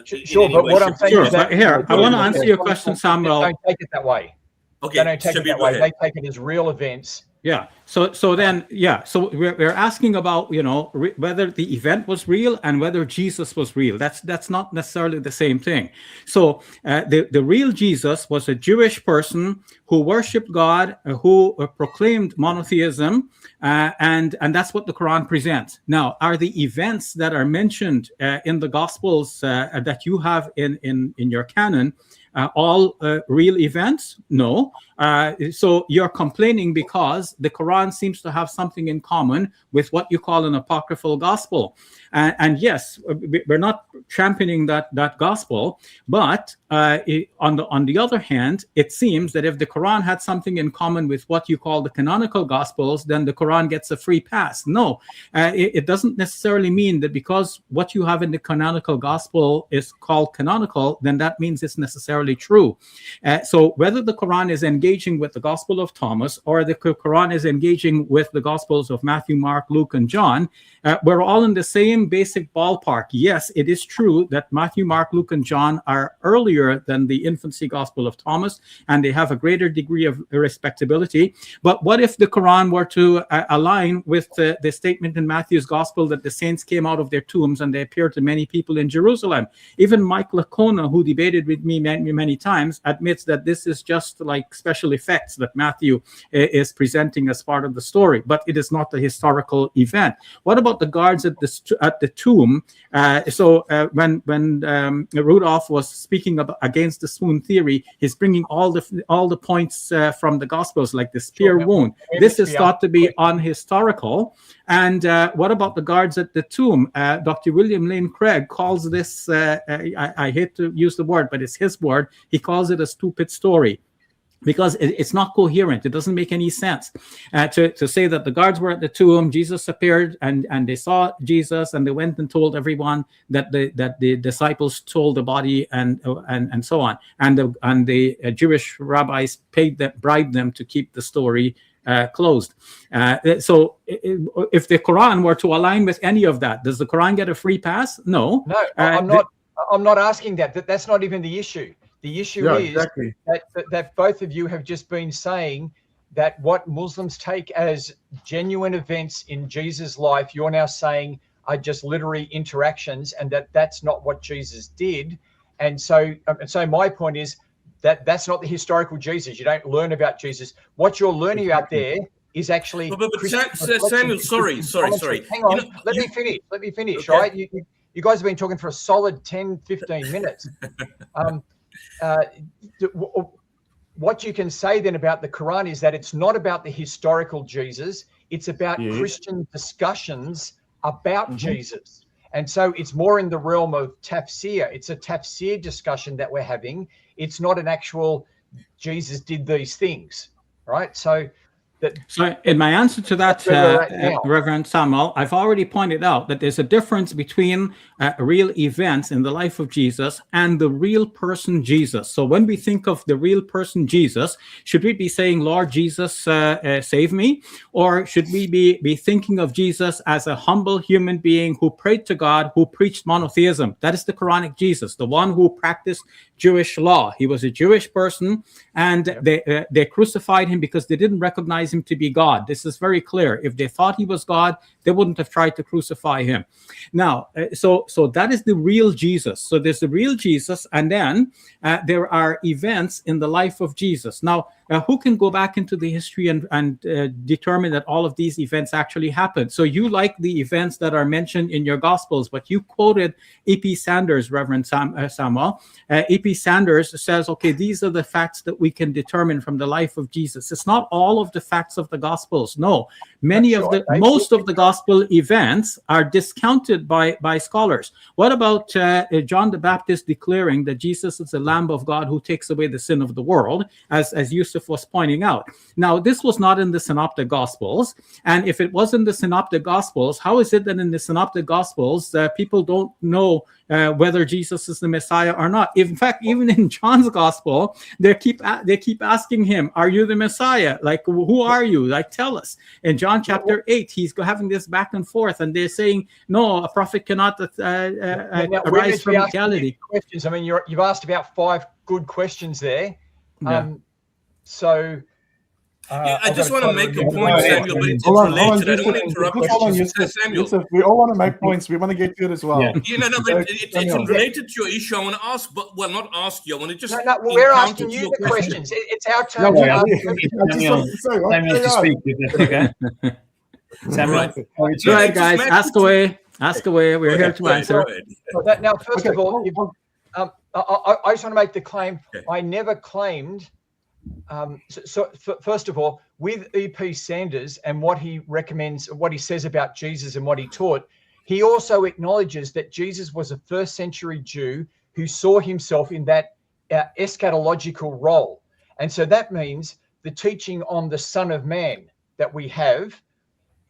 Sure, but what I'm saying is that... Here, I want to answer your question, Samuel. They don't take it that way. Okay, They don't take it that way. Ahead. They take it as real events. Yeah. So then, yeah. So we're asking about, whether the event was real and whether Jesus was real. That's not necessarily the same thing. So the real Jesus was a Jewish person who worshipped God, who proclaimed monotheism, and that's what the Quran presents. Now, are the events that are mentioned in the Gospels that you have in your canon all real events? No. So you're complaining because the Quran seems to have something in common with what you call an apocryphal gospel. And yes, we're not championing that gospel, but on the other hand, it seems that if the Quran had something in common with what you call the canonical gospels, then the Quran gets a free pass. No, it doesn't necessarily mean that because what you have in the canonical gospel is called canonical, then that means it's necessarily true. So whether the Quran is engaging with the Gospel of Thomas or the Quran is engaging with the Gospels of Matthew, Mark, Luke, and John, we're all in the same basic ballpark. Yes, it is true that Matthew, Mark, Luke, and John are earlier than the infancy Gospel of Thomas, and they have a greater degree of respectability. But what if the Quran were to align with the statement in Matthew's Gospel that the saints came out of their tombs and they appeared to many people in Jerusalem? Even Mike Lacona, who debated with me many times, admits that this is just like special effects that Matthew is presenting as part of the story, but it is not the historical event. What about the guards at the tomb? When Rudolph was speaking against the swoon theory, he's bringing all the points from the Gospels, like the spear wound. This is thought to be unhistorical. And what about the guards at the tomb? Dr. William Lane Craig calls this, I hate to use the word, but it's his word. He calls it a stupid story, because it's not coherent. It doesn't make any sense to say that the guards were at the tomb, Jesus appeared, and they saw Jesus, and they went and told everyone that the disciples stole the body, and so on. And the Jewish rabbis bribed them to keep the story closed. So if the Quran were to align with any of that, does the Quran get a free pass? No. No, I'm not asking that. That's not even the issue. The issue is exactly that both of you have just been saying that what Muslims take as genuine events in Jesus' life, you're now saying are just literary interactions, and that's not what Jesus did. And so my point is that's not the historical Jesus. You don't learn about Jesus. What you're learning about there is actually. But Samuel, sorry. Hang on, let me finish. Okay. Right? You guys have been talking for a solid 10, 15 minutes. What you can say then about the Quran is that it's not about the historical Jesus. It's about Christian discussions about Jesus. And so it's more in the realm of tafsir. It's a tafsir discussion that we're having. It's not an actual Jesus did these things, right? So in my answer to that, Reverend Samuel, I've already pointed out that there's a difference between real events in the life of Jesus and the real person Jesus. So when we think of the real person Jesus, should we be saying, Lord Jesus, save me? Or should we be thinking of Jesus as a humble human being who prayed to God, who preached monotheism? That is the Quranic Jesus, the one who practiced Jewish law. He was a Jewish person, and they crucified him because they didn't recognize him to be God. This is very clear. If they thought he was God, they wouldn't have tried to crucify him. Now, so that is the real Jesus. So there's the real Jesus, and then there are events in the life of Jesus. Now, who can go back into the history and determine that all of these events actually happened? So you like the events that are mentioned in your Gospels, but you quoted E.P. Sanders, Reverend Samuel. E.P. Sanders says, okay, these are the facts that we can determine from the life of Jesus. It's not all of the facts of the Gospels. No, most of the Gospel events are discounted by scholars. What about John the Baptist declaring that Jesus is the Lamb of God who takes away the sin of the world, as Yusuf was pointing out? Now, this was not in the Synoptic Gospels, and if it was in the Synoptic Gospels, how is it that in the Synoptic Gospels people don't know whether Jesus is the Messiah or not? In fact, even in John's Gospel, they keep asking him, "Are you the Messiah? Like, who are you? Like, tell us." In John chapter 8, he's having this back and forth, and they're saying, "No, a prophet cannot arise from reality." Questions. I mean, you've asked about 5 good questions there. Yeah. So I just want to make a point, Go ahead. Samuel, but it's Hold on, related. I don't Yusuf. want to interrupt Just hold on, you. Yusuf. Samuel. Yusuf, we all want to make points. We want to get to it as well. Yeah. No, but it's Samuel. related to your issue. I want to ask, but well, not ask you. I want to just. No, we're encounter asking to you your the question. questions. It's our No, turn to I ask. just wanted to say, what? Samuel to speak. Is that okay? Samuel, Right. over to Go you. ahead, guys. Ask away. Ask away. We're here to Go ahead, answer. go ahead. Now, first Okay. of all, I just want to make the claim. Okay. I never claimed. First of all, with E.P. Sanders and what he recommends, what he says about Jesus and what he taught, he also acknowledges that Jesus was a first century Jew who saw himself in that eschatological role. And so that means the teaching on the Son of Man that we have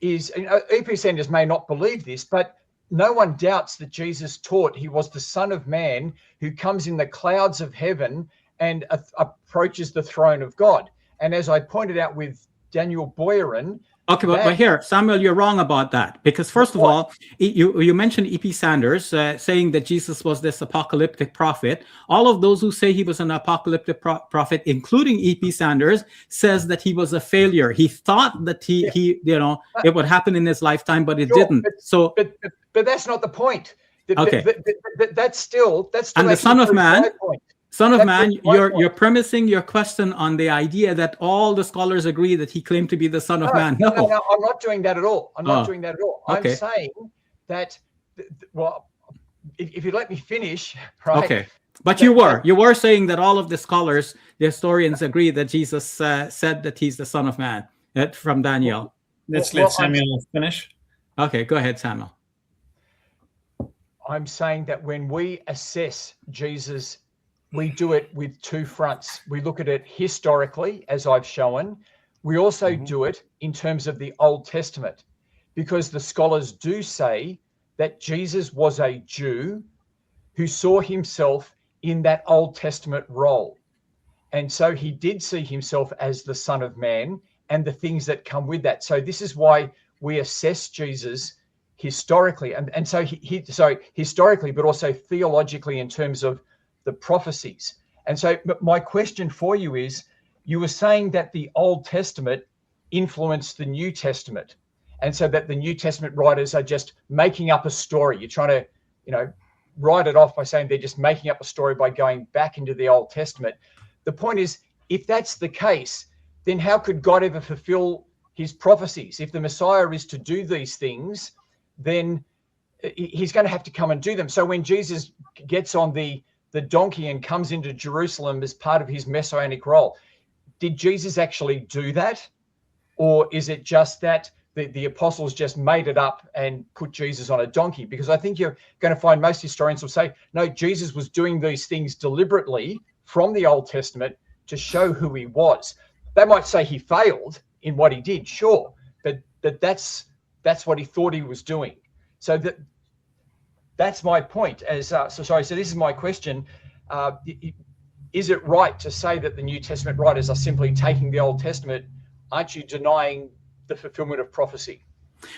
is, E.P. Sanders may not believe this, but no one doubts that Jesus taught he was the Son of Man who comes in the clouds of heaven and approaches the throne of God. And as I pointed out with Daniel Boyarin, Okay, but here, Samuel, you're wrong about that. Because first of all, you mentioned E.P. Sanders saying that Jesus was this apocalyptic prophet. All of those who say he was an apocalyptic prophet, including E.P. Sanders, says that he was a failure. He thought that it would happen in his lifetime, but it didn't. But that's not the point. Okay. That's still and the Son of Man. Son of Man, That's you're premising your question on the idea that all the scholars agree that he claimed to be the Son of Man. No, I'm not doing that at all. I'm not doing that at all. Okay. I'm saying that, well, if you let me finish, right? Okay. But you were saying that all of the scholars, the historians, agree that Jesus said that he's the Son of Man from Daniel. Let's let Samuel finish. Okay, go ahead, Samuel. I'm saying that when we assess Jesus, we do it with two fronts. We look at it historically, as I've shown. We also do it in terms of the Old Testament, because the scholars do say that Jesus was a Jew who saw himself in that Old Testament role. And so he did see himself as the Son of Man and the things that come with that. So this is why we assess Jesus historically. And so historically, but also theologically in terms of the prophecies. And so my question for you is, you were saying that the Old Testament influenced the New Testament, and so that the New Testament writers are just making up a story. You're trying to, write it off by saying they're just making up a story by going back into the Old Testament. The point is, if that's the case, then how could God ever fulfill his prophecies? If the Messiah is to do these things, then he's going to have to come and do them. So when Jesus gets on the donkey and comes into Jerusalem as part of his messianic role, did Jesus actually do that? Or is it just that the apostles just made it up and put Jesus on a donkey? Because I think you're going to find most historians will say, no, Jesus was doing these things deliberately from the Old Testament to show who he was. They might say he failed in what he did, sure, but that's what he thought he was doing. So that's my point. So this is my question. Is it right to say that the New Testament writers are simply taking the Old Testament? Aren't you denying the fulfillment of prophecy?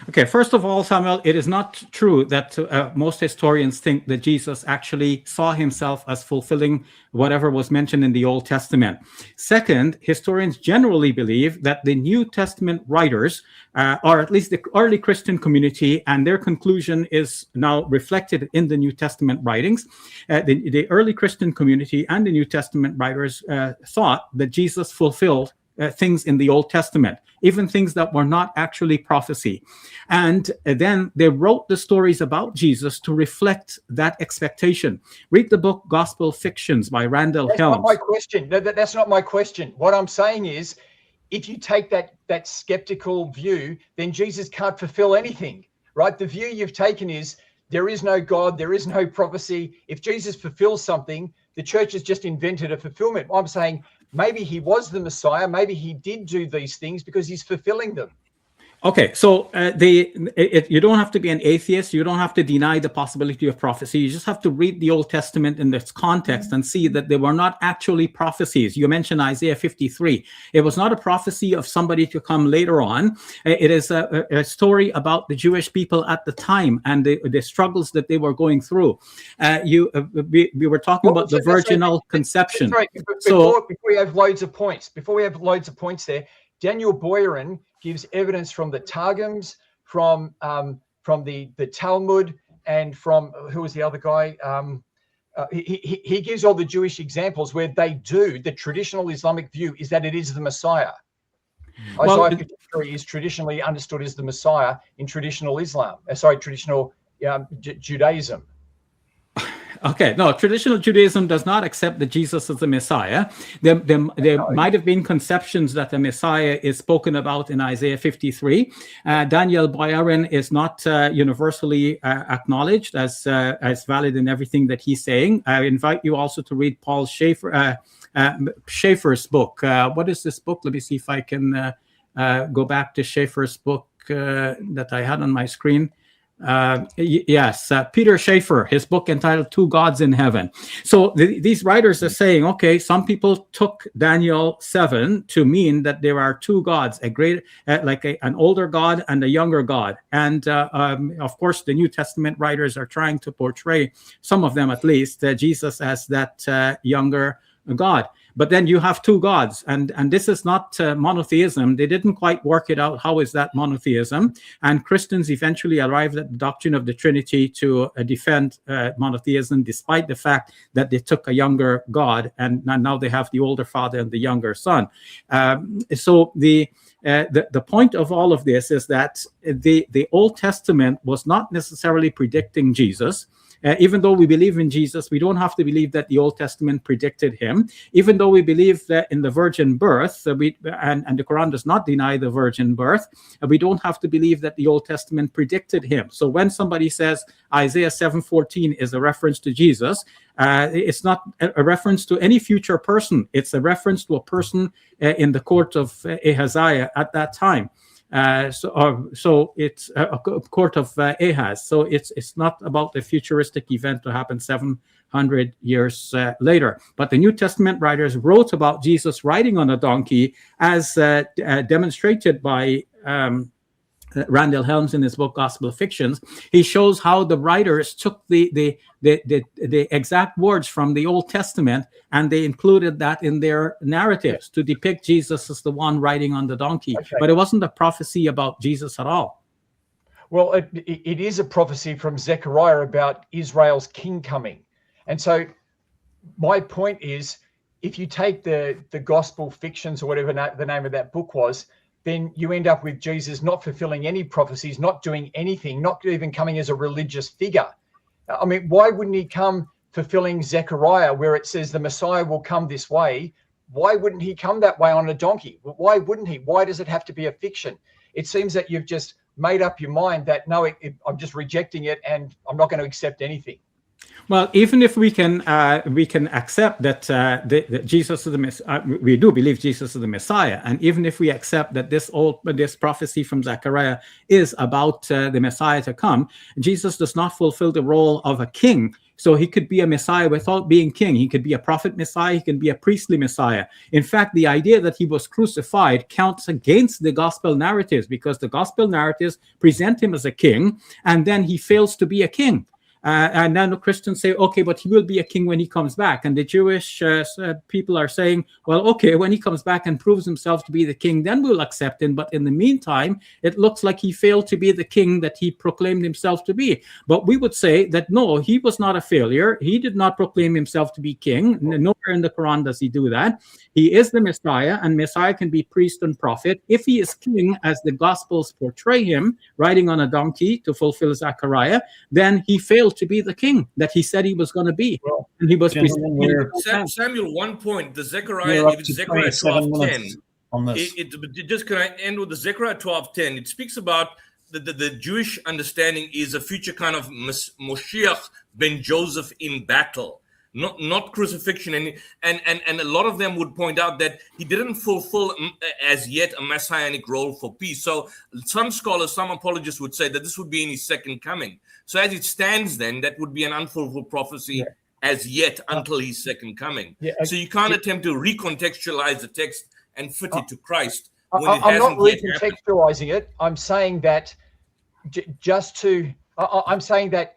Okay, first of all, Samuel, it is not true that most historians think that Jesus actually saw himself as fulfilling whatever was mentioned in the Old Testament. Second, historians generally believe that the New Testament writers, or at least the early Christian community, and their conclusion is now reflected in the New Testament writings, the early Christian community and the New Testament writers thought that Jesus fulfilled things in the Old Testament, even things that were not actually prophecy. And then they wrote the stories about Jesus to reflect that expectation. Read the book Gospel Fictions by Randall Helms. That's not my question. That's not my question. What I'm saying is, if you take that skeptical view, then Jesus can't fulfill anything, right? The view you've taken is there is no God, there is no prophecy. If Jesus fulfills something, the church has just invented a fulfillment. I'm saying maybe he was the Messiah. Maybe he did do these things because he's fulfilling them. Okay, so you don't have to be an atheist. You don't have to deny the possibility of prophecy. You just have to read the Old Testament in its context and see that they were not actually prophecies. You mentioned Isaiah 53. It was not a prophecy of somebody to come later on. It is a story about the Jewish people at the time and the struggles that they were going through. We were talking about the virginal conception. Sorry, before we have loads of points there, Daniel Boyarin gives evidence from the Targums, from the Talmud, and from, who was the other guy? He gives all the Jewish examples where they do. The traditional Islamic view is that it is the Messiah. Well, Isaiah 53 is traditionally understood as the Messiah in traditional Islam. Traditional Judaism. Okay, no, traditional Judaism does not accept that Jesus is the Messiah. There might have been conceptions that the Messiah is spoken about in Isaiah 53. Daniel Boyarin is not universally acknowledged as valid in everything that he's saying. I invite you also to read Paul Schaeffer's book. What is this book? Let me see if I can go back to Schaeffer's book that I had on my screen. Peter Schaeffer, his book entitled Two Gods in Heaven. So these writers are saying, okay, some people took Daniel 7 to mean that there are two gods, a great, an older God and a younger God. And of course, the New Testament writers are trying to portray, some of them at least, Jesus as that younger God. But then you have two gods, and this is not monotheism. They didn't quite work it out. How is that monotheism? And Christians eventually arrived at the doctrine of the Trinity to defend monotheism, despite the fact that they took a younger God, and now they have the older Father and the younger Son. So the point of all of this is that the Old Testament was not necessarily predicting Jesus. Even though we believe in Jesus, we don't have to believe that the Old Testament predicted him. Even though we believe that in the virgin birth, and the Quran does not deny the virgin birth, we don't have to believe that the Old Testament predicted him. So when somebody says Isaiah 7:14 is a reference to Jesus, it's not a reference to any future person. It's a reference to a person in the court of Ahaziah at that time. So it's a court of Ahaz. So it's not about the futuristic event to happen 700 years later. But the New Testament writers wrote about Jesus riding on a donkey, as demonstrated by Randall Helms in his book Gospel Fictions. He shows how the writers took the exact words from the Old Testament and they included that in their narratives to depict Jesus as the one riding on the donkey. Okay. But it wasn't a prophecy about Jesus at all. Well, it is a prophecy from Zechariah about Israel's king coming. And so my point is, if you take the Gospel Fictions, or whatever the name of that book was, then you end up with Jesus not fulfilling any prophecies, not doing anything, not even coming as a religious figure. I mean, why wouldn't he come fulfilling Zechariah, where it says the Messiah will come this way? Why wouldn't he come that way on a donkey? Why wouldn't he? Why does it have to be a fiction? It seems that you've just made up your mind that, no, I'm just rejecting it and I'm not going to accept anything. Well, even if we can accept that Jesus is the Messiah, we do believe Jesus is the Messiah, and even if we accept that this prophecy from Zechariah is about the Messiah to come, Jesus does not fulfill the role of a king. So he could be a Messiah without being king. He could be a prophet Messiah. He can be a priestly Messiah. In fact, the idea that he was crucified counts against the gospel narratives, because the gospel narratives present him as a king, and then he fails to be a king. And then the Christians say, okay, but he will be a king when he comes back. And the Jewish people are saying, well, okay, when he comes back and proves himself to be the king, then we'll accept him. But in the meantime, it looks like he failed to be the king that he proclaimed himself to be. But we would say that, no, he was not a failure. He did not proclaim himself to be king. Nowhere in the Quran does he do that. He is the Messiah, and Messiah can be priest and prophet. If he is king, as the Gospels portray him, riding on a donkey to fulfill Zechariah, then he failed to be the king that he said he was going to be. Well, and he was Samuel, one point, the Zechariah 12:10. Just can I end with the Zechariah 12:10? It speaks about the Jewish understanding is a future kind of Moshiach ben Joseph in battle. Not crucifixion, and a lot of them would point out that he didn't fulfill as yet a messianic role for peace. So some scholars, some apologists would say that this would be in his second coming. So as it stands, then that would be an unfulfilled prophecy as yet until his second coming. So you can't attempt to recontextualize the text and fit it to Christ. I'm not recontextualizing it. I'm saying that I'm saying that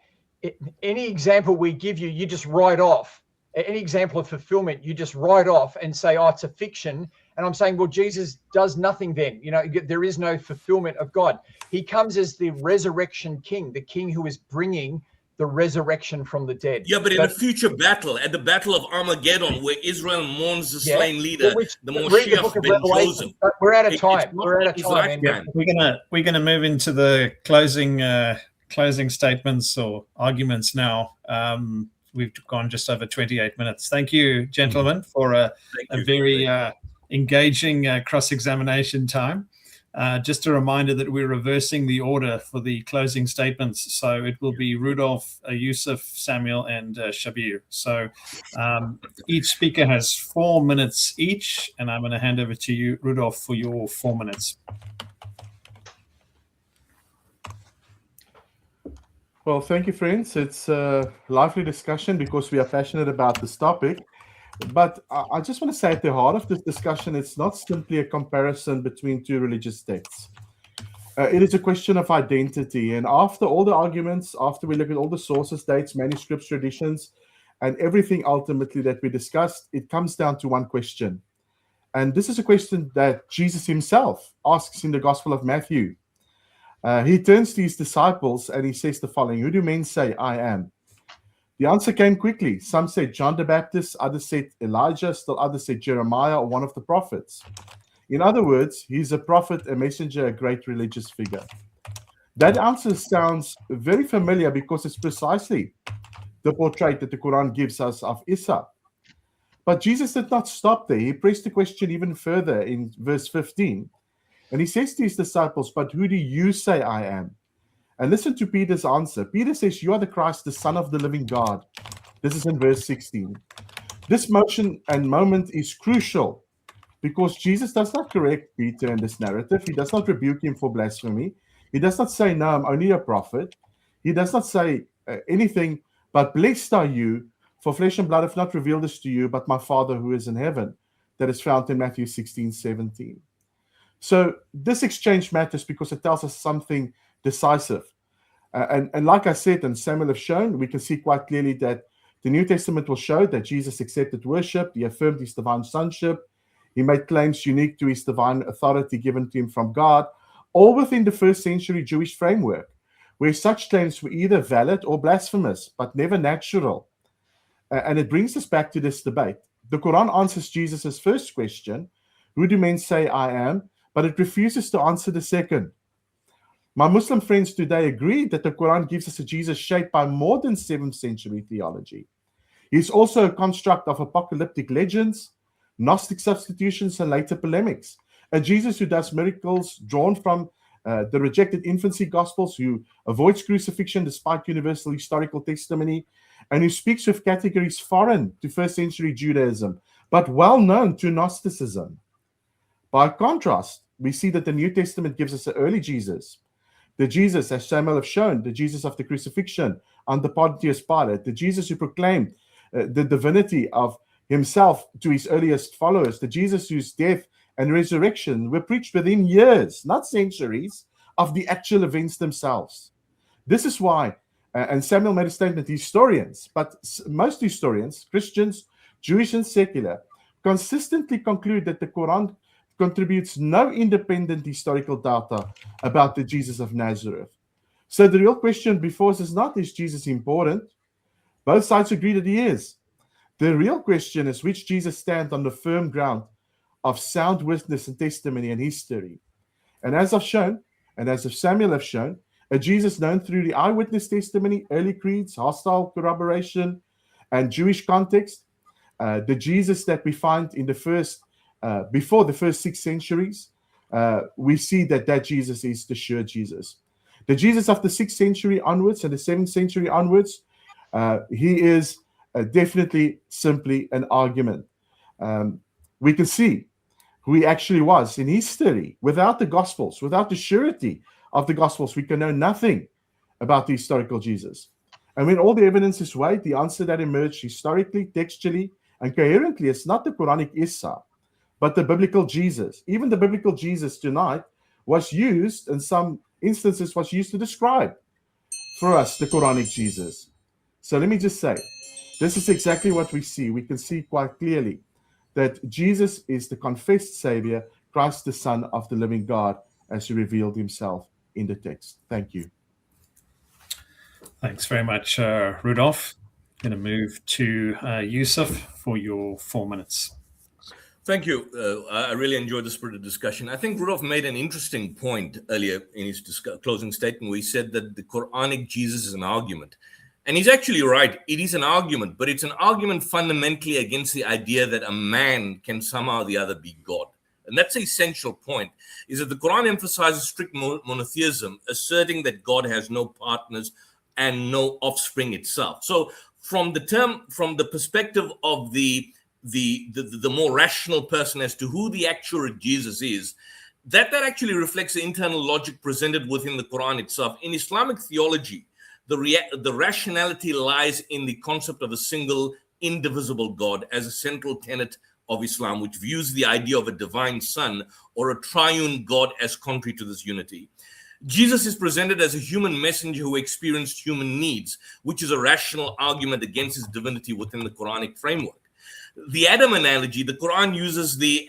any example we give you, you just write off. Any example of fulfillment, you just write off and say, oh, it's a fiction. And I'm saying, well, Jesus does nothing then. You know, there is no fulfillment of God. He comes as the resurrection king, the king who is bringing the resurrection from the dead. Yeah, but in a future battle, at the Battle of Armageddon, where Israel mourns the slain leader, the read the book Moshiach of ben Revelation. chosen. We're out of time. We're out of His time. lifetime. We're gonna move into the closing statements or arguments now. We've gone just over 28 minutes. Thank you, gentlemen, for a very engaging cross-examination time. Just a reminder that we're reversing the order for the closing statements. So it will be Rudolph, Yusuf, Samuel, and Shabir. So each speaker has 4 minutes each, and I'm going to hand over to you, Rudolph, for your 4 minutes. Well, thank you, friends. It's a lively discussion because we are passionate about this topic. But I just want to say at the heart of this discussion, it's not simply a comparison between two religious texts. It is a question of identity. And after all the arguments, after we look at all the sources, dates, manuscripts, traditions, and everything ultimately that we discussed, it comes down to one question. And this is a question that Jesus himself asks in the Gospel of Matthew. He turns to his disciples and he says the following: "Who do men say I am?" The answer came quickly. Some said John the Baptist, others said Elijah, still others said Jeremiah or one of the prophets. In other words, he's a prophet, a messenger, a great religious figure. That answer sounds very familiar because it's precisely the portrait that the Quran gives us of Isa. But Jesus did not stop there. He pressed the question even further in verse 15. And he says to his disciples, "But who do you say I am?" And listen to Peter's answer. Peter says, "You are the Christ, the Son of the living God." This is in verse 16. This motion and moment is crucial because Jesus does not correct Peter in this narrative. He does not rebuke him for blasphemy. He does not say, "No, I'm only a prophet." He does not say anything but, "Blessed are you, for flesh and blood have not revealed this to you, but my Father who is in heaven." That is found in Matthew 16:17. So this exchange matters because it tells us something decisive. And like I said, and Samuel have shown, we can see quite clearly that the New Testament will show that Jesus accepted worship. He affirmed his divine sonship. He made claims unique to his divine authority given to him from God, all within the first century Jewish framework, where such claims were either valid or blasphemous, but never natural. And it brings us back to this debate. The Quran answers Jesus' first question, "Who do men say I am?" but it refuses to answer the second. My Muslim friends today agree that the Quran gives us a Jesus shaped by more than 7th century theology. He's also a construct of apocalyptic legends, Gnostic substitutions, and later polemics. A Jesus who does miracles drawn from the rejected infancy gospels, who avoids crucifixion despite universal historical testimony, and who speaks with categories foreign to 1st century Judaism, but well known to Gnosticism. By contrast, we see that the New Testament gives us an early Jesus. The Jesus, as Samuel have shown, the Jesus of the crucifixion under Pontius Pilate, the Jesus who proclaimed the divinity of himself to his earliest followers, the Jesus whose death and resurrection were preached within years, not centuries, of the actual events themselves. This is why, and Samuel made a statement, historians, but most historians, Christians, Jewish and secular, consistently conclude that the Quran contributes no independent historical data about the Jesus of Nazareth. So the real question before us is not, is Jesus important? Both sides agree that he is. The real question is, which Jesus stands on the firm ground of sound witness and testimony and history? And as I've shown, and as Samuel have shown, a Jesus known through the eyewitness testimony, early creeds, hostile corroboration, and Jewish context, the Jesus that we find in the first before the first 6 centuries, we see that Jesus is the sure Jesus. The Jesus of the 6th century onwards and the 7th century onwards, he is definitely simply an argument. We can see who he actually was in history. Without the Gospels, without the surety of the Gospels, we can know nothing about the historical Jesus. And when all the evidence is weighed, the answer that emerged historically, textually, and coherently is not the Quranic Isa, but the biblical Jesus. Even the biblical Jesus tonight was used, in some instances, was used to describe for us the Quranic Jesus. So let me just say, this is exactly what we see. We can see quite clearly that Jesus is the confessed Savior, Christ the Son of the living God, as he revealed himself in the text. Thank you. Thanks very much, Rudolph. Going to move to Yusuf for your 4 minutes. Thank you. I really enjoyed the spirit of discussion. I think Rudolph made an interesting point earlier in his closing statement where he said that the Qur'anic Jesus is an argument. And he's actually right. It is an argument, but it's an argument fundamentally against the idea that a man can somehow or the other be God. And that's the essential point, is that the Quran emphasizes strict monotheism, asserting that God has no partners and no offspring itself. So from the perspective of the more rational person as to who the actual Jesus is, that actually reflects the internal logic presented within the Quran itself. In Islamic theology, the rationality lies in the concept of a single, indivisible God as a central tenet of Islam, which views the idea of a divine son or a triune God as contrary to this unity. Jesus is presented as a human messenger who experienced human needs, which is a rational argument against his divinity within the Quranic framework. The Adam analogy, the Quran uses the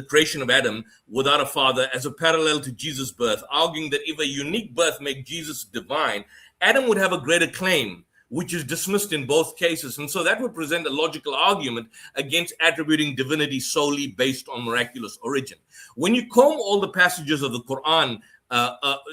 creation of Adam without a father as a parallel to Jesus' birth, arguing that if a unique birth made Jesus divine, Adam would have a greater claim, which is dismissed in both cases. And so that would present a logical argument against attributing divinity solely based on miraculous origin. When you comb all the passages of the Quran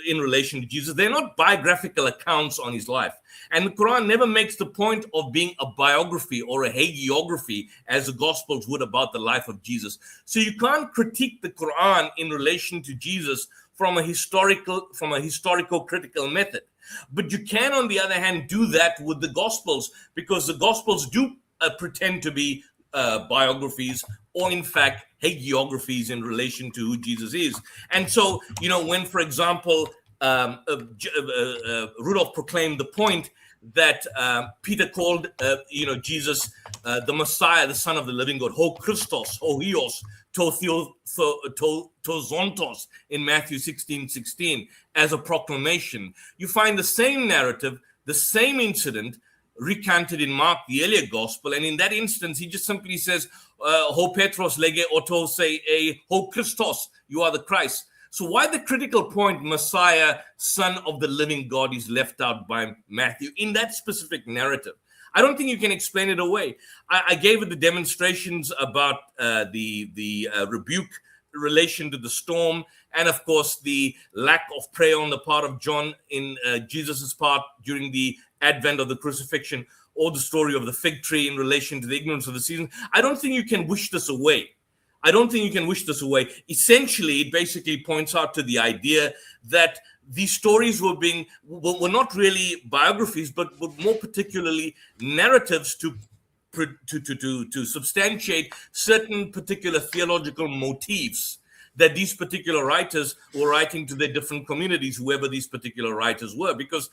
in relation to Jesus, they're not biographical accounts on his life. And the Quran never makes the point of being a biography or a hagiography as the Gospels would about the life of Jesus. So you can't critique the Quran in relation to Jesus from a historical critical method. But you can, on the other hand, do that with the Gospels, because the Gospels do pretend to be biographies or, in fact, hagiographies in relation to who Jesus is. And so, when, for example, Rudolph proclaimed the point that Peter called, Jesus the Messiah, the Son of the living God, ho Christos, ho Hios, to zontos in Matthew 16:16 as a proclamation. You find the same narrative, the same incident recanted in Mark, the earlier gospel, and in that instance, he just simply says, ho Petros lege auto say ho Christos, you are the Christ. So why the critical point, Messiah, Son of the living God, is left out by Matthew in that specific narrative? I don't think you can explain it away. I gave it the demonstrations about the rebuke in relation to the storm, and of course the lack of prayer on the part of John in Jesus's part during the advent of the crucifixion, or the story of the fig tree in relation to the ignorance of the season. I don't think you can wish this away. Essentially, it basically points out to the idea that these stories were not really biographies, but more particularly narratives to substantiate certain particular theological motifs that these particular writers were writing to their different communities, whoever these particular writers were. Because,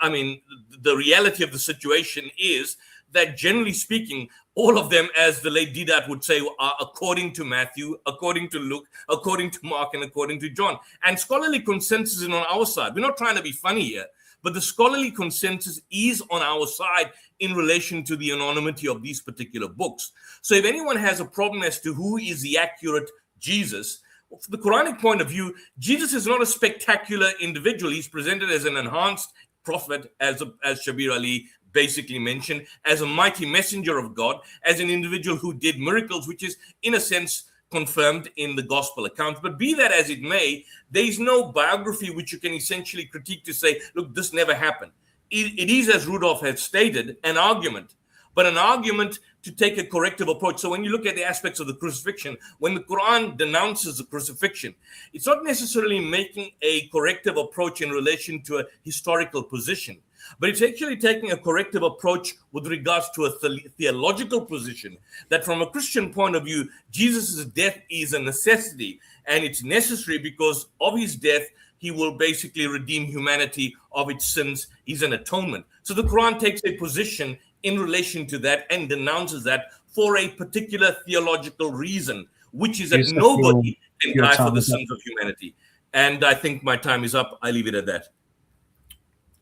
the reality of the situation is that, generally speaking, all of them, as the late Didat would say, are according to Matthew, according to Luke, according to Mark, and according to John. And scholarly consensus is on our side. We're not trying to be funny here, but the scholarly consensus is on our side in relation to the anonymity of these particular books. So if anyone has a problem as to who is the accurate Jesus, from the Quranic point of view, Jesus is not a spectacular individual. He's presented as an enhanced prophet, as Shabir Ali basically mentioned, as a mighty messenger of God, as an individual who did miracles, which is, in a sense, confirmed in the gospel accounts. But be that as it may, there is no biography which you can essentially critique to say, look, this never happened. It is, as Rudolph has stated, an argument, but an argument to take a corrective approach. So when you look at the aspects of the crucifixion, when the Quran denounces the crucifixion, it's not necessarily making a corrective approach in relation to a historical position, but it's actually taking a corrective approach with regards to a theological position that, from a Christian point of view, Jesus' death is a necessity, and it's necessary because of his death, he will basically redeem humanity of its sins. He's an atonement. So the Quran takes a position in relation to that and denounces that for a particular theological reason, which is that nobody can die for the sins of humanity. And I think my time is up. I leave it at that.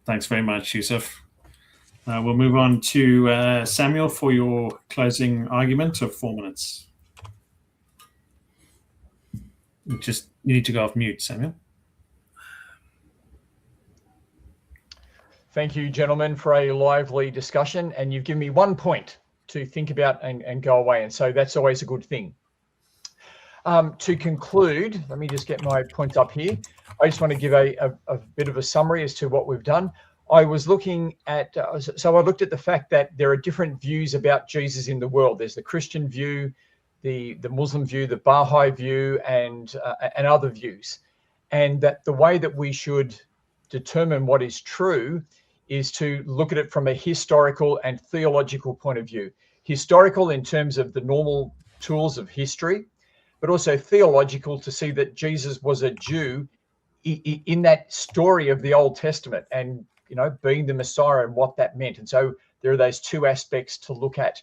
Thanks very much, Yusuf. We'll move on to Samuel for your closing argument of 4 minutes. You need to go off mute, Samuel. Thank you, gentlemen, for a lively discussion. And you've given me 1 point to think about and go away. And so that's always a good thing. To conclude, let me just get my points up here. I just want to give a bit of a summary as to what we've done. I was looking at, so I looked at the fact that there are different views about Jesus in the world. There's the Christian view, the Muslim view, the Baha'i view, and other views. And that the way that we should determine what is true is to look at it from a historical and theological point of view. Historical in terms of the normal tools of history, but also theological to see that Jesus was a Jew in that story of the Old Testament and, being the Messiah and what that meant. And so there are those two aspects to look at.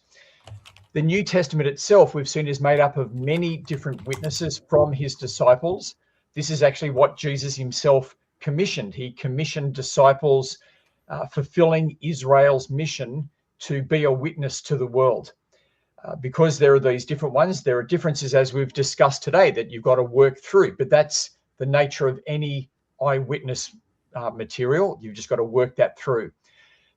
The New Testament itself, we've seen, is made up of many different witnesses from his disciples. This is actually what Jesus himself commissioned. He commissioned disciples fulfilling Israel's mission to be a witness to the world. Because there are these different ones, there are differences, as we've discussed today, that you've got to work through. But that's the nature of any eyewitness material. You've just got to work that through.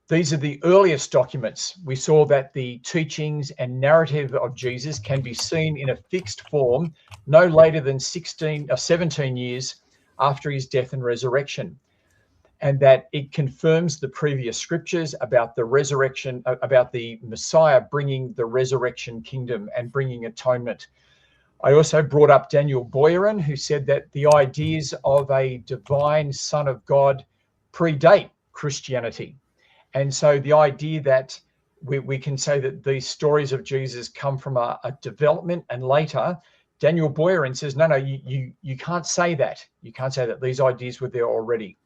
These are the earliest documents. We saw that the teachings and narrative of Jesus can be seen in a fixed form no later than 17 years after his death and resurrection, and that it confirms the previous scriptures about the resurrection, about the Messiah bringing the resurrection kingdom and bringing atonement. I also brought up Daniel Boyarin, who said that the ideas of a divine Son of God predate Christianity. And so the idea that we can say that these stories of Jesus come from a development and later, Daniel Boyarin says, no, you can't say that. You can't say that. These ideas were there already.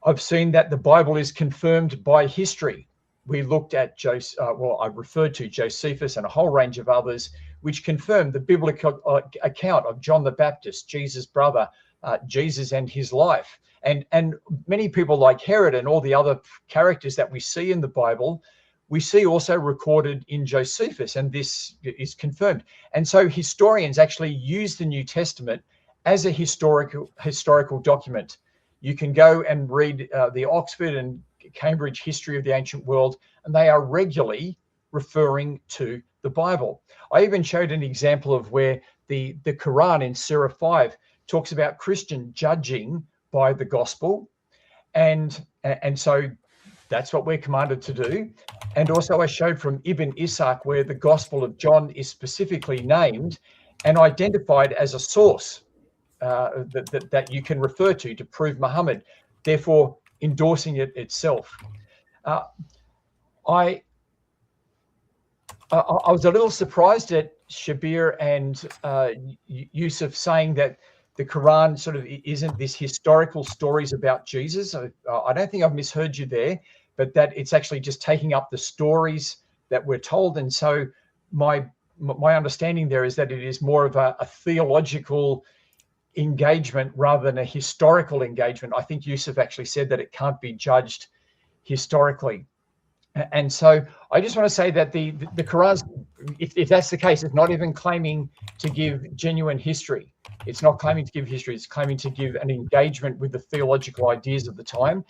I've seen that the Bible is confirmed by history. We looked at I referred to Josephus and a whole range of others, which confirm the biblical account of John the Baptist, Jesus' brother, Jesus and his life. And many people like Herod and all the other characters that we see in the Bible, we see also recorded in Josephus, and this is confirmed. And so historians actually use the New Testament as a historical document. You can go and read the Oxford and Cambridge history of the ancient world, and they are regularly referring to the Bible. I even showed an example of where the Quran in Surah 5 talks about Christian judging by the gospel. And so that's what we're commanded to do. And also I showed from Ibn Ishaq where the Gospel of John is specifically named and identified as a source that you can refer to prove Muhammad, therefore endorsing it itself. I was a little surprised at Shabir and Yusuf saying that the Quran sort of isn't this historical stories about Jesus. I don't think I've misheard you there, but that it's actually just taking up the stories that we're told. And so my understanding there is that it is more of a theological engagement rather than a historical engagement. I think Yusuf actually said that it can't be judged historically. And so I just want to say that the Quran, if that's the case, it's not even claiming to give genuine history. It's not claiming to give history. It's claiming to give an engagement with the theological ideas of the time.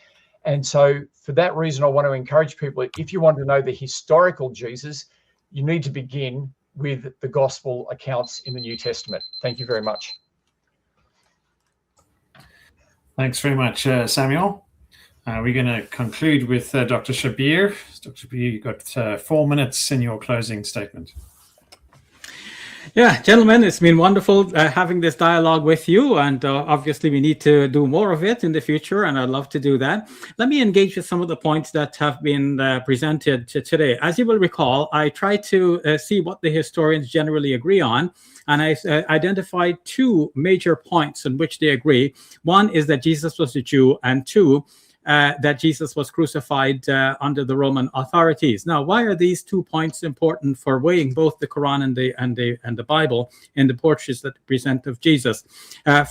And so for that reason, I want to encourage people, if you want to know the historical Jesus, you need to begin with the gospel accounts in the New Testament. Thank you very much. Thanks very much, Samuel. We're going to conclude with Dr. Shabir. Dr. Shabir, you've got 4 minutes in your closing statement. Yeah, gentlemen, it's been wonderful having this dialogue with you, and obviously we need to do more of it in the future, and I'd love to do that. Let me engage with some of the points that have been presented today. As you will recall, I tried to see what the historians generally agree on, and I identified 2 major points in which they agree. One is that Jesus was a Jew, and 2, that Jesus was crucified under the Roman authorities. Now, why are these 2 points important for weighing both the Quran and the Bible in the portraits that present of Jesus?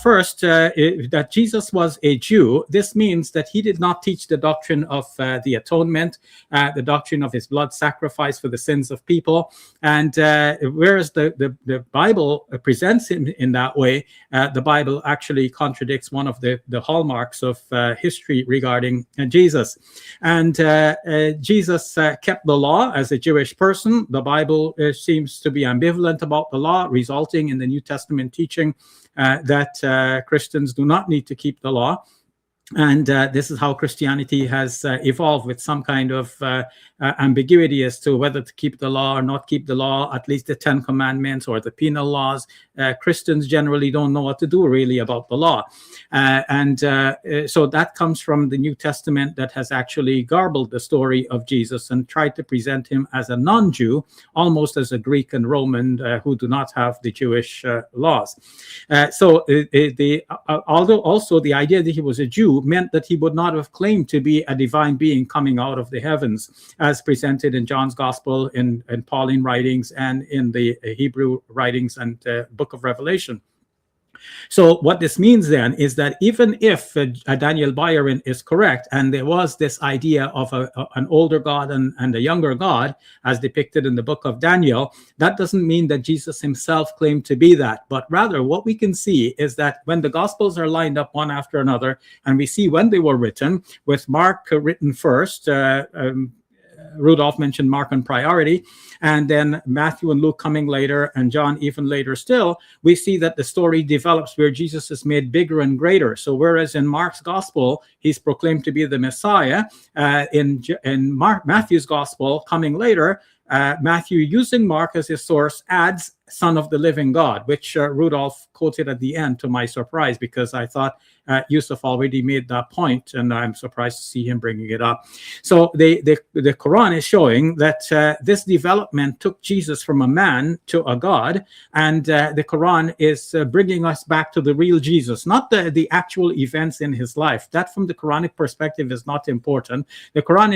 First, that Jesus was a Jew. This means that he did not teach the doctrine of the atonement, the doctrine of his blood sacrifice for the sins of people. And whereas the Bible presents him in that way, the Bible actually contradicts one of the hallmarks of history regarding Jesus. And Jesus kept the law as a Jewish person. The Bible seems to be ambivalent about the law, resulting in the New Testament teaching that Christians do not need to keep the law. And this is how Christianity has evolved, with some kind of ambiguity as to whether to keep the law or not keep the law, at least the 10 Commandments or the penal laws. Christians generally don't know what to do really about the law. So that comes from the New Testament that has actually garbled the story of Jesus and tried to present him as a non-Jew, almost as a Greek and Roman who do not have the Jewish laws. Although also the idea that he was a Jew meant that he would not have claimed to be a divine being coming out of the heavens, as presented in John's Gospel, in Pauline writings, and in the Hebrew writings and book of Revelation. So what this means then is that even if Daniel Byron is correct, and there was this idea of an older God and a younger God, as depicted in the book of Daniel, that doesn't mean that Jesus himself claimed to be that. But rather, what we can see is that when the Gospels are lined up one after another, and we see when they were written, with Mark written first, Rudolph mentioned Mark on priority, and then Matthew and Luke coming later, and John even later still, we see that the story develops where Jesus is made bigger and greater. So whereas in Mark's gospel, he's proclaimed to be the Messiah, in Matthew's gospel coming later, Matthew, using Mark as his source, adds Son of the Living God, which Rudolph quoted at the end, to my surprise, because I thought Yusuf already made that point, and I'm surprised to see him bringing it up. So the Quran is showing that this development took Jesus from a man to a God, and the Quran is bringing us back to the real Jesus, not the actual events in his life. That, from the Quranic perspective, is not important. The Quran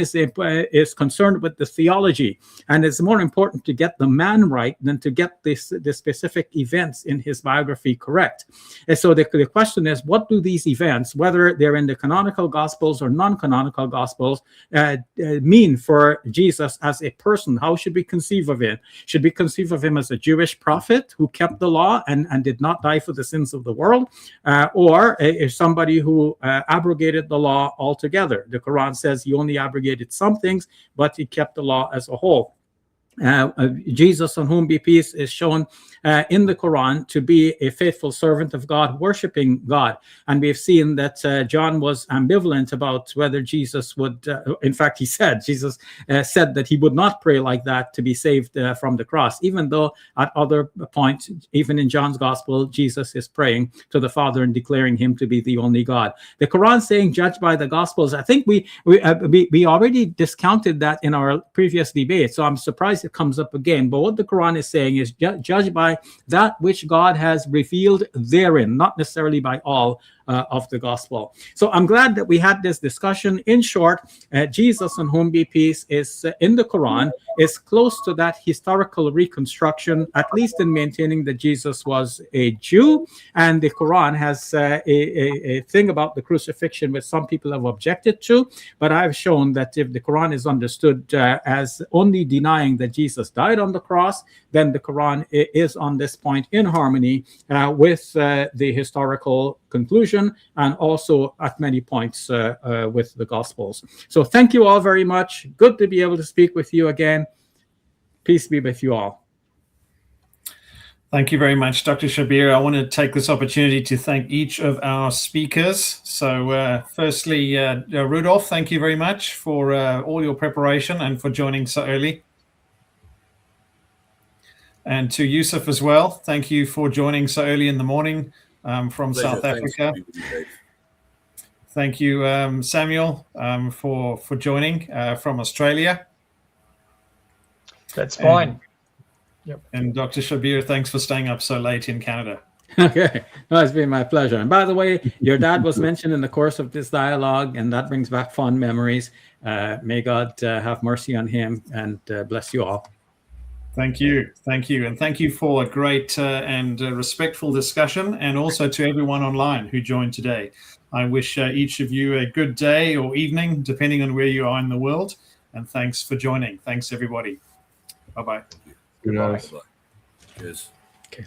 is concerned with the theology, and it's more important to get the man right than to get the specific events in his biography correct. And so the question is, what do these events, whether they're in the canonical Gospels or non-canonical Gospels, mean for Jesus as a person? How should we conceive of it? Should we conceive of him as a Jewish prophet who kept the law and did not die for the sins of the world, or somebody who abrogated the law altogether? The Quran says he only abrogated some things, but he kept the law as a whole. Jesus, on whom be peace, is shown in the Quran to be a faithful servant of God, worshiping God. And we've seen that John was ambivalent about whether Jesus would, in fact, Jesus said that he would not pray like that to be saved from the cross, even though at other points, even in John's gospel, Jesus is praying to the Father and declaring him to be the only God. The Quran saying, judge by the Gospels, I think we already discounted that in our previous debate, so I'm surprised it comes up again. But what the Quran is saying is judge by that which God has revealed therein, not necessarily by all of the gospel. So I'm glad that we had this discussion. In short, Jesus, on whom be peace, is in the Quran, is close to that historical reconstruction, at least in maintaining that Jesus was a Jew. And the Quran has a thing about the crucifixion which some people have objected to, but I've shown that if the Quran is understood as only denying that Jesus died on the cross, then the Quran is on this point in harmony with the historical conclusion, and also at many points with the Gospels. So thank you all very much. Good to be able to speak with you again. Peace be with you all. Thank you very much, Dr. Shabir. I want to take this opportunity to thank each of our speakers. So firstly, Rudolph, thank you very much for all your preparation and for joining so early. And to Yusuf as well, thank you for joining so early in the morning from South Africa. Thank you, Samuel, for joining from Australia. That's fine. Yep. And Dr. Shabir, thanks for staying up so late in Canada. Okay, no, it's been my pleasure. And by the way, your dad was mentioned in the course of this dialogue, and that brings back fond memories. May God have mercy on him and bless you all. Thank you. And thank you for a great and respectful discussion, and also to everyone online who joined today. I wish each of you a good day or evening, depending on where you are in the world. And thanks for joining. Thanks, everybody. Bye-bye. Good Bye. Cheers. Okay.